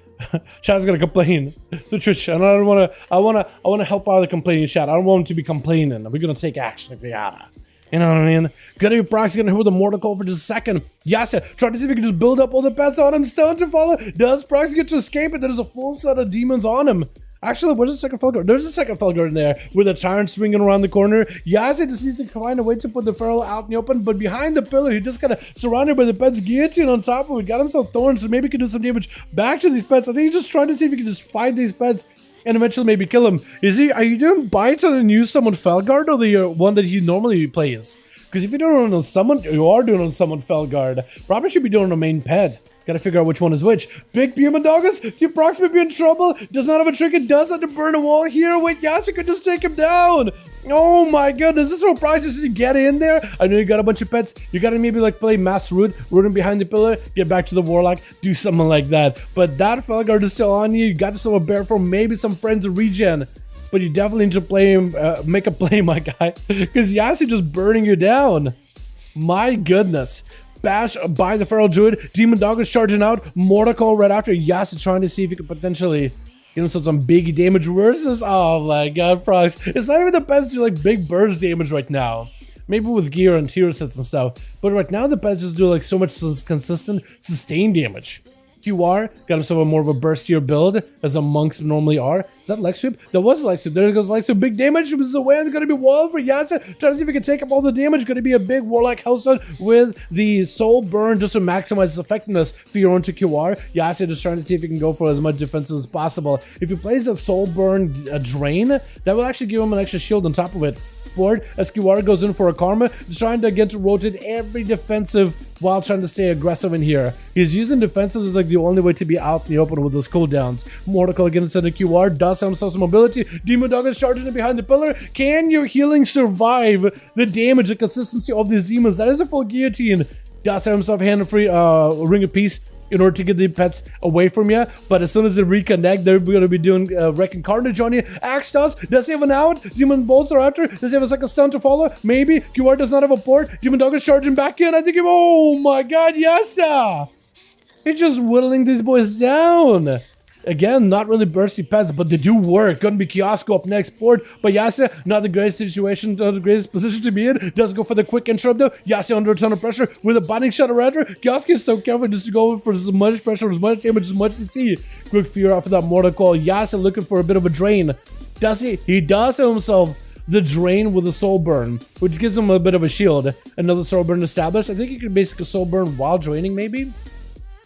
chat is gonna complain. So Twitch, and I wanna help out the complaining chat. I don't want them to be complaining. We're gonna take action if we gotta. You know what I mean? Gonna be proxy, gonna hit with a mortal call for just a second. Yes, try to see if we can just build up all the pets on him. Stone to follow. Does proxy get to escape it? There's a full set of demons on him. Actually, where's the second Felguard? There's a second Felguard in there with a tyrant swinging around the corner. Yase just needs to find a way to put the feral out in the open, but behind the pillar, he just kind of surrounded by the pets, guillotine on top of it, got himself thorns, so maybe he can do some damage back to these pets. I think he's just trying to see if he can just fight these pets and eventually maybe kill him. Are you doing bites on and use someone Felguard or the one that he normally plays? Because if you're doing it on someone, you are doing it on someone Felguard, probably should be doing it on a main pet. Gotta figure out which one is which. Big Bumandogus, the approximate be in trouble. Does not have a trinket, does have to burn a wall here. Wait, Yasa could just take him down. Oh my goodness, this is what prizes to get in there. I know you got a bunch of pets. You gotta maybe like play Mass Root, root him behind the pillar, get back to the Warlock, do something like that. But that Felguard is still on you. You got yourself a bear from maybe some friends of regen. But you definitely need to play him, make a play, my guy. Because Yasa just burning you down. My goodness. Bash by the Feral Druid. Demon Dog is charging out. Mortal right after. Yasa trying to see if he could potentially get himself some big damage versus. Oh my god, Frogs. It's not even the best to do like big burst damage right now. Maybe with gear and tier sets and stuff. But right now the pets just do like so much consistent sustained damage. QR got himself a more of a burstier build as the monks normally are. Is that leg sweep? That was leg sweep. There goes leg sweep. Big damage. This is away. It's gonna be wall for Yasa. Trying to see if he can take up all the damage. Gonna be a big warlock hellstone with the soul burn just to maximize its effectiveness for your own to QR. Yasa just trying to see if he can go for as much defense as possible. If he plays a soul burn drain, that will actually give him an extra shield on top of it. Board as QR goes in for a karma, trying to get to rotate every defensive while trying to stay aggressive in here. He's using defenses as like the only way to be out in the open with those cooldowns. Mortal again instead of QR does have himself some mobility. Demon Dog is charging it behind the pillar. Can your healing survive the damage, the consistency of these demons? That is a full guillotine. Does have himself hand free ring of peace in order to get the pets away from you, but as soon as they reconnect, they're going to be doing wrecking carnage on you. Axe does he have an out? Demon bolts are after. Does he have a second stun to follow? Maybe. QR does not have a port. Demon Dog is charging back in. I think oh my god, yes! He's just whittling these boys down. Again, not really bursty pets, but they do work. Gonna be Kiosko up next board, but Yasa, not the greatest situation, not the greatest position to be in. Does go for the quick interrupt though. Yasa under a ton of pressure with a binding shot around her. Kiosko is so careful just to go for as much pressure, as much damage, as much CC. Quick fear off of that mortal call. Yasa looking for a bit of a drain. Does he? He does have himself the drain with a soul burn, which gives him a bit of a shield. Another soul burn established. I think he can basically soul burn while draining, maybe.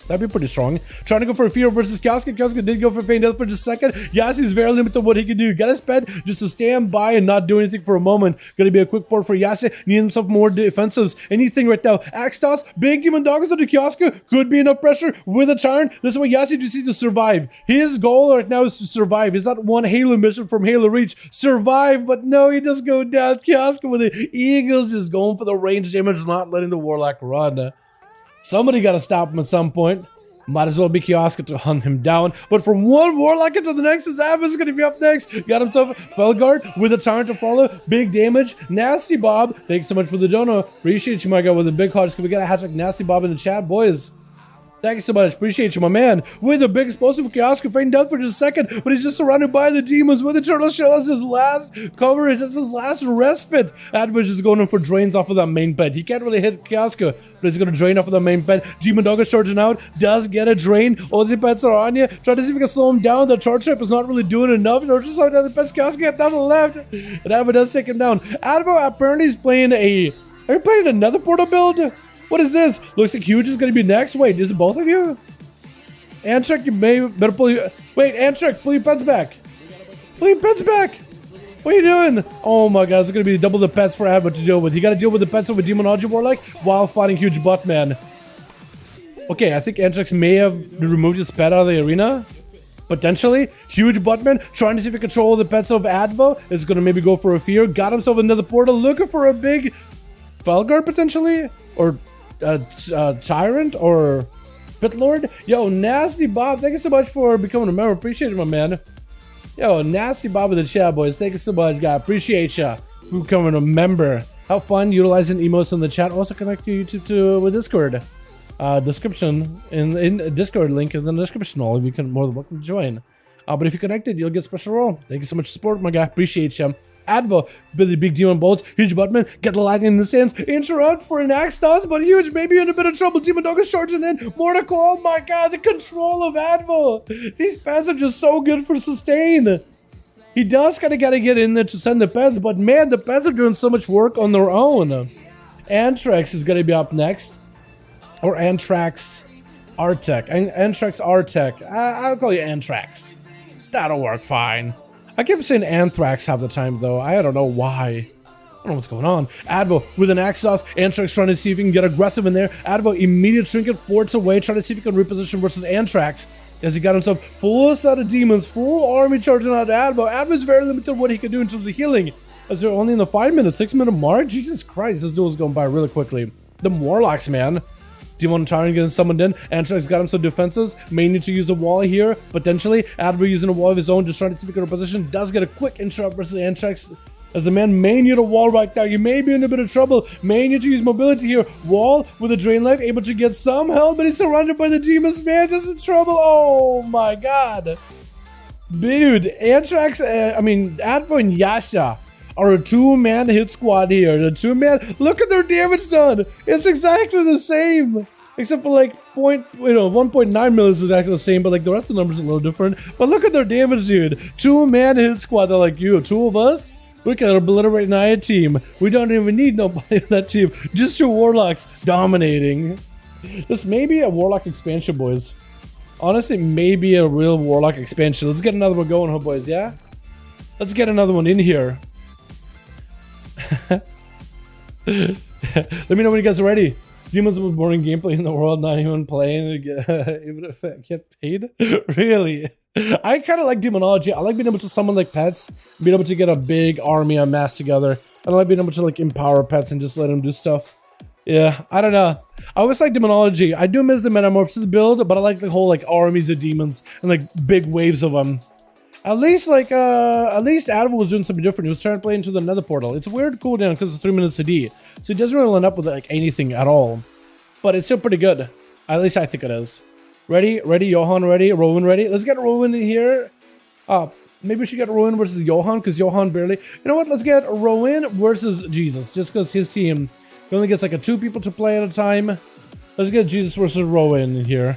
That'd be pretty strong. Trying to go for a fear versus Kioska. Kioska did go for Pain Death for just a second. Yasi's very limited to what he can do. Got his pet just to stand by and not do anything for a moment. Gonna be a quick port for Yasi. Need himself more defensives. Anything right now. Axe toss. Big Demon Doggers onto Kioska. Could be enough pressure with a turn. This is what Yasi just needs to survive. His goal right now is to survive. He's not one Halo mission from Halo Reach. Survive, but no, he does go down. Kioska with the Eagles just going for the range damage, not letting the Warlock run. Somebody got to stop him at some point. Might as well be Kioska to hunt him down. But from one Warlock into the next, Zav is going to be up next. Got himself Felguard with a turn to follow. Big damage. Nasty Bob. Thanks so much for the dono. Appreciate you, my guy, with the big hearts. Can we get a hashtag Nasty Bob in the chat, boys? Thank you so much. Appreciate you, my man. With a big explosive kiosk, feigning death for just a second, but he's just surrounded by the demons. With the turtle shell as his last coverage, as his last respite. Advich is going in for drains off of that main pet. He can't really hit Kioska, but he's going to drain off of the main pet. Demon Dog is charging out, does get a drain. All the pets are on you. Try to see if you can slow him down. The charge trip is not really doing enough. You're just like the pet's Kioska get down to the left. And Advo does take him down. Advo apparently is playing a... Are you playing another portal build? What is this? Looks like Huge is going to be next. Wait, is it both of you? Antrek, you may better pull you. Wait, Antrek, pull your pets back. Pull your pets back. What are you doing? Oh my god, it's going to be double the pets for Advo to deal with. You got to deal with the pets of a Demonology Warlock while fighting Huge Buttman. Okay, I think Antrex may have removed his pet out of the arena. Potentially. Huge Buttman trying to see if he can control the pets of Advo. Is going to maybe go for a fear. Got himself another portal. Looking for a big Felguard potentially. Or Tyrant or Pit Lord. Yo, Nasty Bob, thank you so much for becoming a member. Appreciate it, my man. Yo, Nasty Bob in the chat, boys. Thank you so much, guy. Appreciate ya for becoming a member. Have fun utilizing emotes in the chat. Also connect your YouTube to with Discord. Description in Discord link is in the description. All of you can more than welcome to join. But if you're connected, you'll get special role. Thank you so much for support, my guy. Appreciate you. Advo, Billy Big Demon Bolts, Huge Buttman, get the lightning in the sands, interrupt for an axe toss, but Huge maybe in a bit of trouble. Demon Dog is charging in. Mortico, oh my god, the control of Advo. These pets are just so good for sustain. He does kind of got to get in there to send the pets, but man, the pets are doing so much work on their own. Antrax is going to be up next. Or Antrax Artec. Antrax Artec. I'll call you Antrax. That'll work fine. I keep saying Anthrax half the time, though. I don't know why. I don't know what's going on. Advo with an axe toss. Antrax trying to see if he can get aggressive in there. Advo immediate trinket ports away, trying to see if he can reposition versus Antrax. As he got himself full set of demons, full army charging out to Advo. Advo's very limited what he can do in terms of healing. As they're only in the 5-minute, 6-minute mark. Jesus Christ, this duel is going by really quickly. The Warlocks, man. Demon Tyrant getting summoned in. Antrax got him some defenses. May need to use a wall here, potentially. Advo using a wall of his own, just trying to see if he can position. Does get a quick interrupt versus Antrax. As the man may need a wall right now. You may be in a bit of trouble. May need to use mobility here. Wall with a drain life, able to get some help, but he's surrounded by the demons. Man, just in trouble. Oh my god. Dude, Antrax, Advo and Yasha are a 2-man hit squad here. The 2-man, look at their damage done. It's exactly the same. Except for like 1.9 mil is exactly the same, but like the rest of the numbers are a little different. But look at their damage, dude. 2-man hit squad. They're like, you, 2 of us? We can obliterate an entire team. We don't even need nobody on that team. Just your Warlocks dominating. This may be a Warlock expansion, boys. Honestly, maybe a real Warlock expansion. Let's get another one going, boys, yeah? Let's get another one in here. Let me know when you guys are ready. Demons the most boring gameplay in the world, not even playing even if I get paid. Really? I kind of like Demonology. I like being able to summon like pets, being able to get a big army amassed together. I like being able to like empower pets and just let them do stuff. Yeah, I don't know. I always like Demonology. I do miss the Metamorphosis build, but I like the whole like armies of demons and like big waves of them. At least Advo was doing something different. He was trying to play into the Nether portal. It's a weird cooldown because it's 3 minutes a D, so he doesn't really line up with like anything at all. But it's still pretty good. At least I think it is. Ready, Johan ready, Rowan ready. Let's get Rowan in here. Maybe we should get Rowan versus Johan because Johan barely. You know what? Let's get Rowan versus Jesus, just because his team only gets like 2 people to play at a time. Let's get Jesus versus Rowan in here.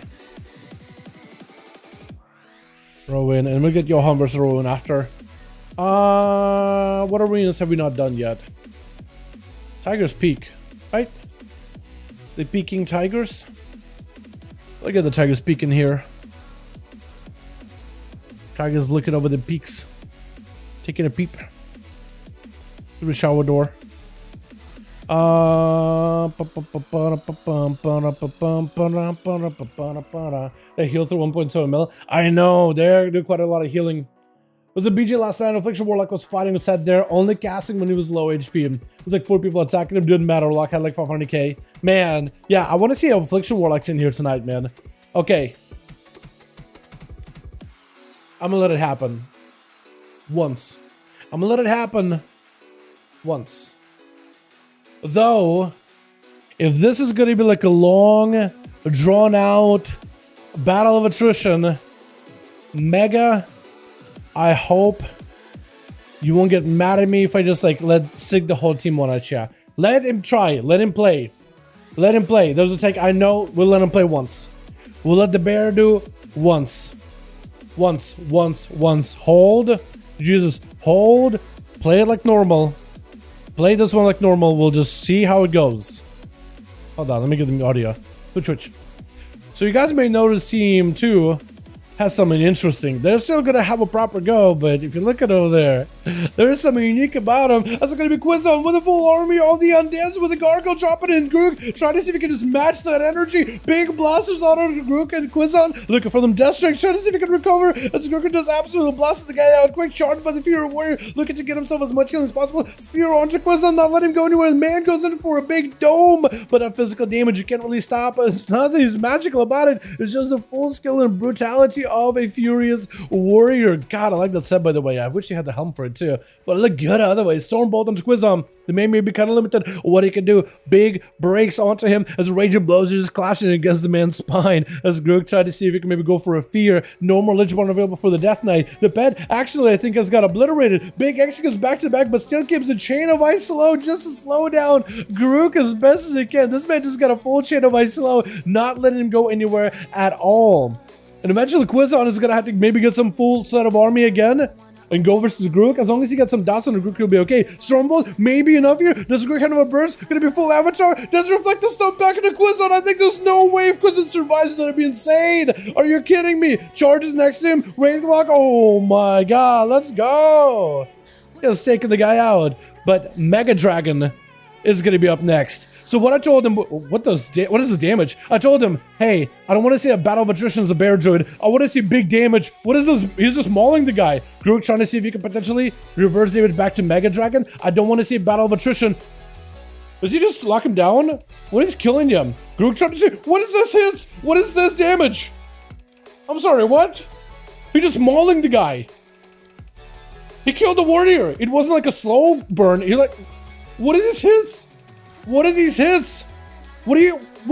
Rowan, and we'll get Johan versus Rowan after. What arenas have we not done yet? Tigers Peak, right? The peaking tigers. Look at the tigers peeking here. Tigers looking over the peaks, taking a peep through the shower door. They heal through 1.7 mil. I know, they're doing quite a lot of healing. Was a BG last night. Affliction Warlock was fighting, was sat there, only casting when he was low HP. It was like 4 people attacking him, didn't matter. Warlock had like 500k. Man, yeah, I want to see Affliction Warlock's in here tonight, man. Okay. I'm gonna let it happen. Once. I'm gonna let it happen once. Though, if this is gonna be like a long drawn out battle of attrition. Mega, I hope you won't get mad at me if I just like let Sig the whole team ONYXIA. Let him try, let him play. Let him play. There's a take, I know, we'll let him play once. We'll let the bear do once. Once. Hold. Jesus, hold. Play it like normal. Play this one like normal. We'll just see how it goes. Hold on, let me get the audio. Switch. So you guys may notice Team 2 has something interesting. They're still gonna have a proper go, but if you look at over there, there's something unique about them. That's gonna be Quizon with a full army, all the undeads with a gargoyle dropping in Grook, trying to see if he can just match that energy. Big blasters out of Grook and Quizon, looking for them death strikes, trying to see if he can recover. As Grook does absolutely blast the guy out. Quick charge by the Fury Warrior, looking to get himself as much healing as possible. Spear onto Quizon, not let him go anywhere. The man goes in for a big dome, but that physical damage you can't really stop. It's nothing magical about it. It's just the full skill and brutality of a furious warrior. God, I like that set, by the way. I wish he had the helm for it too, but it looked good otherwise. Stormbolt onto Quizon. The man may be kind of limited what he can do. Big breaks onto him as Raging Blows are just clashing against the man's spine. As Grook tried to see if he can maybe go for a fear. No more Lichborn available for the Death Knight. The pet actually I think has got obliterated. Big X goes back to back, but still keeps a chain of ice slow just to slow down Grook as best as he can. This man just got a full chain of ice slow, not letting him go anywhere at all. And eventually Quizon is gonna have to maybe get some full set of army again and go versus Grook. As long as he gets some dots on the Grook, he'll be okay. Stormbolt, maybe enough here. Does Grook have a burst? Gonna be full avatar? Does reflect the stuff back into Quizon? I think there's no way if Quizon survives, that'd be insane. Are you kidding me? Charges next to him. Wraithwalk. Oh my god, let's go. He's taking the guy out. But Mega Dragon is gonna be up next. So what I told him, what is the damage? I told him, hey, I don't want to see a battle of attrition as a bear druid. I want to see big damage. What is this? He's just mauling the guy. Grook trying to see if he can potentially reverse damage back to Mega Dragon. I don't want to see a battle of attrition. Does he just lock him down? What is killing him? Grook trying to see, what is this hits? What is this damage? I'm sorry, what? He just mauling the guy. He killed the warrior. It wasn't like a slow burn. He like, what are these hits? What are these hits? What are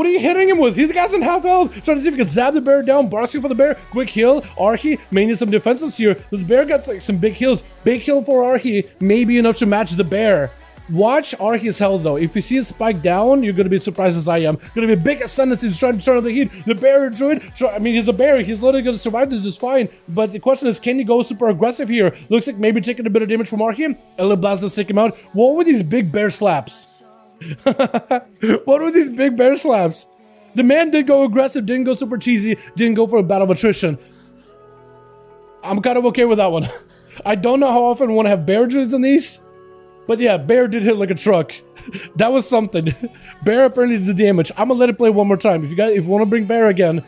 you hitting him with? He's the guy's in half health. Trying to see if he can zap the bear down. Barking for the bear. Quick heal. Archie may need some defenses here. This bear got like some big heals. Big heal for Archie. Maybe enough to match the bear. Watch Archie's health though. If you see it spike down, you're gonna be surprised as I am. Gonna be a big ascendancy. He's trying to turn on the heat. The bear druid. I mean, he's a bear. He's literally gonna survive this just fine. But the question is, can he go super aggressive here? Looks like maybe taking a bit of damage from Archie. Blast does take him out. What were these big bear slaps? What were these big bear slaps? The man did go aggressive, didn't go super cheesy, didn't go for a battle of attrition. I'm kind of okay with that one. I don't know how often I want to have bear druids in these, but yeah, bear did hit like a truck. That was something. Bear apparently did the damage. I'm gonna let it play one more time. If you want to bring bear again,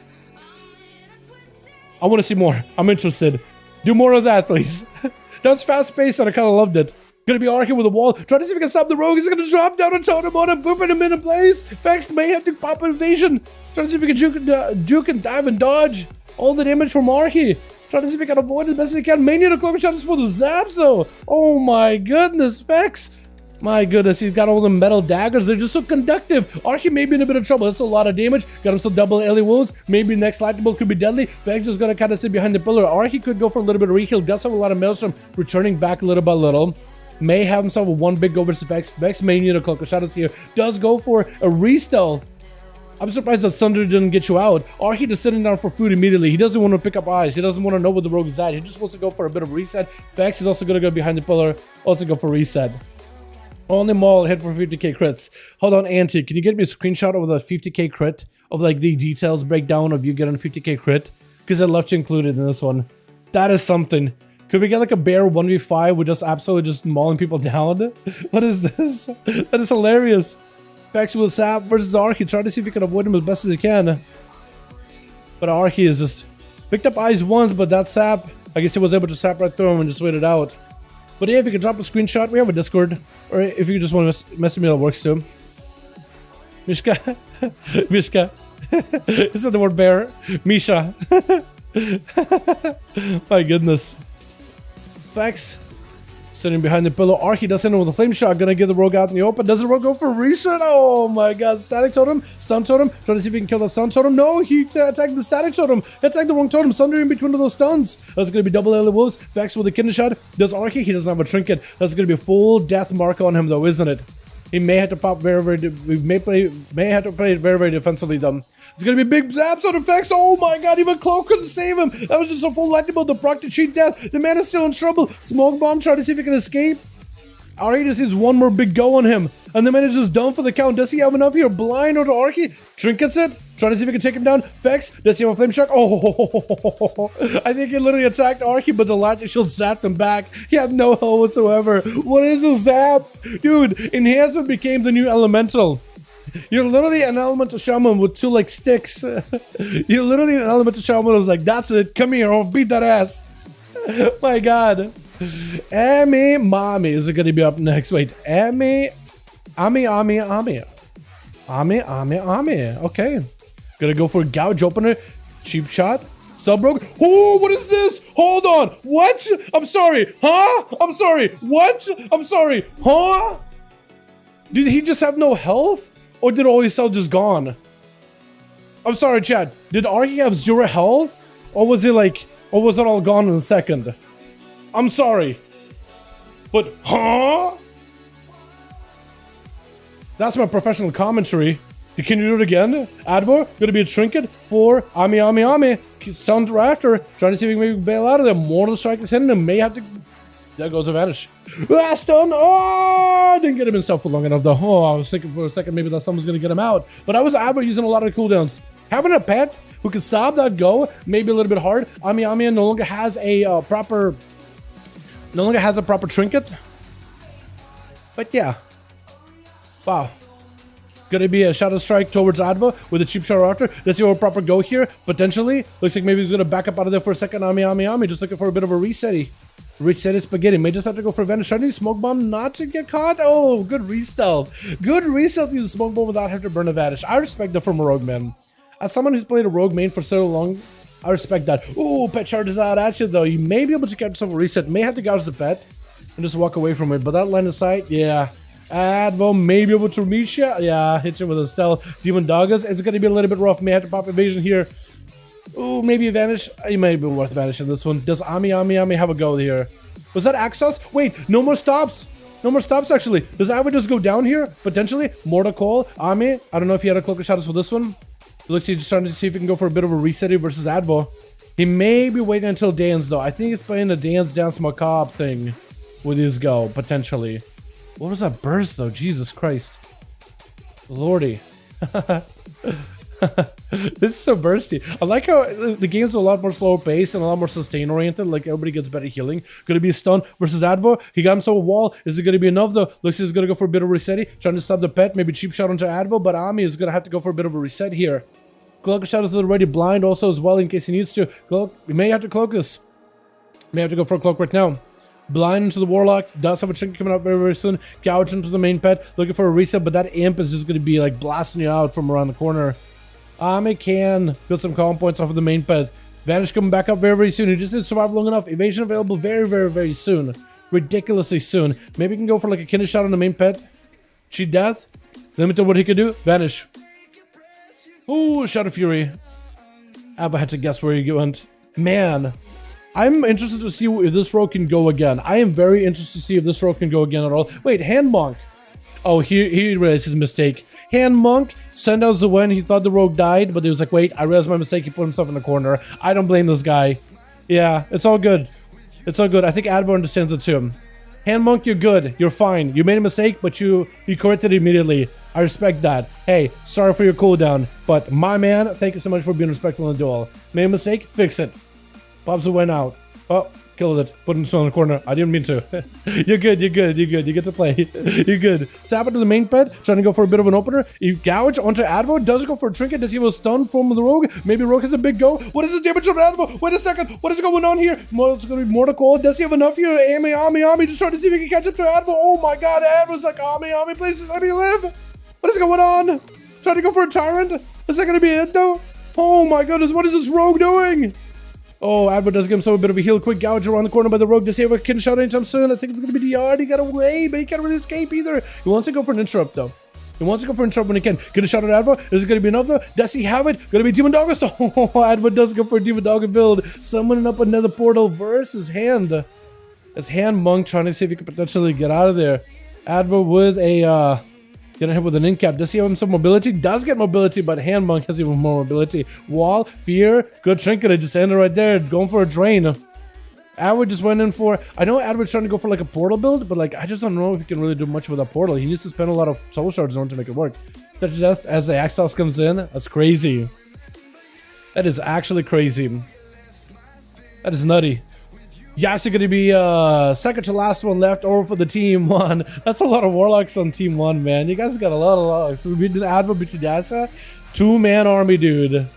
I want to see more. I'm interested. Do more of that, please. That was fast paced and I kind of loved it. Gonna be arcing with a wall, trying to see if he can stop the rogue. He's gonna drop down a totem on him, booping him into place. Vex may have to pop an invasion. Trying to see if he can juke and dive and dodge all the damage from Archie. Trying to see if he can avoid it as best as he can. May need a cloak shot for the zaps though. Oh my goodness, Vex. My goodness, he's got all the metal daggers. They're just so conductive. Archie may be in a bit of trouble. That's a lot of damage. Got him some double LA wounds. Maybe next lightning bolt could be deadly. Vex is gonna kind of sit behind the pillar. Archie could go for a little bit of reheal. Does have a lot of maelstrom, returning back little by little. May have himself a one big go versus Vex. Vex may need a cloak of shadows here. Does go for a re-stealth. I'm surprised that Sunder didn't get you out. Archie is sitting down for food immediately. He doesn't want to pick up eyes. He doesn't want to know where the rogue is at. He just wants to go for a bit of reset. Vex is also going to go behind the pillar. Also go for reset. Only Maul hit for 50k crits. Hold on, Auntie. Can you get me a screenshot of the 50k crit? Of like the details breakdown of you getting a 50k crit? Because I'd love to include it in this one. That is something. Could we get like a bear 1v5 with just absolutely just mauling people down? What is this? That is hilarious. Vex with Sap versus Archie. Trying to see if he can avoid him as best as he can. But Archie is just picked up eyes once, but that Sap, I guess he was able to Sap right through him and just wait it out. But yeah, if you can drop a screenshot, we have a Discord. Or if you just want to mess with me, that works too. Mishka. Mishka. Is that the word bear? Misha. My goodness. Vex Sitting behind the pillow, Archie does in with a flame shot, gonna get the rogue out in the open. Does the rogue go for a reset? Oh my god, static totem, stun totem, trying to see if he can kill the stun totem. No, he attacked the static totem, attacked the wrong totem, Sunder in between of those stuns. That's gonna be double Ellie Wolves, Vex with a kidney shot. Does Archie? He doesn't have a trinket. That's gonna be a full death mark on him though, isn't it? He may have to pop may have to play very defensively though. It's gonna be big zaps on effects. Oh my god, even Cloak couldn't save him. That was just a full lightning bolt to proc to cheat death. The man is still in trouble. Smoke bomb, trying to see if he can escape. Ari just needs one more big go on him. And the man is just done for the count. Does he have enough here? Blind onto Archie. Trinkets it. Trying to see if he can take him down. Vex. Does he have a flame shock? Oh, I think he literally attacked Archie, but the lightning shield zapped him back. He had no health whatsoever. What is the zaps? Dude, enhancement became the new elemental. You're literally an elemental shaman with two like sticks. You're literally an elemental shaman who's like, that's it. Come here. I'll beat that ass. My god. Ami Mommy is it gonna be up next? Wait, Ami. Okay. Gonna go for a gouge opener. Cheap shot. Sub rogue. Oh, what is this? Hold on. What? I'm sorry. Huh? I'm sorry. What? I'm sorry. Huh? Did he just have no health? Or did all his health just gone? I'm sorry, Chad. Did Archie have 0 health? Or was it like, or was it all gone in a second? I'm sorry. But, huh? That's my professional commentary. Can you do it again? Advo, gonna be a trinket for Ami. Stunned Rafter, trying to see if we can maybe bail out of there. Mortal Strike is hitting him, may have to... There goes a vanish. Ah, stun! Oh, didn't get him in stealth for long enough though. Oh, I was thinking for a second maybe that someone was gonna get him out. But I was Advo using a lot of cooldowns. Having a pet who can stop that go, maybe a little bit hard. Ami no longer has a proper trinket. But yeah. Wow. Gonna be a Shadow Strike towards Adva with a cheap shot after. Let's see what proper go here. Potentially. Looks like maybe he's gonna back up out of there for a second. Ami. Just looking for a bit of a reset. Reset his spaghetti. May just have to go for Vanish. Trying to smoke bomb not to get caught. Oh, good re-stealth. Good re-stealth to use smoke bomb without having to burn a Vanish. I respect that from a rogue man. As someone who's played a rogue main for so long, I respect that. Ooh, pet charges out at you though. You may be able to get yourself a reset. May have to gouge the pet and just walk away from it. But that line of sight, yeah. Advo may be able to reach you. Yeah, hits you with a stealth. Demon Doggers. It's going to be a little bit rough. May have to pop evasion here. Ooh, maybe a vanish. You may be worth vanishing this one. Does Ami have a go here? Was that ASUS? Wait, no more stops. No more stops actually. Does Advo just go down here? Potentially. Mortal Call. Ami. I don't know if he had a cloak of shadows for this one. Looks like he's just trying to see if he can go for a bit of a reset versus Advo. He may be waiting until dance though. I think he's playing a dance macabre thing with his go, potentially. What was that burst though? Jesus Christ. Lordy. This is so bursty. I like how the game's a lot more slower paced and a lot more sustain oriented. Like everybody gets better healing. Gonna be a stun versus Advo. He got himself a wall. Is it gonna be enough though? Looks like he's gonna go for a bit of a reset. Trying to stop the pet. Maybe cheap shot onto Advo. But Ami is gonna have to go for a bit of a reset here. Cloak shot is already blind also as well in case he needs to. Cloak. We may have to cloak this. May have to go for a cloak right now. Blind into the warlock. Does have a trinket coming up very soon. Gouge into the main pet. Looking for a reset. But that imp is just gonna be like blasting you out from around the corner. Ami can build some calm points off of the main pet. Vanish coming back up very soon. He just didn't survive long enough. Evasion available very soon. Ridiculously soon. Maybe he can go for like a kidney shot on the main pet. Cheat death. Limited what he could do. Vanish. Ooh, Shadow Fury. Ava had to guess where he went. Man. I'm interested to see if this rogue can go again. I am very interested to see if this rogue can go again at all. Wait, Hand Monk. Oh, he realized his mistake. Hand Monk sent out Zwen. He thought the rogue died, but he was like, wait, I realized my mistake. He put himself in the corner. I don't blame this guy. Yeah, it's all good. It's all good. I think Advo understands it too. Hand Monk, you're good. You're fine. You made a mistake, but you corrected it immediately. I respect that. Hey, sorry for your cooldown, but my man, thank you so much for being respectful in the duel. Made a mistake? Fix it. Pops went out. Oh, killed it. Put him in the corner. I didn't mean to. You're good. You get to play. You're good. Sap it to the main pet. Trying to go for a bit of an opener. You gouge onto Advo. Does go for a trinket. Does he have a stun from the rogue? Maybe rogue has a big go. What is his damage on Advo? Wait a second. What is going on here? It's going to be Mortal Call. Does he have enough here? Ami. Just trying to see if he can catch up to Advo. Oh my god. Advo's like, Ami, please let me live. What is going on? Trying to go for a tyrant. Is that going to be it though? Oh my goodness. What is this rogue doing? Oh, Advert does give himself a bit of a heal. Quick gouge around the corner by the rogue to see if I can shout anytime soon. I think it's going to be DR. He got away, but he can't really escape either. He wants to go for an interrupt, though. He wants to go for an interrupt when he can. Gonna shout at Advert. Is it going to be enough, though? Does he have it? Gonna be Demon Doggo. So, Advert does go for a Demon Doggo build. Summoning up another portal versus Hand. It's Hand Monk trying to see if he can potentially get out of there. Advert with a, getting hit with an incap. Does he have some mobility? Does get mobility, but Hand Monk has even more mobility. Wall, Fear, good trinket. I just ended right there, going for a drain. Advert just went in for, I know Advert's trying to go for like a portal build, but like I just don't know if he can really do much with a portal. He needs to spend a lot of soul shards in order to make it work. That just as the Axos comes in, that's crazy. That is actually crazy. That is nutty. Yes, it's gonna be second to last one left over for the team one. That's a lot of warlocks on team one, man. You guys got a lot of warlocks. We beat an Advert between Yasa. 2-man army, dude.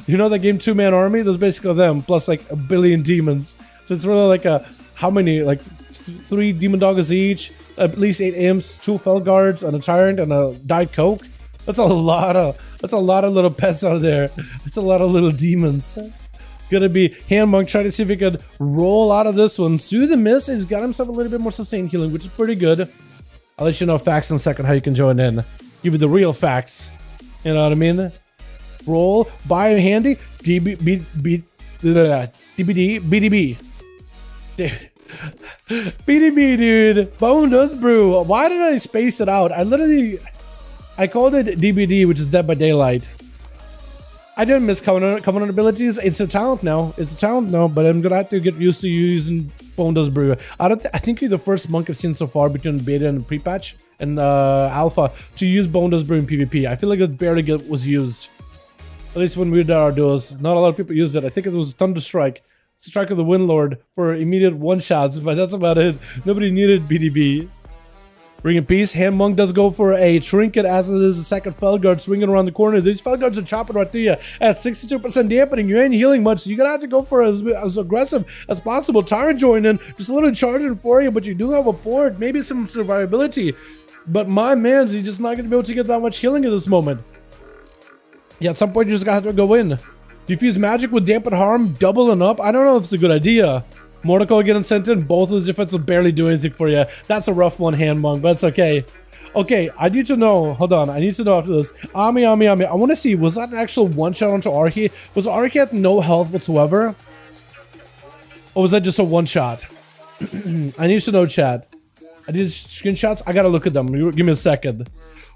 You know that game 2-man army? That's basically them plus like a billion demons. So it's really like a how many? Like 3 demon doggers each, at least 8 imps, 2 fell guards, and a tyrant and a diet coke. That's a lot of little pets out there. That's a lot of little demons. Gonna be Hand Monk trying to see if he could roll out of this one. Soothe and Miss has got himself a little bit more sustained healing, which is pretty good. I'll let you know facts in a second how you can join in. Give you the real facts. You know what I mean? Roll, buy a handy, DBD, BDB. BDB, dude. Bone does brew. Why did I space it out? I called it DBD, which is Dead by Daylight. I didn't miss Covenant abilities. It's a talent now. But I'm gonna have to get used to using Bone Does Brew. I think you're the first monk I've seen so far between beta and pre-patch and alpha to use Bone Does Brew in PvP. I feel like it barely was used. At least when we did our duels. Not a lot of people used it. I think it was Thunder Strike. Strike of the Windlord for immediate one-shots, but that's about it. Nobody needed BDB. Ring in Peace. Hand Monk does go for a trinket as it is a second Felguard swinging around the corner. These Felguards are chopping right through you at 62% dampening. You ain't healing much, so you're gonna have to go for as aggressive as possible. Tyrant joining, just a little charging for you, but you do have a port, maybe some survivability. But my man's, you're just not gonna be able to get that much healing at this moment. Yeah, at some point you just gotta have to go in. Diffuse magic with dampen harm, doubling up. I don't know if it's a good idea. Mordecai getting sent in, both of those defenses barely do anything for you. That's a rough one, Hand Monk, but it's okay. Okay, I need to know. Hold on, I need to know after this. Ami. I want to see, was that an actual one-shot onto Archie? Was Archie at no health whatsoever? Or was that just a one-shot? I need to know, chat. I need screenshots. I gotta look at them. Give me a second.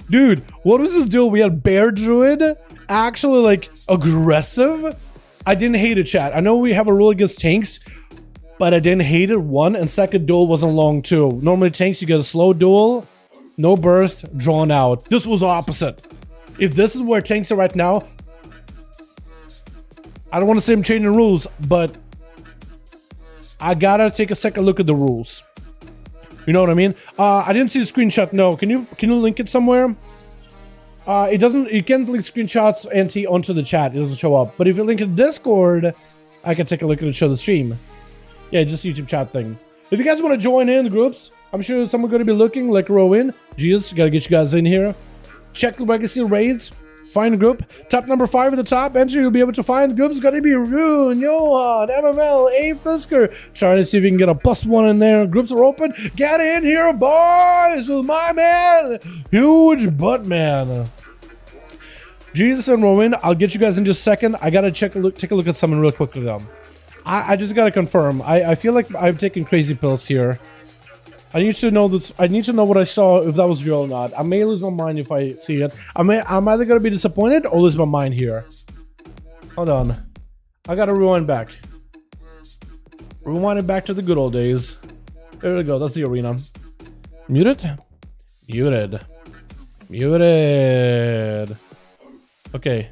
Dude, what was this duel? We had Bear Druid, actually like aggressive. I didn't hate it, chat. I know we have a rule against tanks, but I didn't hate it. One, and second duel wasn't long too. Normally tanks, you get a slow duel, no burst, drawn out. This was opposite. If this is where tanks are right now, I don't want to say I'm changing rules, but I gotta take a second look at the rules. You know what I mean? I didn't see the screenshot. No, can you link it somewhere? It doesn't. You can't link screenshots onto the chat. It doesn't show up. But if you link it to Discord, I can take a look at it, show the stream. Yeah, just YouTube chat thing. If you guys want to join in the groups, I'm sure someone's going to be looking like row in. Jesus, gotta get you guys in here. Check the legacy raids. Find a group. Top number 5 at the top. Enter. You'll be able to find the group. It's going to be Rune, Johan, MML, A Fisker. Trying to see if you can get a +1 in there. Groups are open. Get in here, boys, with my man, Huge Butt Man. Jesus and Rowan, I'll get you guys in just a second. I gotta take a look at something real quickly though. I just gotta confirm. I feel like I'm taking crazy pills here. I need to know this. I need to know what I saw, if that was real or not. I may lose my mind if I see it. I'm either gonna be disappointed or lose my mind here. Hold on. I gotta rewind back. Rewind it back to the good old days. There we go. That's the arena. Muted? Muted. Muted. Okay.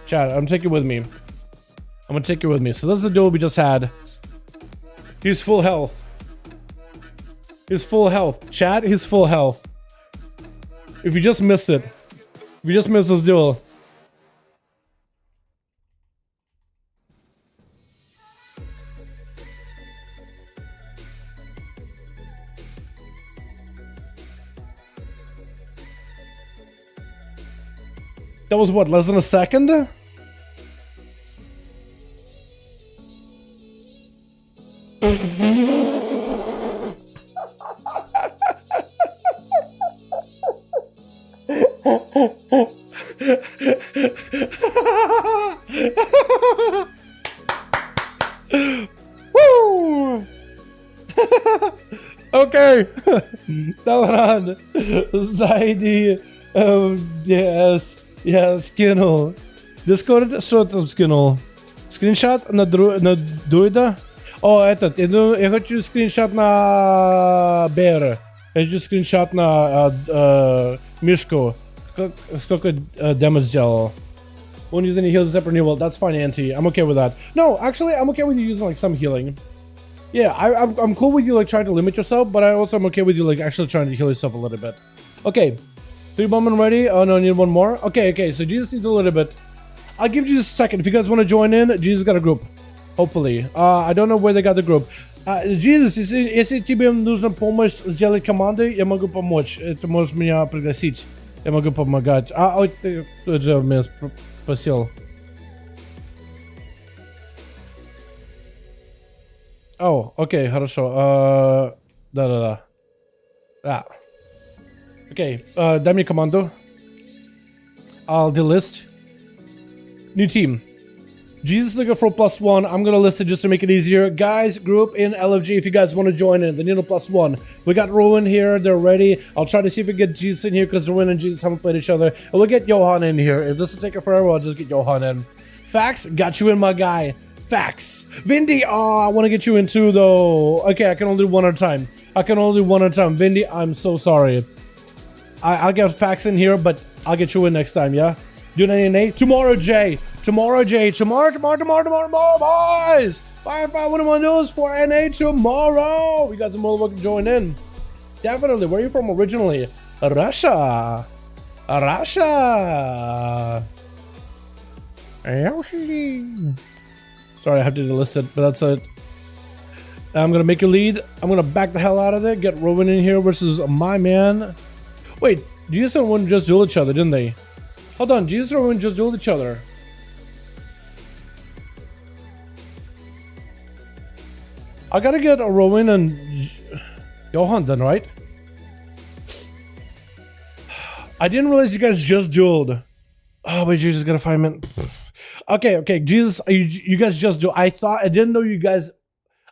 Chat, I'm taking it with me. I'm gonna take it with me. So that's the duel we just had. He's full health. He's full health. Chat, he's full health. If you just missed it. If you just missed this duel. That was what, less than a second? Зайди я скинул. Дискорд, что там скинул? Скриншот на Дуэда? О, этот, я хочу скриншот на Бера. Я хочу скриншот на Мишку. Сколько демедж сделал? When using heals except renewal, that's fine, Auntie. I'm okay with that. No, actually, I'm okay with you using like some healing. Yeah, I'm cool with you like trying to limit yourself, but I'm okay with you like actually trying to heal yourself a little bit. Okay, 3 bomb ready. Oh no, I need one more. Okay, so Jesus needs a little bit. I'll give Jesus a second. If you guys want to join in, Jesus got a group. Hopefully. I don't know where they got the group. Jesus, если тебе нужна помощь сделать команды, я могу помочь. Ты можешь меня пригласить. Я могу помогать. Ты же меня спросил. О, окей, хорошо. Да. Окей, дай мне команду. I'll delist. New team. Jesus looking for +1. I'm gonna list it just to make it easier. Guys, group in LFG if you guys want to join in. They need a +1. We got Rowan here. They're ready. I'll try to see if we get Jesus in here because Rowan and Jesus haven't played each other. And we'll get Johan in here. If this is taking forever, I'll just get Johan in. Fax, got you in, my guy. Fax. Vindy, I want to get you in too, though. Okay, I can only do one at a time. Vindy, I'm so sorry. I'll get Fax in here, but I'll get you in next time, yeah? Do NA tomorrow, Jay. Tomorrow, boys. 5V5 1v1 DUELS for NA tomorrow. We got some more welcome to join in. Definitely. Where are you from originally? Russia. Sorry, I have to delist it, but that's it. I'm gonna make you lead. I'm gonna back the hell out of it. Get Rowan in here versus my man. Wait, Jesus and Rowan just dueled each other, didn't they? Hold on, Jesus and Rowan just dueled each other. I gotta get Rowan and Johan then, right? I didn't realize you guys just dueled. Oh, but you just gotta find me. Okay, Jesus, you guys just dueled. I didn't know you guys.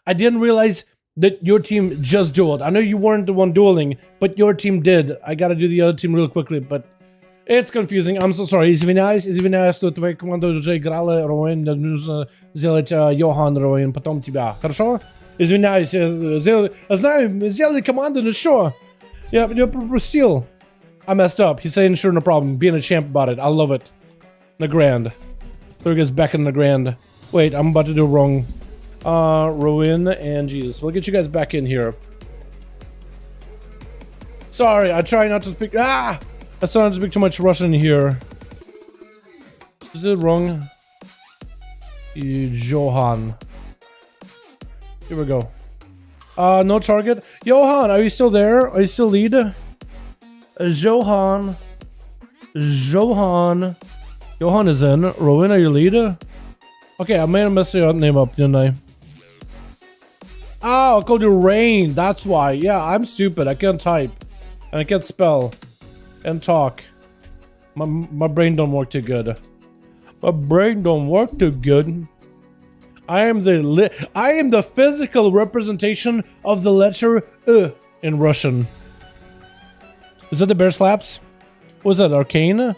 I didn't realize that your team just dueled. I know you weren't the one dueling, but your team did. I gotta do the other team real quickly, but it's confusing. I'm so sorry. Извиняюсь, что твоя команда уже играла, Роуэн, нужно сделать Йохан, Роуэн, потом тебя. Хорошо? Извиняюсь, знаю, сделали команду, ну что? Я пропустил. I messed up. He's saying sure, no problem. Being a champ about it. I love it. The grand. So he gets back in the grand. Wait, I'm about to do wrong. Rowan and Jesus. We'll get you guys back in here. Sorry, I try not to speak. I try not to speak too much Russian here. Is it wrong? Johan. Here we go. No target. Johan, are you still there? Are you still lead? Johan is in. Rowan, are you lead? Okay, I made a mess your name up, didn't I? Oh, I called you Rain. That's why. Yeah, I'm stupid. I can't type. And I can't spell. And talk. My brain don't work too good. I am the physical representation of the letter in Russian. Is that the bear slaps? What was that, Arcane?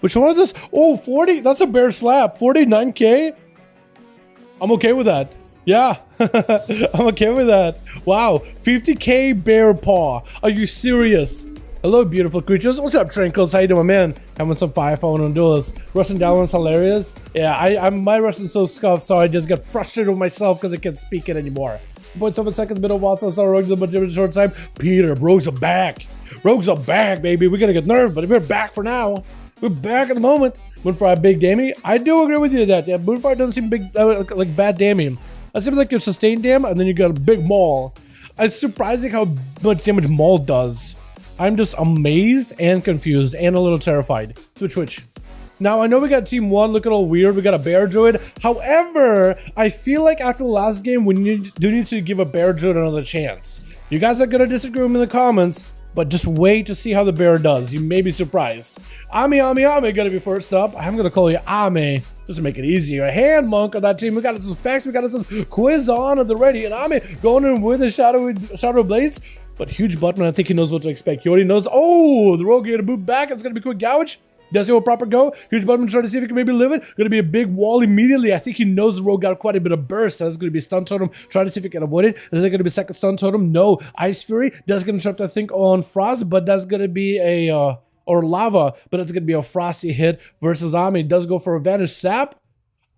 Which one is this? Oh, 40. That's a bear slap. 49k? I'm okay with that. Yeah. I'm okay with that. Wow. 50k bear paw. Are you serious? Hello, beautiful creatures. What's up, Trinkles? How you doing, man? Having some 5v5 1v1 DUELS. Russian Dalaran's hilarious. Yeah, my Russian's so scuffed, so I just get frustrated with myself because I can't speak it anymore. 0.7 seconds, middle while I saw Rogues a short time. Peter, Rogues are back. Rogues are back, baby. We're gonna get nerfed, but we're back for now. We're back at the moment. Moonfire big damage. I do agree with you that yeah, Moonfire doesn't seem big like bad damage. It seems like you sustain damage and then you got a big maul. It's surprising how much damage maul does. I'm just amazed and confused and a little terrified. Switch. Now, I know we got team 1 looking all weird. We got a bear druid. However, I feel like after the last game, we do need to give a bear druid another chance. You guys are going to disagree with me in the comments, but just wait to see how the bear does. You may be surprised. Ami going to be first up. I'm going to call you Ami just to make it easier. Hand monk on that team. We got this Fax. We got this quiz on at the ready. And Ami going in with the Shadow Blades. But Huge Buttman, I think he knows what to expect. He already knows. Oh, the rogue gonna move back. It's gonna be quick gouge. Does he have a proper go? Huge Buttman trying to see if he can maybe live it. Gonna be a big wall immediately. I think he knows the rogue got quite a bit of burst. That's gonna be stun totem. Try to see if he can avoid it. Is it gonna be second stun totem? No. Ice Fury. That's gonna trap, I think, on Frost, but that's gonna be a or lava, but it's gonna be a frosty hit versus Ami. Does go for a vanish sap.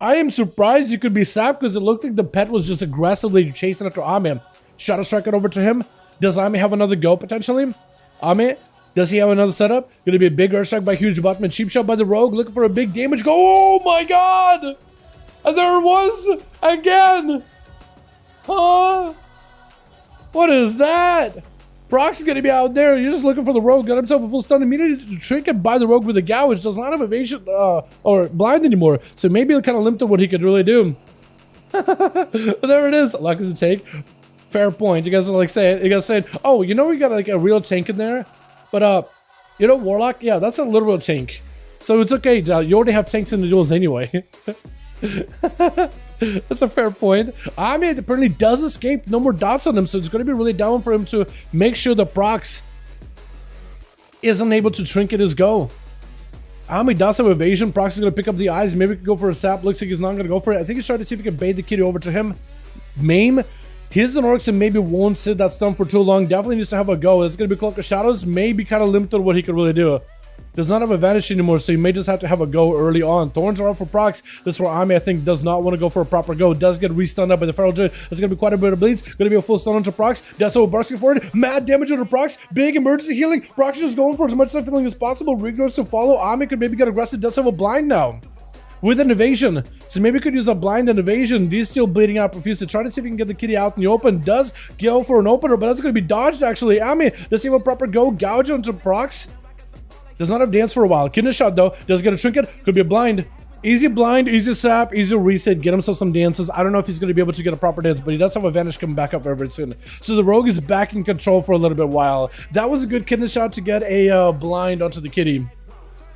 I am surprised you could be sapped because it looked like the pet was just aggressively chasing after Ami. Shadow Strike it over to him. Does Ami have another go potentially? Ami, does he have another setup? Gonna be a big Earth Strike by Huge Buttman. Cheap shot by the Rogue, looking for a big damage go. Oh my god! And there it was again! Huh? What is that? Prox is gonna be out there. You're just looking for the Rogue. Got himself a full stun immediately to trinket by the Rogue with a gouge. Does not have evasion or blind anymore. So maybe he'll kind of limit to what he could really do. But there it is. Luck is a take. Fair point. You guys are like saying, oh, you know we got like a real tank in there, but you know Warlock, yeah, that's a literal tank. So it's okay. You already have tanks in the duels anyway. That's a fair point. Ami apparently does escape. No more dots on him, so it's going to be really down for him to make sure the Prox isn't able to trinket his go. Ami does have evasion. Prox is going to pick up the eyes. Maybe he could go for a sap. Looks like he's not going to go for it. I think he's trying to see if he can bait the kitty over to him. Maim. Here's an Orcs and maybe won't sit that stun for too long. Definitely needs to have a go. It's going to be Cloak of Shadows. Maybe kind of limited what he could really do. Does not have advantage anymore, so you may just have to have a go early on. Thorns are up for Prox. This is where Ami, I think, does not want to go for a proper go. Does get re-stunned up by the Feral Druid. There's going to be quite a bit of bleeds. Going to be a full stun onto Prox. Deso bursting forward. Mad damage onto Prox. Big emergency healing. Prox is just going for as much stuff healing as possible. Rignors to follow. Ami could maybe get aggressive. Does have a blind now with an evasion, so maybe could use a blind and evasion. He's still bleeding out profusely. Try to see if he can get the kitty out in the open. Does go for an opener, but that's going to be dodged actually. Ami does he have a proper go? Gouge onto Prox. Does not have dance for a while. Kidney shot though. Does get a trinket. Could be a blind. Easy blind, easy sap, easy reset. Get himself some dances. I don't know if he's going to be able to get a proper dance, but he does have a vanish coming back up very soon. So the Rogue is back in control for a little bit while. That was a good kidney shot to get a blind onto the kitty.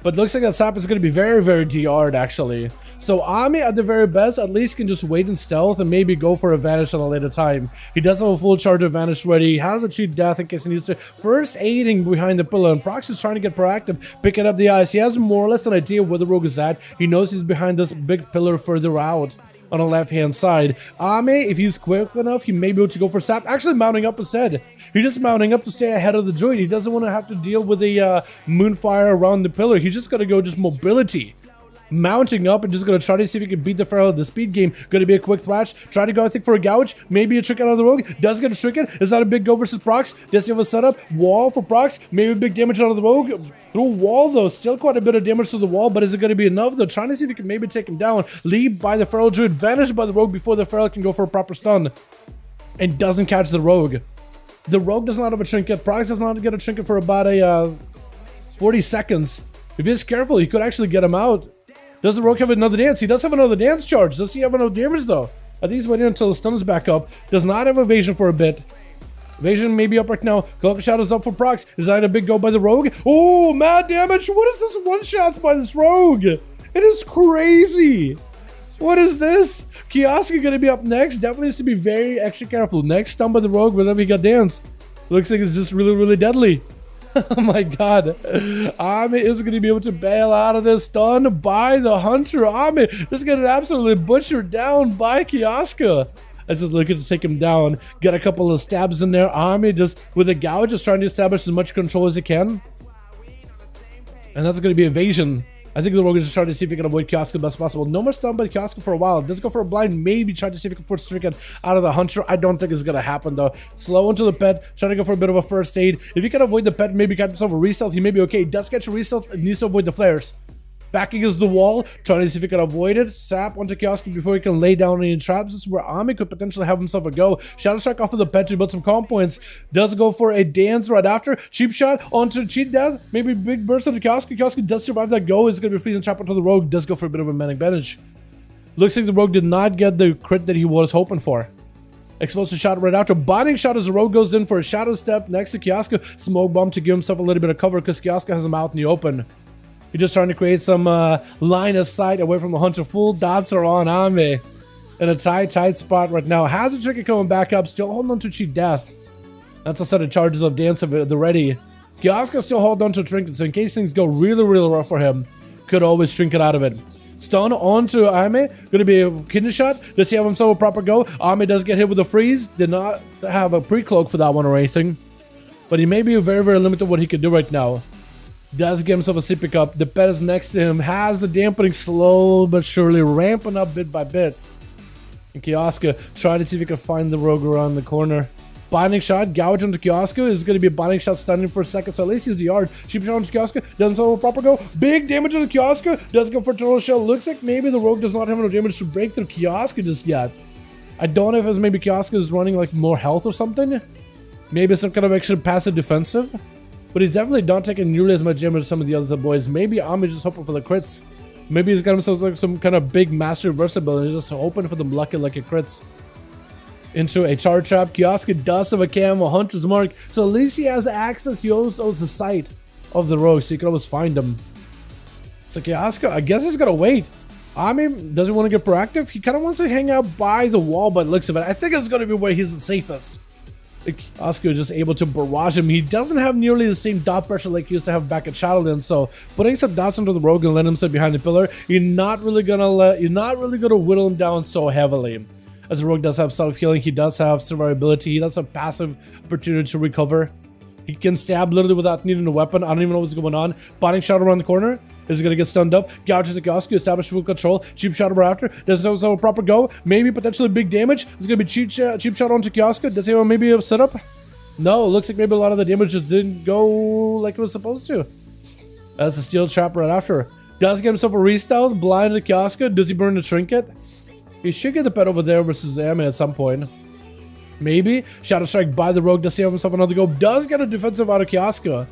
But looks like that sap is going to be very DR'd actually. So Ami at the very best at least can just wait in stealth and maybe go for a vanish at a later time. He does have a full charge of vanish ready. He has a cheat death in case he needs to. First aiding behind the pillar, and Prox is trying to get proactive, picking up the eyes. He has more or less an idea where the Rogue is at. He knows he's behind this big pillar further out on the left hand side. Ami, if he's quick enough, he may be able to go for sap. Actually mounting up instead. He's just mounting up to stay ahead of the druid. He doesn't want to have to deal with a moonfire around the pillar. He's just gonna go just mobility. Mounting up and just gonna try to see if he can beat the Feral. The speed game gonna be a quick thrash. Try to go, I think, for a gouge. Maybe a trick out of the Rogue. Does get a trinket. Is that a big go versus Prox? Does he have a setup? Wall for Prox. Maybe a big damage out of the Rogue. Through wall though. Still quite a bit of damage to the wall, but is it gonna be enough though? Trying to see if he can maybe take him down. Lead by the Feral Druid. Vanish by the Rogue before the Feral can go for a proper stun. And doesn't catch the Rogue. The Rogue does not have a trinket. Prox does not get a trinket for about a 40 seconds. If he's careful, he could actually get him out. Does the Rogue have another dance? He does have another dance charge. Does he have enough damage though? I think he's waiting until the stun is back up. Does not have evasion for a bit. Evasion may be up right now. Cloak of Shadows up for Prox. Is that a big go by the Rogue? Oh, mad damage. What is this one-shots by this Rogue? It is crazy. What is this? Kiosk going to be up next. Definitely needs to be very extra careful. Next stun by the Rogue whenever he got dance. Looks like it's just really deadly. Oh my god. Ami is going to be able to bail out of this stun by the Hunter. Ami is getting absolutely butchered down by Kioska. It's just looking to take him down. Get a couple of stabs in there. Ami just with a gouge just trying to establish as much control as he can. And that's going to be evasion. I think the Rogue is just trying to see if he can avoid Kioska the best possible. No more stun by Kioska for a while. Let's go for a blind. Maybe try to see if he can force Stricken out of the Hunter. I don't think it's going to happen though. Slow into the pet. Trying to go for a bit of a first aid. If he can avoid the pet, maybe catch himself a re-stealth, he may be okay. He does catch a re-stealth and needs to avoid the flares. Back against the wall, trying to see if he can avoid it. Sap onto Kioska before he can lay down any traps. This is where Ami could potentially have himself a go. Shadow Strike off of the pet to build some calm points. Does go for a dance right after. Cheap shot onto cheat death. Maybe big burst onto Kioska. Kioska does survive that go. It's going to be freezing trap onto the Rogue. Does go for a bit of a manic advantage. Looks like the Rogue did not get the crit that he was hoping for. Explosive shot right after. Binding shot as the Rogue goes in for a shadow step next to Kioska. Smoke bomb to give himself a little bit of cover because Kioska has him out in the open. He's just trying to create some line of sight away from the Hunter. Full dots are on Ami in a tight spot right now. Has a tricky coming back up. Still holding on to cheat death. That's a set of charges of dance of the ready. Kioska still hold on to trinket, so in case things go really, really rough for him, could always trinket out of it. Stun onto Ame, gonna be a kidney shot. Does he have himself a proper go? Ame does get hit with a freeze. Did not have a pre-cloak for that one or anything. But he may be very, very limited what he can do right now. Does get himself a C pickup. The pet is next to him. Has the dampening slow but surely ramping up bit by bit. And Kioska trying to see if he can find the rogue around the corner. Binding shot, gouge onto Kioska is going to be a binding shot stunning for a second, so at least he's the yard. Cheap shot onto Kioska, doesn't have a proper go. Big damage on the Kioska, does go for a turtle shell. Looks like maybe the rogue does not have enough damage to break through Kioska just yet. I don't know if it's maybe Kioska is running like more health or something. Maybe some kind of extra passive defensive. But he's definitely not taking nearly as much damage as some of the other boys. Maybe Ami just hoping for the crits. Maybe he's got himself like some kind of big master reversible and he's just hoping for them lucky crits. Into a charge trap. Kioska does have a camo, Hunter's Mark. So at least he has access. He also owns the sight of the rogue, so you can always find him. So Kioska, I guess he's gonna wait. Ami doesn't want to get proactive. He kind of wants to hang out by the wall by the looks of it. I think it's gonna be where he's the safest. Kioska is just able to barrage him. He doesn't have nearly the same dot pressure like he used to have back at Shadowlands, so putting some dots into the rogue and letting him sit behind the pillar, you're not really gonna whittle him down so heavily. As the rogue does have self-healing, he does have survivability, he does have passive opportunity to recover. He can stab literally without needing a weapon. I don't even know what's going on. Binding shot around the corner. Is going to get stunned up. Gouges the Kioska, establish full control. Cheap shot over after. Doesn't have a proper go. Maybe potentially big damage. It's going to be cheap shot onto Kioska. Does he have maybe a setup? No, it looks like maybe a lot of the damage just didn't go like it was supposed to. That's a steel trap right after. Does get himself a restealth. Blind to Kioska. Does he burn the trinket? He should get the pet over there versus Ame at some point. Maybe. Shadow Strike by the rogue. Does he have himself another go? Does get a defensive out of Kioska.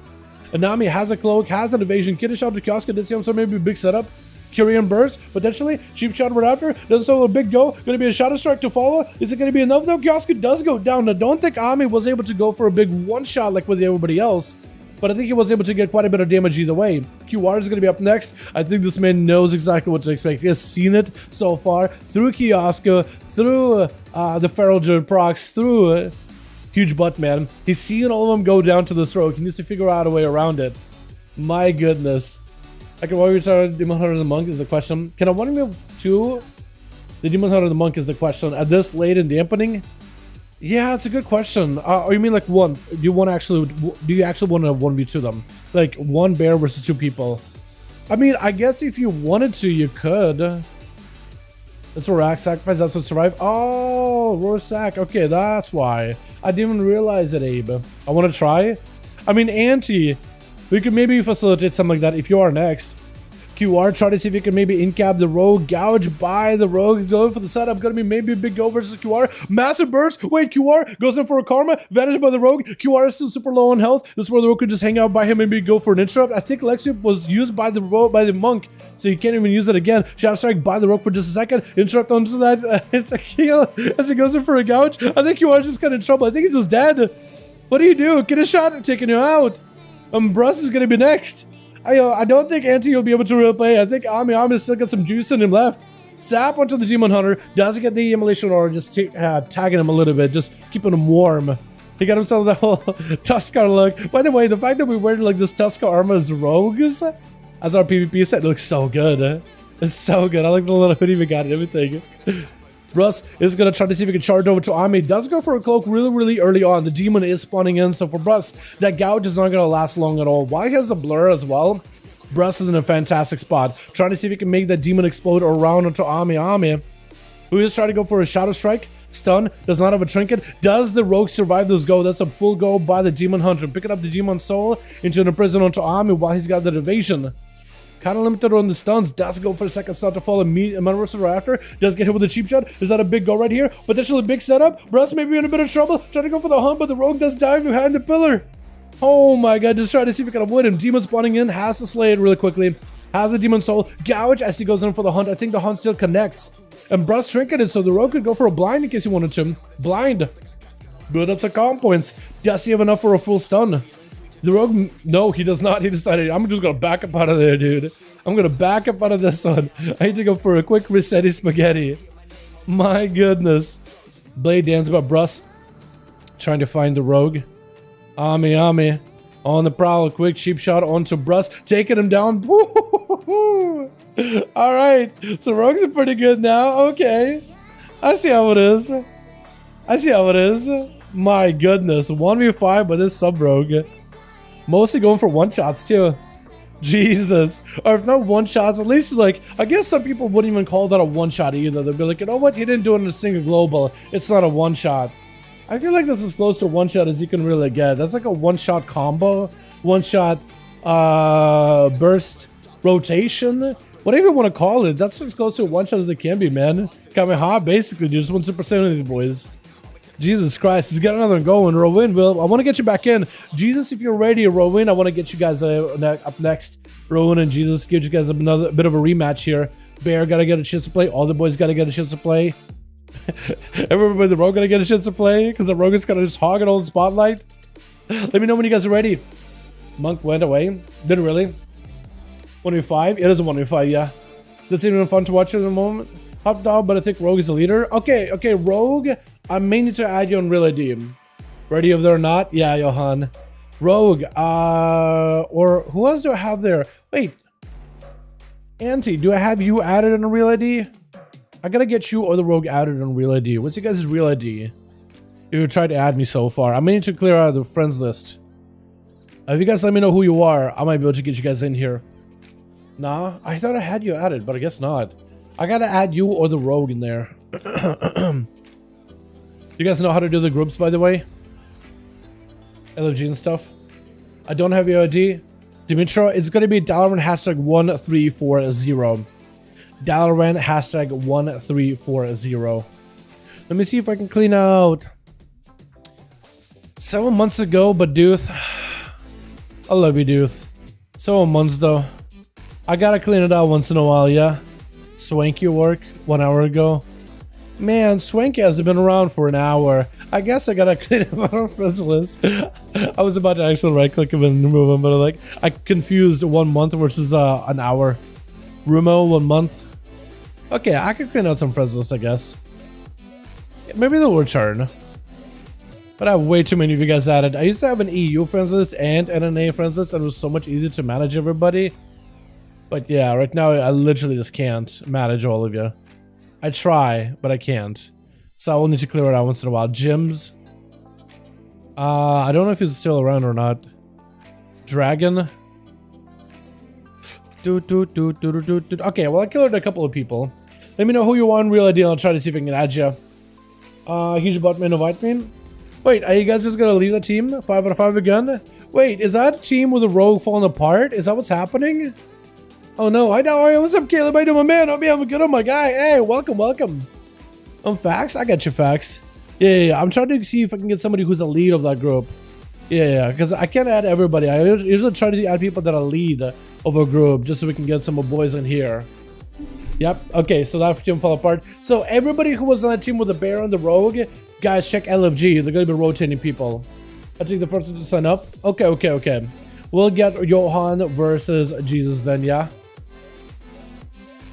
Anami has a cloak, has an evasion. Kidney shot to Kioska. Does he have himself maybe a big setup? Kyrian burst, potentially. Cheap shot right after. Doesn't have a big go. Going to be a Shadow Strike to follow. Is it going to be enough though? Kioska does go down. I don't think Ami was able to go for a big one shot like with everybody else. But I think he was able to get quite a bit of damage either way. QR is going to be up next. I think this man knows exactly what to expect. He has seen it so far through Kioska, through the Feral Druid procs, through Huge Butt Man. He's seen all of them go down to this rogue. He needs to figure out a way around it. My goodness. I can walk you Demon Hunter and the Monk is the question. Can I want to move to the Demon Hunter and the Monk is the question. At this late in dampening? Yeah, it's a good question. Or you mean like one? Do you actually want to 1v2 them? Like one bear versus two people? I mean, I guess if you wanted to, you could. That's a rack sacrifice. That's what survive. Oh, roar sack. Okay, that's why. I didn't even realize it, Abe. I want to try. I mean, Auntie, we could maybe facilitate something like that if you are next. QR, try to see if you can maybe in-cap the rogue, gouge by the rogue, going for the setup, gonna be maybe a big go versus QR. Massive burst, wait, QR goes in for a karma, vanished by the rogue. QR is still super low on health. This is where the rogue could just hang out by him, maybe go for an interrupt. I think Lexi was used by the rogue, by the monk, so you can't even use it again. Shadow Strike by the rogue for just a second, interrupt onto that, it's a kill as he goes in for a gouge. I think QR is just kind of in trouble. I think he's just dead. What do? Get a shot at taking you out. Bruss is gonna be next. I don't think Auntie will be able to replay. I think Ami still got some juice in him left. Sap onto the Demon Hunter. Does get the immolation or just tagging him a little bit, just keeping him warm. He got himself that whole Tuskar look. By the way, the fact that we wear like this Tuskar armor as rogues as our PvP set looks so good. It's so good. I like the little hoodie we got and everything. Bruss is going to try to see if he can charge over to Ami. Does go for a cloak really early on. The demon is spawning in, so for Bruss, that gouge is not going to last long at all. Why has a blur as well? Bruss is in a fantastic spot. Trying to see if he can make that demon explode around onto Ami, who is trying to go for a Shadow Strike. Stun, does not have a trinket. Does the rogue survive this go? That's a full go by the Demon Hunter. Picking up the Demon Soul into an prison onto Ami while he's got that evasion. Kind of limited on the stuns. Does go for a second stun to fall immediately right after. Does get hit with a cheap shot. Is that a big go right here? Potentially big setup. Bruss may be in a bit of trouble. Trying to go for the hunt, but the rogue does dive behind the pillar. Oh my god, just trying to see if we can avoid him. Demon spawning in. Has to slay it really quickly. Has a Demon Soul. Gouge as he goes in for the hunt. I think the hunt still connects. And Bruss trinketed, so the rogue could go for a blind in case he wanted to. Blind. Build up to calm points. Does he have enough for a full stun? The rogue, no, he does not. He decided, I'm just gonna back up out of there, dude. I'm gonna back up out of this one. I need to go for a quick resetty spaghetti. My goodness. Blade dance about Bruss trying to find the rogue. Ami. On the prowl, quick cheap shot onto Brust, taking him down. Alright, so Rogues are pretty good now. Okay. I see how it is. My goodness, 1v5 with this sub-rogue. Mostly going for one-shots too. Jesus. Or if not one-shots, at least it's like, I guess some people wouldn't even call that a one-shot either. They'd be like, you know what, you didn't do it in a single global. It's not a one-shot. I feel like this is close to one-shot as you can really get. That's like a one-shot combo. One-shot burst rotation. Whatever you want to call it. That's as close to a one-shot as it can be, man. Kamehameha, basically. You just 100% of these boys. Jesus Christ, he's got another going. Rowan, Will, I want to get you back in. Jesus, if you're ready, Rowan, I want to get you guys up next. Rowan and Jesus, give you guys another bit of a rematch here. Bear got to get a chance to play. All the boys got to get a chance to play. Everybody, the Rogue got to get a chance to play because the Rogue is going to just hog it all in spotlight. Let me know when you guys are ready. Monk went away. Didn't really. 1v5. It is a 1v5, yeah. This isn't even fun to watch at the moment. Hot dog, but I think Rogue is the leader. Okay, Rogue. I may need to add you on Real ID. Ready if they're not? Yeah, Johan. Rogue, or who else do I have there? Wait. Auntie, do I have you added on Real ID? I gotta get you or the Rogue added on Real ID. What's your guys' Real ID? You tried to add me so far. I may need to clear out the friends list. If you guys let me know who you are, I might be able to get you guys in here. Nah, I thought I had you added, but I guess not. I gotta add you or the Rogue in there. You guys know how to do the groups, by the way? LFG and stuff. I don't have your ID. Dimitro, it's gonna be Dalaran #1340. Dalaran #1340. Let me see if I can clean out. 7 months ago, but Duth. I love you, Duth. 7 months though. I gotta clean it out once in a while, yeah? Swanky work 1 hour ago. Man, Swanky hasn't been around for an hour. I guess I gotta clean him out of friends list. I was about to actually right click him and remove him, but like I confused 1 month versus an hour. Rumo 1 month. Okay, I can clean out some friends list, I guess. Maybe they'll return. But I have way too many of you guys added. I used to have an EU friends list and an NA friends list, and it was so much easier to manage everybody. But yeah, right now I literally just can't manage all of you. I try, but I can't. So I will need to clear it out once in a while. Gyms. I don't know if he's still around or not. Dragon. Okay, well I killed a couple of people. Let me know who you want, Real ID. I'll try to see if I can add you. Huge botman invite me. Wait, are you guys just gonna leave the team? 5 out of 5 again? Wait, is that a team with a Rogue falling apart? Is that what's happening? Oh no, I know. What's up, Caleb? How you doing, my man? Hope you having good on, my guy. Hey, welcome. Fax? I got you, Fax. Yeah. I'm trying to see if I can get somebody who's a lead of that group. Yeah, because I can't add everybody. I usually try to add people that are lead of a group just so we can get some boys in here. Yep. Okay, so that team fell apart. So everybody who was on that team with the Bear and the Rogue, guys, check LFG. They're going to be rotating people. I think the first one to sign up. Okay. We'll get Johan versus Jesus then, yeah?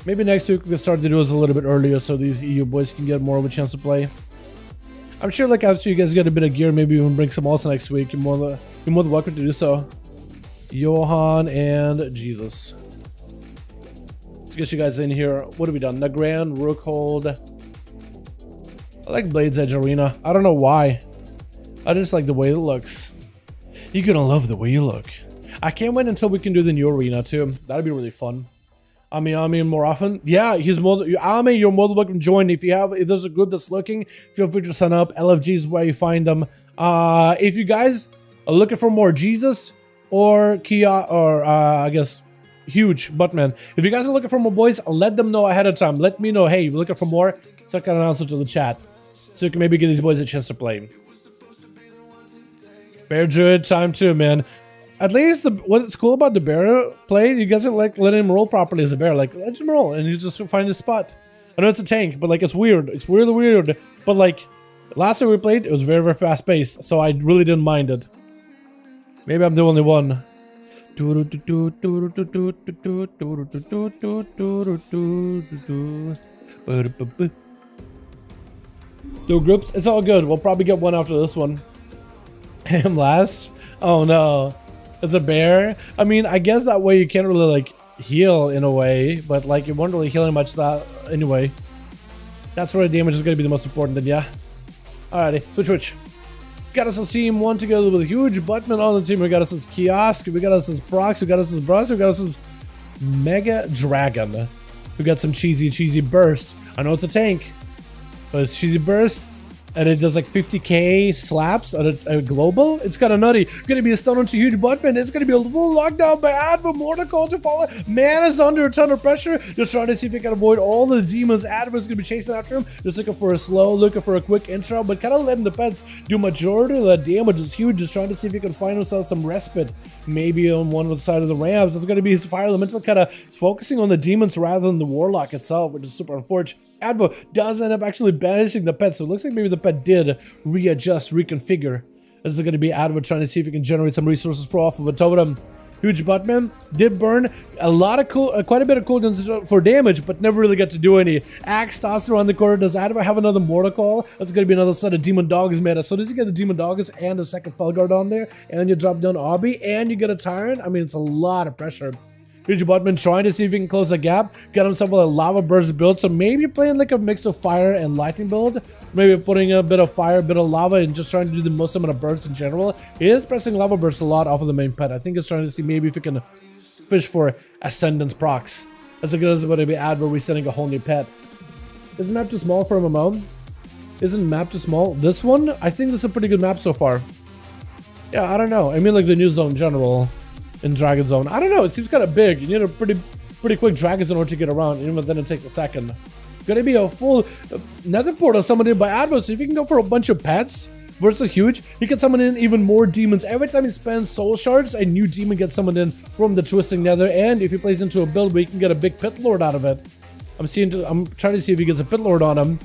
Maybe next week we can start the duels a little bit earlier so these EU boys can get more of a chance to play. I'm sure like after you guys get a bit of gear, maybe we can bring some ults next week. You're more than welcome to do so. Johan and Jesus. Let's get you guys in here. What have we done? Nagran, Rookhold. I like Blade's Edge Arena. I don't know why. I just like the way it looks. You're gonna love the way you look. I can't wait until we can do the new arena too. That'd be really fun. Ami more often. Yeah, Ami, you're more than welcome to join. If there's a group that's looking, feel free to sign up. LFG is where you find them. If you guys are looking for more Jesus or Kia or I guess Huge Buttman, if you guys are looking for more boys, let them know ahead of time. Let me know, hey, you're looking for more, so I can announce it to the chat. So you can maybe give these boys a chance to play. Bear Druid time too, man. At least what's cool about the Bear play, you guys are like letting him roll properly as a Bear. Like, let him roll and you just find his spot. I know it's a tank, but like it's weird. It's really weird. But like last time we played, it was very, very fast paced, so I really didn't mind it. Maybe I'm the only one. Do groups? It's all good. We'll probably get one after this one. Him last? Oh no, it's a bear. I mean, I guess that way you can't really like heal in a way, but like you won't really heal much that anyway. That's where the damage is going to be the most important then, yeah. Alrighty, switch. Got us a team one together with a huge Buttman on the team. We got us this Kiosk, we got us this Prox, we got us this Brush, we got us this Mega Dragon. We got some cheesy burst. I know it's a tank, but it's cheesy burst. And it does like 50k slaps at a global. It's kind of nutty. Gonna be a stun onto huge Buttman. It's gonna be a full lockdown by Advo. Mortal to follow. Man is under a ton of pressure. Just trying to see if he can avoid all the demons. Advo's gonna be chasing after him. Just looking for a slow, looking for a quick intro, but kind of letting the pets do majority of the damage. Is huge. Just trying to see if he can find himself some respite. Maybe on one side of the ramps. It's gonna be his fire elemental kind of focusing on the demons rather than the warlock itself, which is super unfortunate. Advo does end up actually banishing the pet, so it looks like maybe the pet did readjust, reconfigure. This is going to be Advo trying to see if he can generate some resources for off of a totem. Huge Buttman did burn a lot of quite a bit of cooldowns for damage, but never really got to do any. Axe tossed around the corner. Does Advo have another mortal call? That's going to be another set of demon dogs meta. So does he get the demon dogs and a second Felguard on there, and you drop down Obby, and you get a Tyrant? I mean, it's a lot of pressure. Huge Buttman trying to see if he can close the gap, get himself a lava burst build, so maybe playing like a mix of fire and lightning build, maybe putting a bit of fire, a bit of lava, and just trying to do the most amount of bursts in general. He is pressing lava burst a lot off of the main pet. I think he's trying to see maybe if he can fish for Ascendance procs. As it goes about to be Advo resetting a whole new pet. Is the map too small for MMO? Isn't the map too small? This one? I think this is a pretty good map so far. Yeah, I don't know. I mean like the new zone in general. In Dragon Zone. I don't know, it seems kind of big. You need a pretty quick Dragon Zone to get around, even then it takes a second. Gonna be a full nether portal summoned in by Advo, so if you can go for a bunch of pets versus huge, he can summon in even more demons. Every time he spends soul shards, a new demon gets summoned in from the twisting nether, and if he plays into a build where he can get a big pit lord out of it. I'm trying to see if he gets a pit lord on him.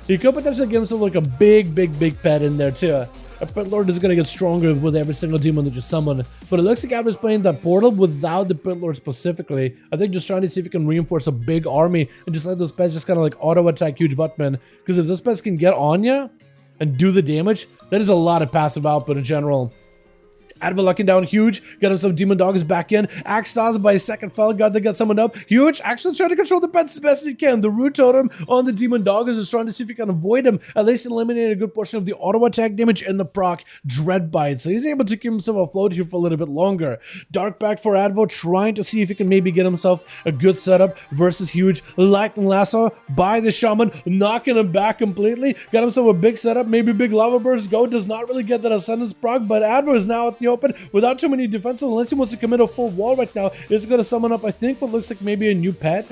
He could potentially get himself like a big pet in there too. A Pit Lord is going to get stronger with every single demon that you summon. But it looks like Advo's playing that portal without the Pit Lord specifically. I think just trying to see if he can reinforce a big army and just let those pets just kind of like auto-attack huge Buttman. Because if those pets can get on you and do the damage, that is a lot of passive output in general. Advo locking down huge, got himself demon dogs back in. Axe tossed by a second Felguard that got summoned up. Huge actually trying to control the pets as best he can. The root totem on the demon dog is just trying to see if he can avoid him. At least eliminate a good portion of the auto attack damage and the proc dread bite. So he's able to keep himself afloat here for a little bit longer. Dark back for Advo, trying to see if he can maybe get himself a good setup versus huge. Lightning lasso by the shaman, knocking him back completely. Got himself a big setup, maybe big lava burst. Go does not really get that ascendance proc, but Advo is now at the open without too many defenses, unless he wants to commit a full wall right now. It's going to summon up, I think, what looks like maybe a new pet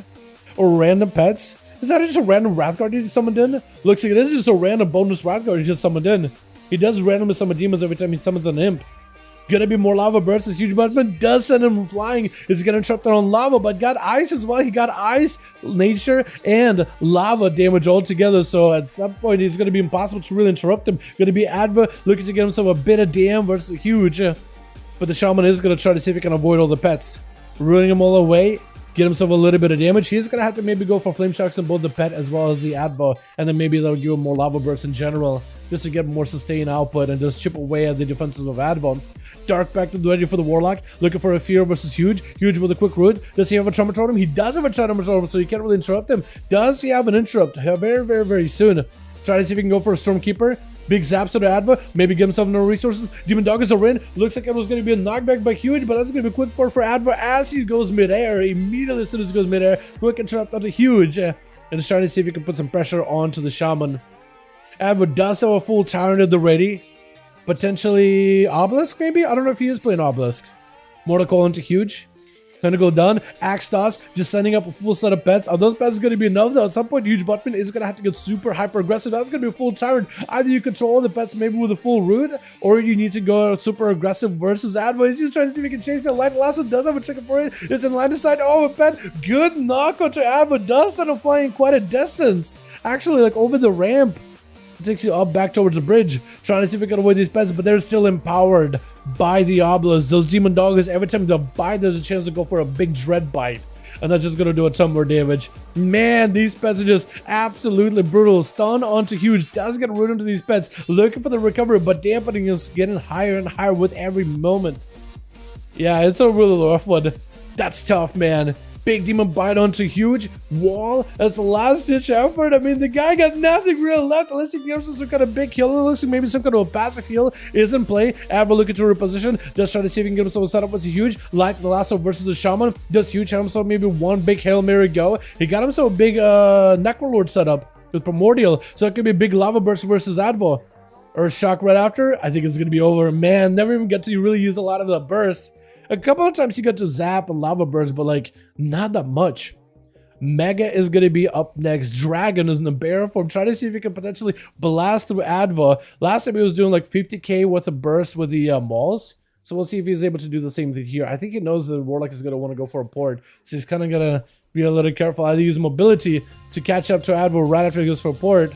or random pets. Is that just a random Wrathguard he just summoned in? Looks like it is just a random bonus Wrathguard he just summoned in. He does randomly summon demons every time he summons an imp. Gonna be more lava bursts. This huge Buttman does send him flying. He's gonna trap their own lava, but got ice as well. He got ice, nature, and lava damage all together. So at some point, it's gonna be impossible to really interrupt him. Gonna be Adva looking to get himself a bit of damn versus huge. But the shaman is gonna try to see if he can avoid all the pets. Ruining them all away. Get himself a little bit of damage. He's gonna have to maybe go for flame shocks on both the pet as well as the Advo, and then maybe they'll give him more lava bursts in general, just to get more sustained output and just chip away at the defenses of Advo. Dark back to the ready for the warlock, looking for a fear versus huge. Huge with a quick root. Does he have a trauma totem? He does have a trauma totem, so you can't really interrupt him. Does he have an interrupt? Very soon. Try to see if he can go for a stormkeeper. Big zaps to the Adva, maybe get himself no resources. Demon Dog is a win. Looks like it was going to be a knockback by Huge, but that's going to be a quick port for Adva as he goes midair. Immediately as soon as he goes midair, quick interrupt onto Huge. And is trying to see if he can put some pressure onto the Shaman. Adva does have a full Tyrant at the ready. Potentially Obelisk, maybe? I don't know if he is playing Obelisk. Mortal Call into Huge. Gonna go down. Axe toss, just sending up a full set of pets. Are those pets gonna be enough though? At some point, huge Buttman is gonna have to get super hyper aggressive. That's gonna be a full Tyrant. Either you control the pets maybe with a full root, or you need to go super aggressive versus Adva. He's just trying to see if he can chase it. Light Lasso does have a trigger for it. It's in line to side. Oh, a pet. Good knock onto Adva. Does send him flying quite a distance. Actually, like over the ramp. It takes you up back towards the bridge, trying to see if we can avoid these pets, but they're still empowered by the Obelisk. Those demon dogs, every time they bite, there's a chance to go for a big dread bite. and that's just gonna do a ton more damage. Man, these pets are just absolutely brutal. Stun onto huge, does get rid into these pets, looking for the recovery, but dampening is getting higher and higher with every moment. Yeah, it's a really rough one. That's tough, man. Big demon bite onto huge wall. That's a last ditch effort. I mean, the guy got nothing real left unless he gives us some kind of big heal. It looks like maybe some kind of a passive heal is in play. Ever looking to reposition. Just try to see if he can get himself a setup with huge. Like the last one versus the shaman. Does huge have himself maybe one big Hail Mary go? He got himself a big Necrolord setup with Primordial. So it could be a big lava burst versus Advo. Earth shock right after. I think it's gonna be over. Man, never even get to really use a lot of the bursts. A couple of times you got to zap and lava burst, but like not that much. Mega is going to be up next. Dragon is in the bear form. Try to see if he can potentially blast through Adva. Last time he was doing like 50k worth of burst with the mauls. So we'll see if he's able to do the same thing here. I think he knows that Warlock is going to want to go for a port. So he's kind of going to be a little careful. Either use mobility to catch up to Adva right after he goes for a port.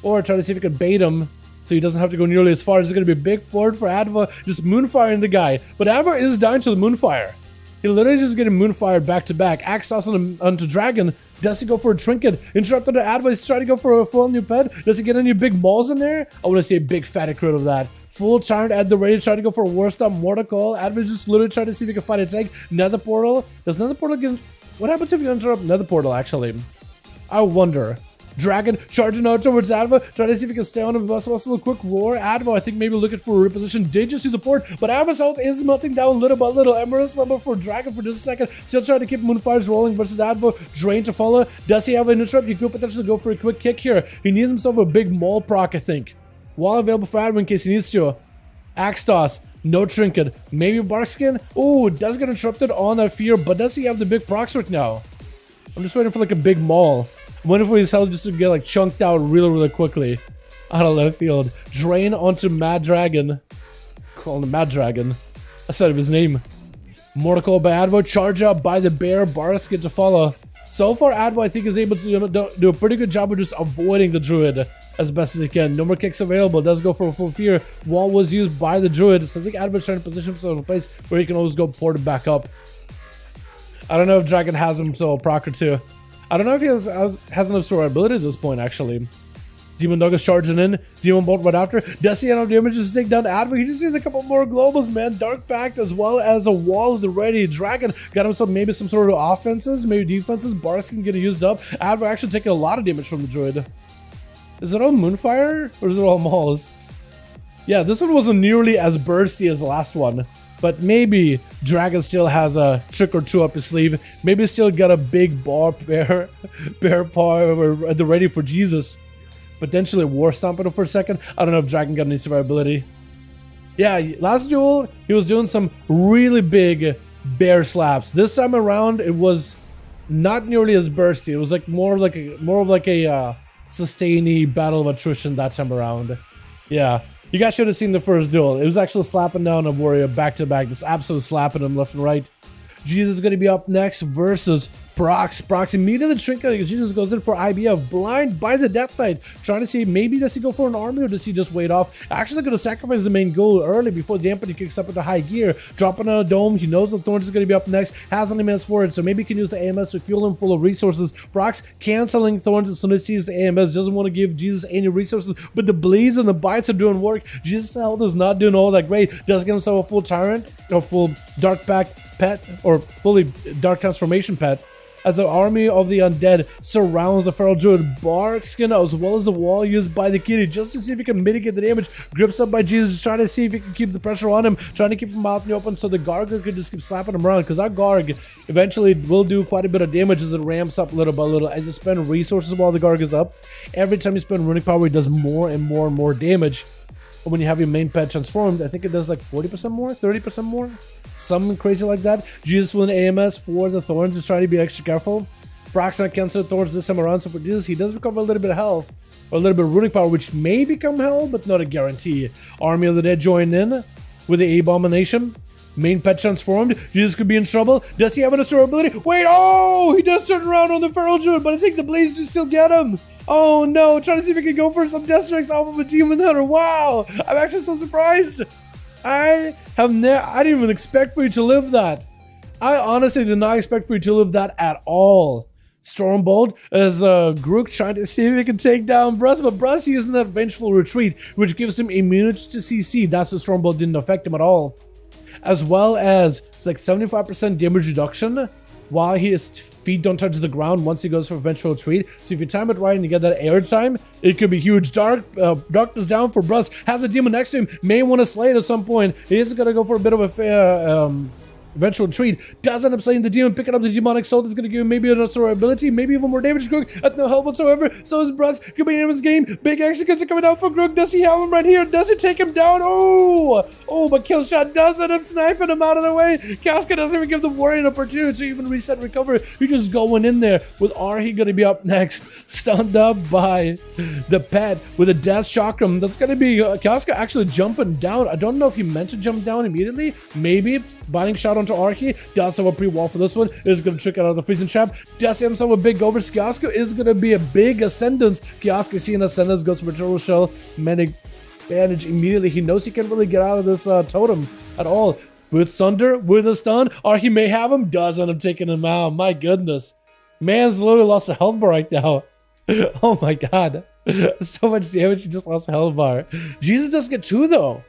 Or try to see if he can bait him, so he doesn't have to go nearly as far. It's going to be a big port for Adva, just moonfiring the guy. But Adva is down to the moonfire. He literally just getting moonfired back to back. Axe toss onto Dragon. Does he go for a trinket? Interrupted to Adva. He's trying to go for a full new pet. Does he get any big mauls in there? I want to see a big fatty crit of that. Full tyrant at the ready, trying to go for a war stop mortal call. Adva just literally trying to see if he can find a tank. Nether portal. Does Nether portal get... What happens if you interrupt Nether portal actually? I wonder. Dragon charging out towards Adva, trying to see if he can stay on him. Also a quick roar. Adva, I think maybe looking for a reposition. Did just see the port, but Adva's health is melting down little by little. Emerald Slumber for Dragon for just a second. Still trying to keep Moonfires rolling versus Adva. Drain to follow. Does he have an interrupt? You could potentially go for a quick kick here. He needs himself a big maul proc, I think. Wall available for Adva in case he needs to. Axe toss. No trinket. Maybe bark skin. Oh, does get interrupted on that fear, but does he have the big procs right now? I'm just waiting for like a big maul. I wonder if his health just to get like chunked out really quickly out of left field. Drain onto Mad Dragon. Call him Mad Dragon. I said his name. Mortal call by Advo. Charge up by the bear. Bars get to follow. So far, Advo I think is able to do a pretty good job of just avoiding the druid as best as he can. No more kicks available. Does go for a full fear. Wall was used by the druid, so I think Advo's trying to position himself in a place where he can always go ported back up. I don't know if Dragon has him so a proc or two. I don't know if he has enough survivability at this point, actually. Demon Dog is charging in. Demon Bolt right after. Does he have enough damage to take down Adva? He just needs a couple more globals, man. Dark Pact as well as a wall of the ready. Dragon got himself maybe some sort of offenses, maybe defenses. Bars can get used up. Adva actually taking a lot of damage from the druid. Is it all Moonfire or is it all Mauls? Yeah, this one wasn't nearly as bursty as the last one. But maybe Dragon still has a trick or two up his sleeve. Maybe still got a big bear paw at the ready for Jesus. Potentially war stomping him for a second. I don't know if Dragon got any survivability. Yeah, last duel he was doing some really big bear slaps. This time around it was not nearly as bursty. It was like more of like a sustainy battle of attrition that time around. Yeah. You guys should have seen the first duel. It was actually slapping down a warrior back to back. Just absolutely slapping him left and right. Jesus is going to be up next versus Prox. Prox immediately trinket. Jesus goes in for IBF. Blind by the Death Knight. Trying to see maybe does he go for an army or does he just wait off? Actually going to sacrifice the main goal early before the Empathy kicks up into high gear. Dropping on a dome. He knows the Thorns is going to be up next. Has an AMS for it. So maybe he can use the AMS to fuel him full of resources. Prox canceling Thorns as soon as he sees the AMS. Doesn't want to give Jesus any resources. But the bleeds and the bites are doing work. Jesus' health is not doing all that great. Does get himself a full Tyrant or full Dark Pact pet or fully Dark Transformation pet as an army of the undead surrounds the feral druid. Bark skin as well as the wall used by the kitty just to see if he can mitigate the damage. Grips up by Jesus, trying to see if he can keep the pressure on him, trying to keep him out in the open so the Garg could just keep slapping him around, because that Garg eventually will do quite a bit of damage as it ramps up little by little. As you spend resources while the Garg is up, every time you spend runic power it does more and more damage. But when you have your main pet transformed, I think it does like 40% more, 30% more, something crazy like that. Jesus with an AMS for the Thorns is trying to be extra careful. Prox not cancel Thorns this time around, so for Jesus he does recover a little bit of health or a little bit of runic power, which may become hell but not a guarantee. Army of the Dead join in with the Abomination. Main pet transformed. Jesus could be in trouble. Does he have an durability? Wait, oh, he does turn around on the feral druid, but I think the Blaze just still get him. Oh no, trying to see if I can go for some death strikes off of a demon hunter. Wow, I'm actually so surprised. I didn't even expect for you to live that. I honestly did not expect for you to live that at all. Stormbolt as Grook trying to see if he can take down Bruss, but Bruss using that vengeful retreat, which gives him immunity to CC. That's what Stormbolt didn't affect him at all. As well as it's like 75% damage reduction while his feet don't touch the ground once he goes for vengeful retreat. So if you time it right and you get that air time, it could be huge. Darkness down for Bruss. Has a demon next to him. May want to slay it at some point. He is going to go for a bit of a eventual retreat. Does end up slaying the demon, picking up the demonic soul. That's going to give him maybe another ability, maybe even more damage to Grook at no help whatsoever. So is Bruss. Could be in his game. Big executes are coming out for Grook. Does he have him right here? Does he take him down? Oh, but kill shot does end up sniping him out of the way. Casca doesn't even give the warrior an opportunity to even reset and recover. You're just going in there with Arhi going to be up next. Stunned up by the pet with a death chakram. That's going to be Casca actually jumping down. I don't know if he meant to jump down immediately. Maybe. Binding shot onto Arhi. Does have a pre-wall for this one. Is going to trick it out of the freezing trap. Does himself a big over. Kiosco is going to be a big ascendance. Kiosco seeing ascendance goes for a turtle shell. Manic bandage immediately. He knows he can't really get out of this totem at all. With Sunder, with a stun. Arhi may have him. Does end up taking him out. My goodness. Man's literally lost a health bar right now. Oh my god. So much damage. He just lost a health bar. Jesus does get two though.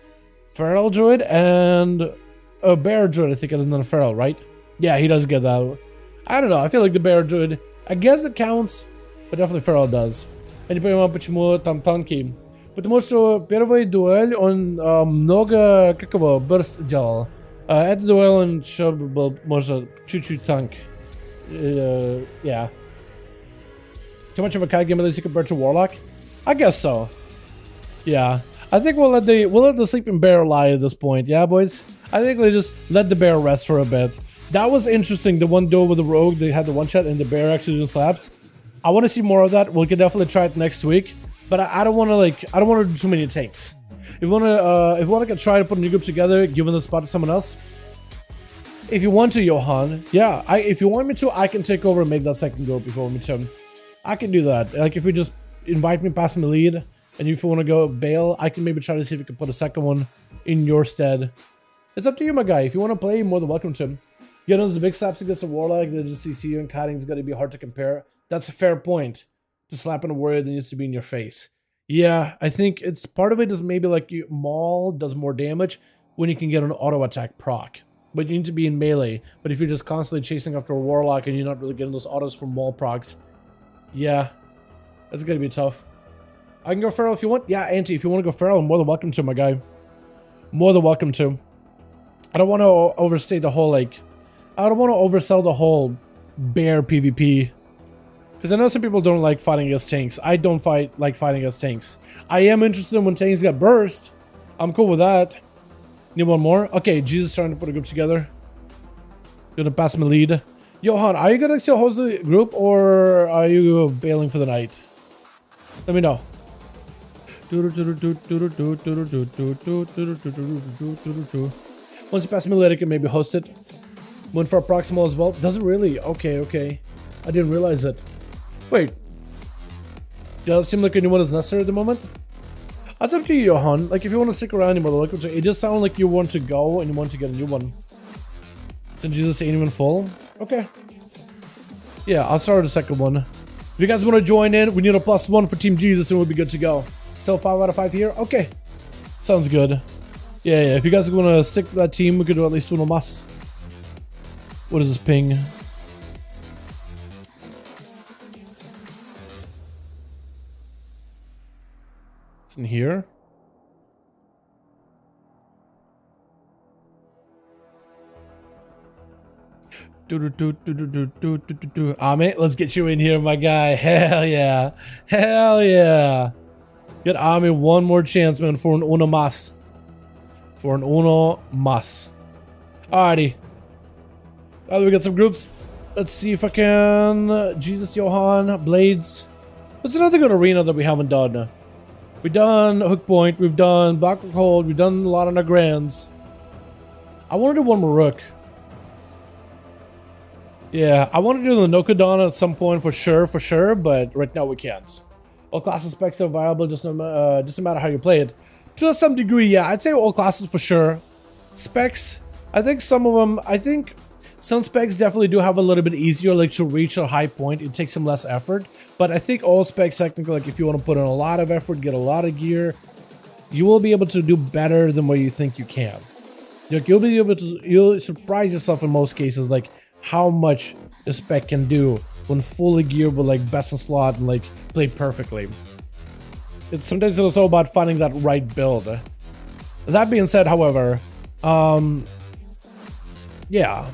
Feral Druid and a Bear Druid, I think it is not a Feral, right? Yeah, he does get that. I don't know, I feel like the Bear Druid, I guess it counts, but definitely Feral does. А не понимаю, почему там танки. Потому что первый дуэль он много какого burst делал. Этот дуэль он еще был, может, чуть-чуть танк. Yeah. Too much of a card game ability compared to Warlock? I guess so. Yeah. I think we'll let the sleeping bear lie at this point, yeah, boys? I think they just let the bear rest for a bit. That was interesting, the one duel with the rogue, they had the one shot and the bear actually doing slaps. I want to see more of that. We can definitely try it next week, but I don't want to I don't want to do too many takes. If you want to try to put a new group together, giving the spot to someone else. If you want to, Johan, yeah, if you want me to, I can take over and make that second group if you want me to. I can do that. Like if you just invite me past my lead, and if you want to go bail, I can maybe try to see if we can put a second one in your stead. It's up to you, my guy. If you want to play, you're more than welcome to. You know, there's a big slaps against a warlock. The CC and kiting is going to be hard to compare. That's a fair point. Just slapping a warrior that needs to be in your face. Yeah, I think it's part of it is maybe like Maul does more damage when you can get an auto attack proc. But you need to be in melee. But if you're just constantly chasing after a warlock and you're not really getting those autos from Maul procs, yeah, that's going to be tough. I can go Feral if you want. Yeah, Auntie, if you want to go Feral, I'm more than welcome to, my guy. More than welcome to. I don't want to overstate the whole, like, I don't want to oversell the whole bear PvP. Because I know some people don't like fighting against tanks. I don't like fighting against tanks. I am interested in when tanks get burst. I'm cool with that. Need one more? Okay, Jesus trying to put a group together. Gonna pass my lead. Johan, are you gonna still host the group or are you bailing for the night? Let me know. Once you pass me lead, I can maybe host it. Went for a proximal as well. Doesn't really. Okay. I didn't realize it. Wait. Does it seem like anyone is necessary at the moment? That's up to you, Johan. Like, if you want to stick around, you're more welcome to. It does sound like you want to go and you want to get a new one. Did Jesus say anyone full? Okay. Yeah, I'll start a second one. If you guys want to join in, we need a +1 for Team Jesus and we'll be good to go. So 5 out of 5 here? Okay. Sounds good. Yeah. If you guys want to stick to that team, we could do at least uno más. What is this ping? It's in here. Amit, let's get you in here, my guy. Hell yeah. Hell yeah. Get Ami one more chance, man, for an uno más. For an uno más. Alrighty. Now that we got some groups, let's see if I can. Jesus, Johan, Blades. What's another good arena that we haven't done? We've done Hook Point, we've done Black Rook Hold, we've done a lot on our Grands. I want to do one more Rook. Yeah, I want to do the Nokodon at some point for sure, but right now we can't. All classes specs are viable, just no matter how you play it. To some degree, yeah, I'd say all classes for sure. Specs, I think some of them, I think Some specs definitely do have a little bit easier, like to reach a high point, it takes some less effort. But I think all specs technically, like if you want to put in a lot of effort, get a lot of gear, you will be able to do better than what you think you can. Like you'll surprise yourself in most cases, like how much the spec can do when fully geared with like best in slot and like played perfectly. It's sometimes also about finding that right build. That being said, however, yeah.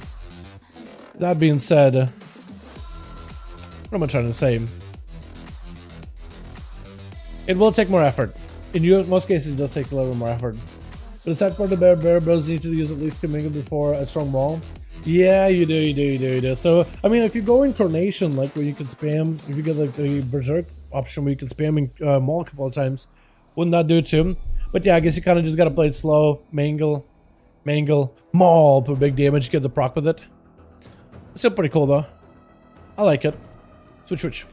That being said, what am I trying to say? It will take more effort. In most cases, it does take a little bit more effort. But the sad part of bear builds need to use at least 2 mingle before a strong wall. Yeah, you do. So, I mean, if you go in Coronation, like where you can spam, if you get like the Berserk option where you can spam in Maul a couple of times, wouldn't that do it too? But yeah, I guess you kind of just gotta play it slow. Mangle, Maul, put big damage, get the proc with it. Still pretty cool though. I like it. Switch.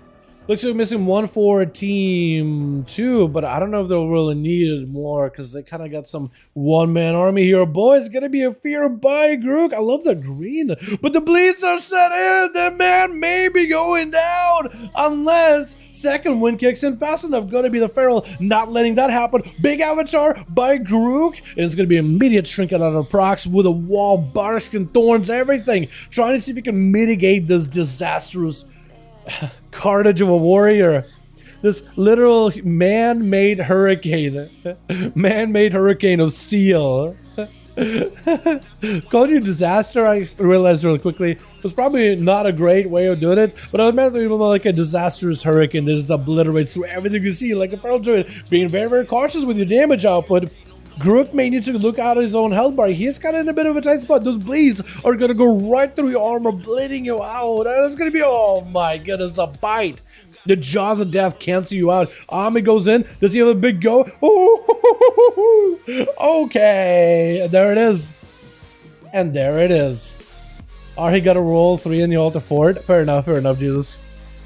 Looks like we're missing one for team 2, but I don't know if they'll really need it more because they kind of got some one-man army here. Boy, it's gonna be a fear by Grook. I love the green, but the bleeds are set in. The man may be going down unless second wind kicks in fast enough. Gonna be the Feral, not letting that happen. Big avatar by Grook, and it's gonna be immediate shrinking out of procs with a wall, barkskin, thorns, everything. Trying to see if he can mitigate this disastrous carnage of a warrior. This literal man-made hurricane. Man-made hurricane of steel. Calling you disaster, I realized really quickly, was probably not a great way of doing it, but I was meant to be more like a disastrous hurricane that just obliterates through everything you see, like a feral druid, being very, very cautious with your damage output. Grook may need to look out at his own health bar. He is kind of in a bit of a tight spot. Those bleeds are going to go right through your armor, bleeding you out. That's going to be, oh my goodness, the bite. The jaws of death cancel you out. Ami goes in. Does he have a big go? Ooh, okay. There it is. And there it is. He got to roll 3 in the altar fort. Fair enough, Jesus.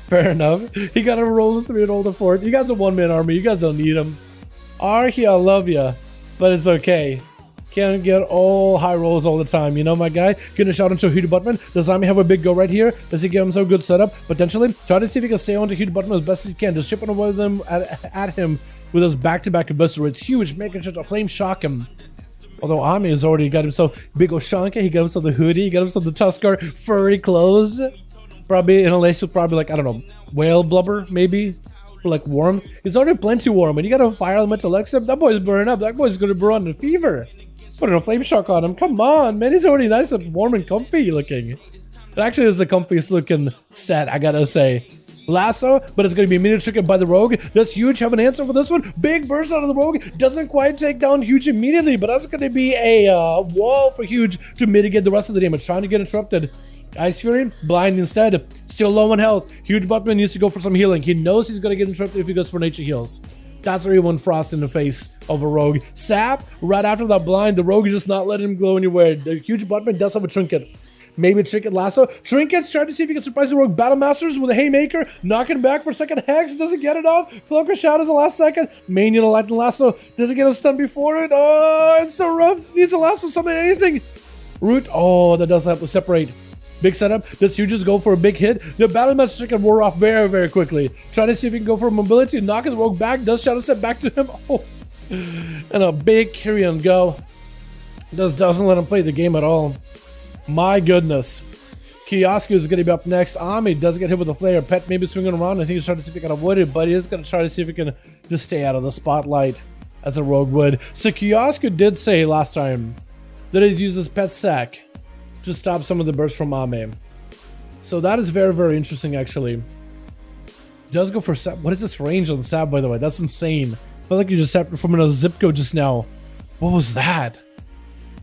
Fair enough. He got to roll the 3 in altar fort. You guys are one-man army. You guys don't need him. I love you. But it's okay. Can't get all high rolls all the time, you know, my guy? Gonna shout into Huge Butman. Does Ami have a big go right here? Does he give him some good setup? Potentially. Try to see if he can stay on to Huge Butman as best as he can. Just chipping away them at him with those back-to-back buster. It's huge, making sure to flame shock him. Although Ami has already got himself big Oshanka, he got himself the hoodie, he got himself the Tuskar furry clothes. Probably in a lace with probably like, I don't know, whale blubber, maybe? Like warmth. He's already plenty warm, and you got a fire element to Lex him. That boy's burning up. That boy's gonna burn in fever. Putting a flame shock on him. Come on, man. He's already nice and warm and comfy looking. It actually is the comfiest looking set, I gotta say. Lasso, but it's gonna be immediately triggered by the rogue. That's huge. Have an answer for this one. Big burst out of the rogue. Doesn't quite take down Huge immediately, but that's gonna be a wall for Huge to mitigate the rest of the damage. Trying to get interrupted. Ice Fury, blind instead. Still low on health. Huge Buttman needs to go for some healing. He knows he's gonna get interrupted if he goes for nature heals. That's where he won Frost in the face of a rogue. Sap, right after that blind, the rogue is just not letting him glow anywhere. The Huge Buttman does have a trinket. Maybe a Trinket Lasso. Trinket's trying to see if he can surprise the rogue Battle Masters with a Haymaker. Knocking back for a second. Hex doesn't get it off. Cloak of Shadows the last second. Mania to Lightning Lasso. Doesn't get a stun before it. Oh, it's so rough. Needs a lasso, something, anything. Root. Oh, that doesn't have to separate. Big setup. Does you just go for a big hit? The Battle Master can wear off very, very quickly. Try to see if he can go for mobility. Knocking the rogue back. Does Shadow Step back to him. Oh. And a big carry and go. Doesn't let him play the game at all. My goodness. Kiosku is going to be up next. Ami does get hit with a flare. Pet maybe swinging around. I think he's trying to see if he can avoid it, but he is going to try to see if he can just stay out of the spotlight as a rogue would. So Kiosku did say last time that he's used his pet sack to stop some of the bursts from Ame. So that is very, very interesting, actually. Does go for sap. What is this range on the sap, by the way? That's insane. I felt like you just sapped from a zip code just now. What was that?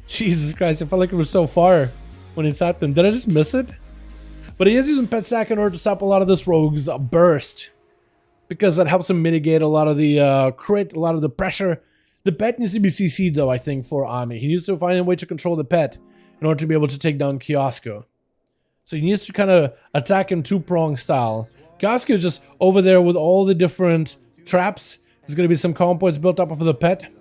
Jesus Christ, I felt like it was so far when he sapped him. Did I just miss it? But he is using pet sack in order to stop a lot of this rogue's burst, because that helps him mitigate a lot of the crit, a lot of the pressure. The pet needs to be CC'd though, I think, for Ami. He needs to find a way to control the pet in order to be able to take down Kiosku. So he needs to kind of attack him two-prong style. Kiosku is just over there with all the different traps. There's going to be some calm points built up for the pet.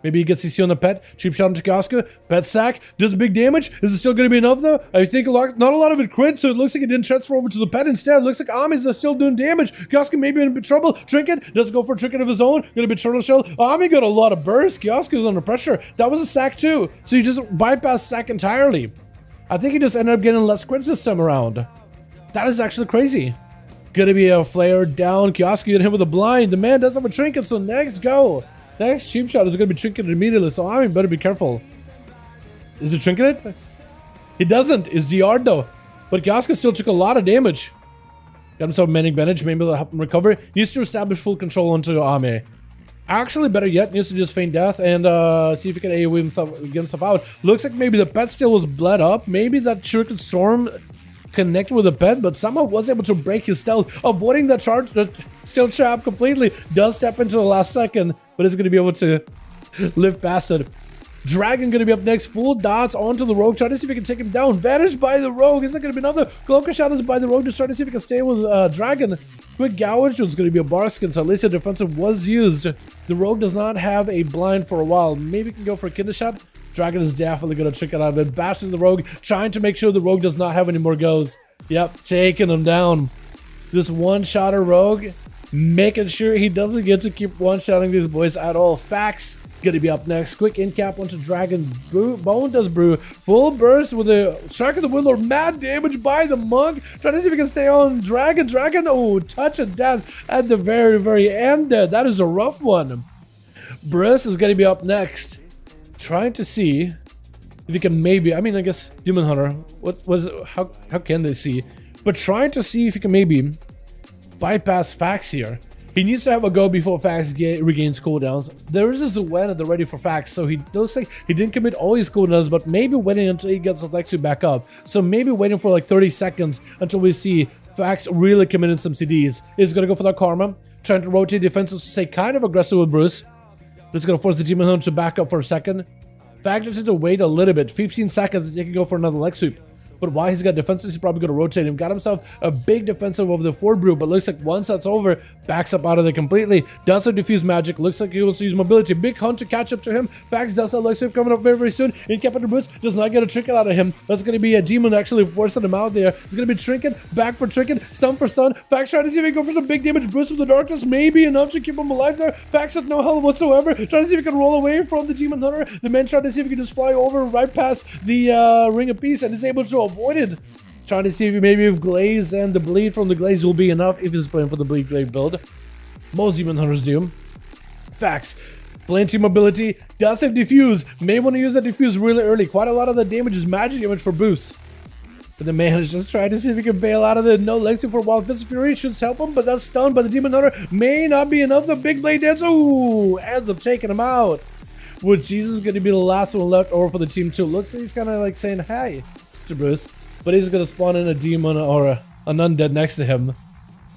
Maybe he gets CC on the pet. Cheap shot into Kioska. Pet sack. Does big damage. Is it still going to be enough though? I think not a lot of it crit, so it looks like it didn't transfer over to the pet instead. It looks like Ami's still doing damage. Kioska maybe in a bit trouble. Trinket does go for a trinket of his own. Gonna be turtle shell. Ami got a lot of burst. Kioska was under pressure. That was a sack too. So you just bypass sack entirely. I think he just ended up getting less crits this time around. That is actually crazy. Gonna be a flare down. Kioska getting hit with a blind. The man does have a trinket, so next go. Next cheap shot is going to be trinketed immediately, so I mean, better be careful. Is it trinketed? He doesn't. It's the yard though. But Kioska still took a lot of damage. Got himself a manic bandage, maybe it'll help him recover. Needs to establish full control onto Ame. Actually, better yet, needs to just feign death and see if he can AoE himself, get himself out. Looks like maybe the pet still was bled up. Maybe that Shuriken Storm connected with the pet, but somehow was able to break his stealth, avoiding the charge, the stealth trap completely. Does step into the last second, but is going to be able to live past it. Dragon going to be up next. Full dots onto the rogue. Trying to see if he can take him down. Vanished by the rogue. Is that going to be another? Cloaker shadows by the rogue. Just trying to see if he can stay with Dragon. Quick gouge was going to be a bar skin, so at least the defensive was used. The rogue does not have a blind for a while. Maybe can go for a kinder shot. Dragon is definitely going to trick it out of it. Bashing the rogue, trying to make sure the rogue does not have any more goes. Yep, taking him down. This one-shotter rogue, making sure he doesn't get to keep one-shotting these boys at all. Fax going to be up next. Quick in-cap onto Dragon. Bone does brew. Full burst with a Strike of the Windlord. Mad damage by the monk. Trying to see if he can stay on Dragon. Dragon, oh, touch of death at the very, very end there. That is a rough one. Briss is going to be up next. Trying to see if he can maybe, I mean, I guess Demon Hunter, what was it, how can they see? But trying to see if he can maybe bypass Fax here. He needs to have a go before Fax regains cooldowns. There is a Zuen at the ready for Fax, so he looks like he didn't commit all his cooldowns, but maybe waiting until he gets his Lexu back up. So maybe waiting for like 30 seconds until we see Fax really committing some CDs. He's gonna go for that Karma, trying to rotate defenses to stay kind of aggressive with Bruce. This is going to force the Demon Hunter to back up for a second. Fact is to wait a little bit. 15 seconds, he can go for another leg sweep. But while he's got defenses, he's probably going to rotate him. Got himself a big defensive over the Ford Brew, but looks like once that's over, backs up out of there completely. Does have diffuse magic. Looks like he wants to use mobility. Big hunt to catch up to him. Fax does have leg sweep coming up very, very soon. In cap under boots, does not get a trinket out of him. That's going to be a demon actually forcing him out there. It's going to be trinket, back for trinket, stun for stun. Fax trying to see if he can go for some big damage. Bruce with the darkness, maybe enough to keep him alive there. Fax had no help whatsoever. Trying to see if he can roll away from the Demon Hunter. The man trying to see if he can just fly over right past the Ring of Peace and is able to avoid it. Trying to see if maybe if Glaze and the bleed from the Glaze will be enough if he's playing for the bleed glaive build. Most Demon Hunters do. Fax. Plenty mobility. Does have diffuse. May want to use that diffuse really early. Quite a lot of the damage is magic damage for boost. But the man is just trying to see if he can bail out of the no Lexi for a while. Fist of Fury should help him, but that's stunned by the Demon Hunter. May not be enough. The big blade dance. Ooh, ends up taking him out. With Jesus going to be the last one left over for the team too. Looks like he's kind of like saying hi to Bruce. But he's going to spawn in a demon or an undead next to him.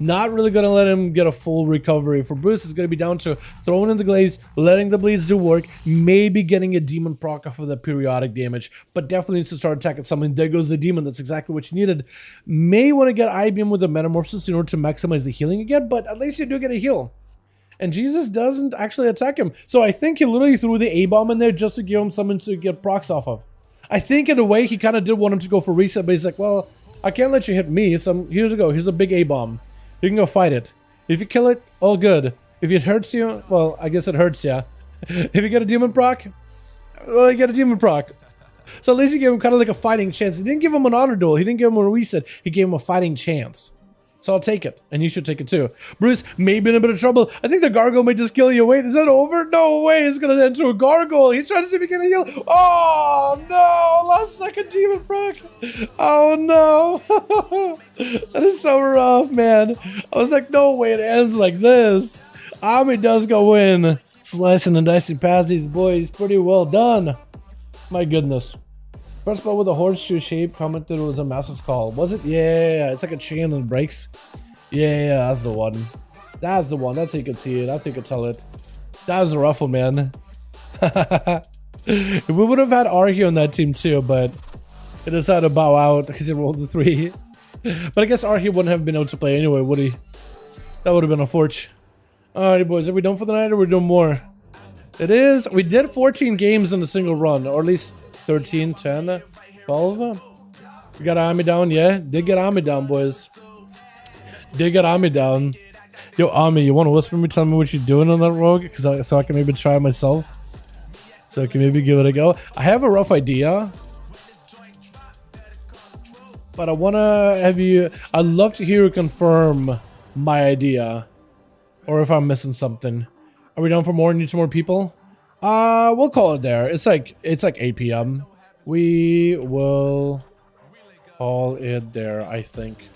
Not really going to let him get a full recovery. For Bruce, it's going to be down to throwing in the glaives, letting the bleeds do work, maybe getting a demon proc off of the periodic damage, but definitely needs to start attacking something. There goes the demon. That's exactly what you needed. May want to get IBM with the Metamorphosis in order to maximize the healing again, but at least you do get a heal. And Jesus doesn't actually attack him. So I think he literally threw the A-bomb in there just to give him something to get procs off of. I think in a way he kind of did want him to go for reset, but he's like, well, I can't let you hit me, so here's a go. Here's a big A-bomb. You can go fight it. If you kill it, all good. If it hurts you, well, I guess it hurts you. If you get a demon proc, well, you get a demon proc. So at least he gave him kind of like a fighting chance. He didn't give him an honor duel. He didn't give him a reset. He gave him a fighting chance. So I'll take it, and you should take it too. Bruce may be in a bit of trouble. I think the gargoyle may just kill you. Wait, is that over? No way, it's gonna end to a gargoyle. He's trying to see if he can heal. Oh no, last second demon proc. Oh no. That is so rough, man. I was like, no way it ends like this. Ami does go in. Slicing and dicing past these boys. Pretty well done. My goodness. First ball with a horseshoe shape, commented it was a master's call. Was it? Yeah, it's like a chain and breaks. Yeah, that's the one. That's the one. That's how you can see it. That's how you can tell it. That was a ruffle, man. We would have had Arhi on that team too, but it decided to bow out because he rolled the 3. But I guess Arhi wouldn't have been able to play anyway, would he? That would have been a fortune. Alrighty, boys. Are we done for the night or are we doing more? It is. We did 14 games in a single run, or at least 13, 10, 12. We got Ami down, yeah. Did get Ami down, boys. Did get Ami down. Yo, Ami, you want to whisper me, tell me what you're doing on that rogue? So I can maybe try it myself. So I can maybe give it a go. I have a rough idea. But I want to have you... I'd love to hear you confirm my idea. Or if I'm missing something. Are we down for more? Need some more people? We'll call it there. It's like 8 p.m. We will call it there, I think.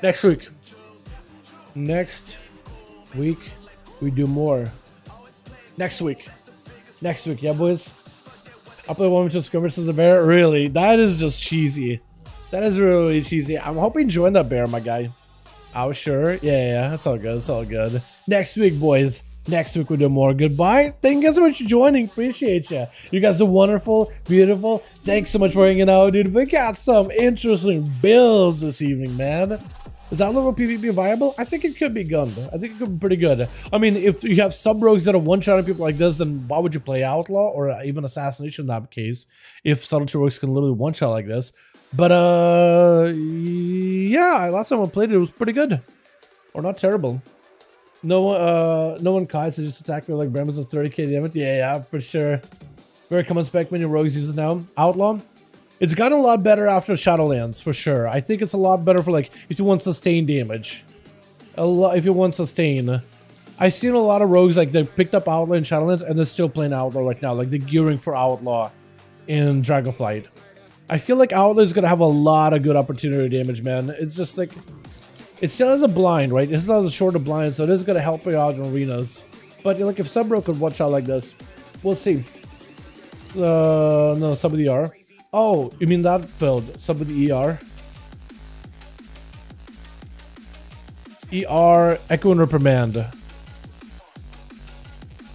Next week. Next week, we do more. Next week, yeah, boys. I'll play 1v2 skirmishes as a bear. Really, that is just cheesy. That is really cheesy. I'm hoping you join that bear, my guy. Oh, sure. Yeah, that's all good. It's all good. Next week, boys. Next week, we'll do more. Goodbye. Thank you guys so much for joining. Appreciate you. You guys are wonderful, beautiful. Thanks so much for hanging out, dude. We got some interesting builds this evening, man. Is that level PvP viable? I think it could be good. I think it could be pretty good. I mean, if you have sub-rogues that are one-shotting people like this, then why would you play Outlaw or even Assassination in that case? If subtlety rogues can literally one-shot like this. But, yeah, last time I played it, it was pretty good. Or not terrible. No one kites, so just attack me like Brahmas is 30k damage. Yeah, for sure. Very common spec many rogues use it now. Outlaw. It's gotten a lot better after Shadowlands, for sure. I think it's a lot better for, like, if you want sustained damage. If you want sustain. I've seen a lot of rogues, like, they picked up Outlaw in Shadowlands, and they're still playing Outlaw like now. Like, they're gearing for Outlaw in Dragonflight. I feel like Outlaw is going to have a lot of good opportunity damage, man. It's just, like, it still has a blind, right? It still has a shorter blind, so it is going to help you out in arenas. But, like, if Subro could watch out like this, we'll see. No, sub of the ER. Oh, you mean that build? Sub of the ER? ER, Echo and Reprimand.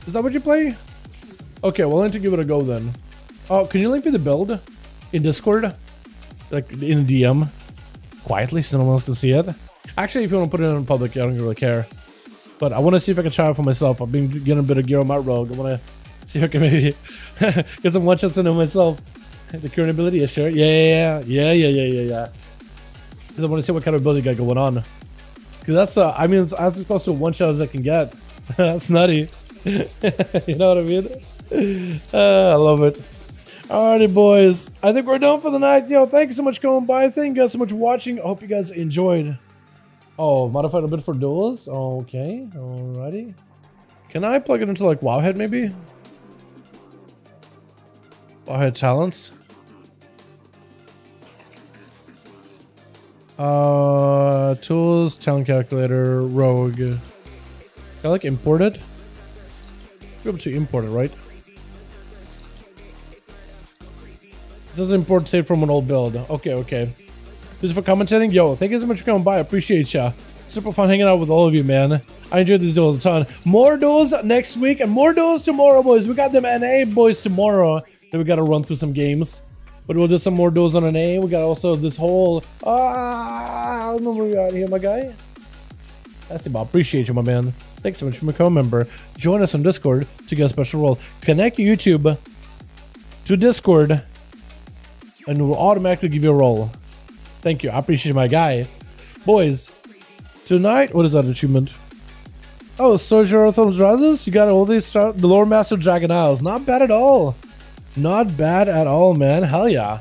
Is that what you play? Okay, well, I need to give it a go then. Oh, can you link me the build in Discord? Like, in a DM? Quietly, so no one else can see it? Actually, if you want to put it in public, I don't really care. But I want to see if I can try it for myself. I've been getting a bit of gear on my rogue. I want to see if I can maybe get some one-shots into myself. The current ability is sure. Yeah. Because I want to see what kind of ability you got going on. Because that's, I mean, that's as close to one shot as I can get. That's nutty. You know what I mean? I love it. Alrighty, boys. I think we're done for the night. Yo, thank you so much for coming by. Thank you guys so much for watching. I hope you guys enjoyed. Oh, modified a bit for duels. Okay, alrighty. Can I plug it into like Wowhead maybe? Wowhead talents. Tools, talent calculator, rogue. Can I like import it? Be able to import it, right? It says import save from an old build. Okay. This is for commentating. Yo, thank you so much for coming by. I appreciate ya. Super fun hanging out with all of you, man. I enjoyed these duels a ton. More duels next week and more duels tomorrow, boys. We got them NA boys tomorrow. Then we gotta run through some games. But we'll do some more duels on NA. We got also this whole... I don't know what we got here, my guy. That's about. Appreciate you, my man. Thanks so much for becoming a member. Join us on Discord to get a special role. Connect YouTube to Discord, and we'll automatically give you a role. Thank you. I appreciate you, my guy. Boys, tonight... What is that achievement? Oh, Soldier of Thumbs Rises? You got all these start the Lore Master Dragon Isles. Not bad at all. Not bad at all, man. Hell yeah.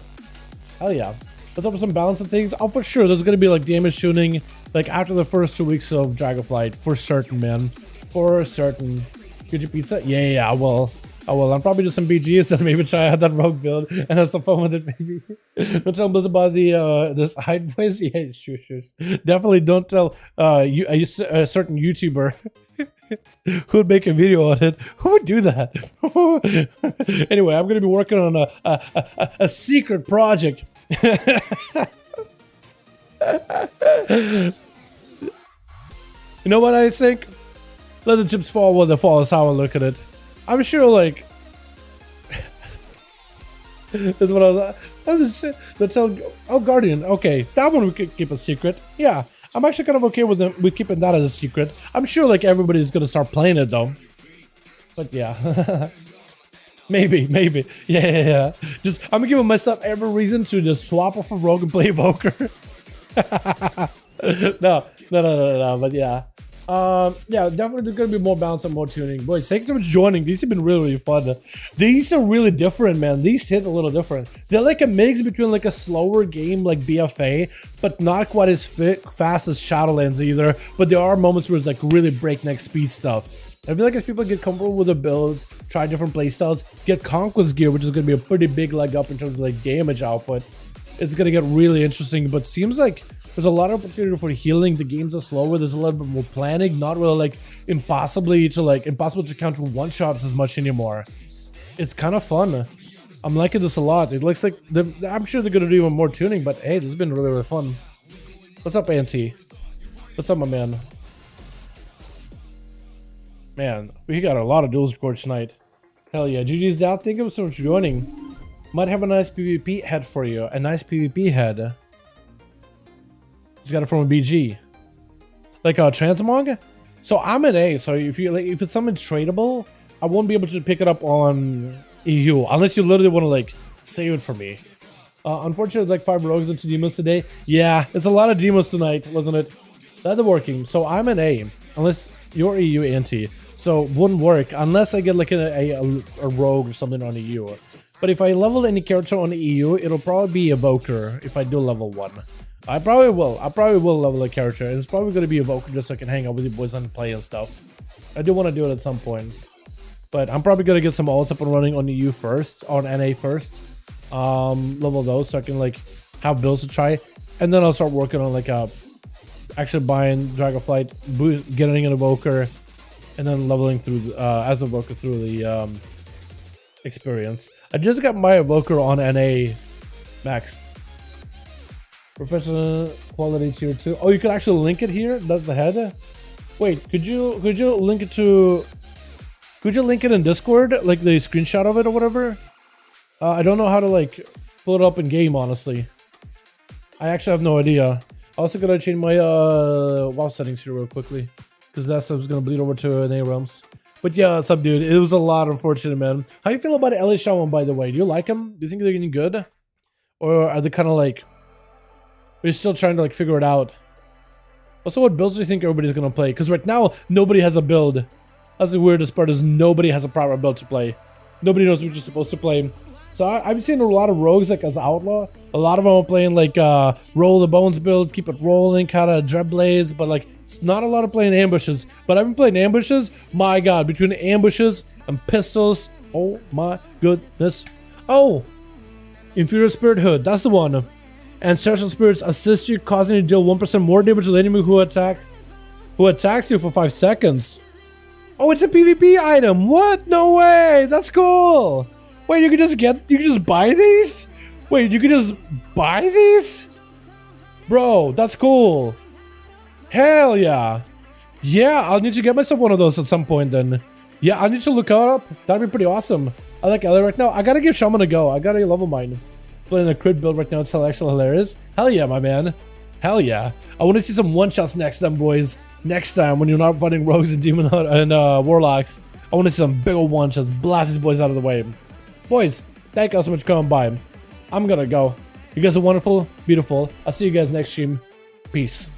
Let's open some balance and things. Oh, for sure. There's going to be like damage tuning like after the first 2 weeks of Dragonflight. For certain, man. For certain. Get your pizza? Yeah, I will. I'll probably do some BGs and maybe try out that rogue build and have some fun with it, maybe. Don't tell Blizz about the this hide boys. Yeah, sure. Definitely don't tell a certain YouTuber who would make a video on it. Who would do that? Anyway, I'm gonna be working on a secret project. You know what I think? Let the chips fall where they fall is how I look at it. I'm sure, like, this is what I was. Let's tell. Oh, Guardian. Okay, that one we could keep a secret. Yeah, I'm actually kind of okay with keeping that as a secret. I'm sure, like, everybody's gonna start playing it though. But yeah. Maybe. Yeah. Just, I'm giving myself every reason to just swap off a rogue and play Evoker. No, but yeah. Yeah, definitely there's gonna be more balance and more tuning. Boys, thanks so much for joining. These have been really fun. These are really different, man. These hit a little different. They're like a mix between like a slower game like BFA, but not quite as fast as Shadowlands either. But there are moments where it's like really breakneck speed stuff. I feel like as people get comfortable with the builds, try different playstyles, get Conquest gear, which is going to be a pretty big leg up in terms of like damage output, it's going to get really interesting. But seems like there's a lot of opportunity for healing. The games are slower. There's a little bit more planning. Not really like impossible to counter one shots as much anymore. It's kind of fun. I'm liking this a lot. It looks like I'm sure they're going to do even more tuning. But hey, this has been really fun. What's up, Auntie? What's up, my man? Man, we got a lot of duels recorded tonight. Hell yeah. GG's down. Thank you so much for joining. Might have a nice PvP head for you. A nice PvP head. He's got it from a BG. Like a transmog? So I'm an A, so if it's something tradable, I won't be able to pick it up on EU. Unless you literally want to like save it for me. Unfortunately, like 5 rogues and 2 demons today. Yeah, it's a lot of demons tonight, wasn't it? That's working. So I'm an A. Unless you're EU anti. So wouldn't work unless I get like a rogue or something on EU. But if I level any character on EU, it'll probably be Evoker if I do level 1. I probably will level a character, and it's probably going to be Evoker just so I can hang out with you boys and play and stuff. I do want to do it at some point. But I'm probably going to get some ults up and running on EU first, on NA first. Level those so I can like have builds to try. And then I'll start working on like actually buying Dragonflight, getting an Evoker, and then leveling through as Evoker through the experience. I just got my Evoker on NA max. Professional quality tier 2. Oh, you could actually link it here? That's the head? Wait, could you link it to... Could you link it in Discord? Like the screenshot of it or whatever? I don't know how to like pull it up in game, honestly. I actually have no idea. I also gotta change my WoW settings here real quickly, because that stuff's gonna bleed over to NA realms. But yeah, what's up, dude? It was a lot, unfortunate, man. How you feel about LA Shaman, by the way? Do you like them? Do you think they're getting good, or are they kind of like? Are you still trying to like figure it out? Also, what builds do you think everybody's gonna play? Because right now nobody has a build. That's the weirdest part, is nobody has a proper build to play. Nobody knows what you're supposed to play. So I've seen a lot of rogues like as outlaw. A lot of them are playing like roll the bones build, keep it rolling, kind of dread blades, but like it's not a lot of playing ambushes. But I've been playing ambushes. My God, between ambushes and pistols, oh my goodness. Oh, Inferior Spirit Hood, that's the one. Ancestral Spirits assist you, causing you to deal 1% more damage to the enemy who attacks you for 5 seconds. Oh, it's a PvP item. What? No way. That's cool. Wait, you can just buy these? Wait, you can just buy these? Bro, that's cool. Hell yeah. Yeah, I'll need to get myself one of those at some point then. Yeah, I need to look it up. That'd be pretty awesome. I like LA right now. I gotta give Shaman a go. I gotta level mine. Playing a crit build right now. It's actually hilarious. Hell yeah, my man. Hell yeah. I want to see some one-shots next time, boys. Next time, when you're not fighting rogues and warlocks, I want to see some big old one-shots. Blast these boys out of the way. Boys, thank you all so much for coming by. I'm gonna go. You guys are wonderful, beautiful. I'll see you guys next stream. Peace.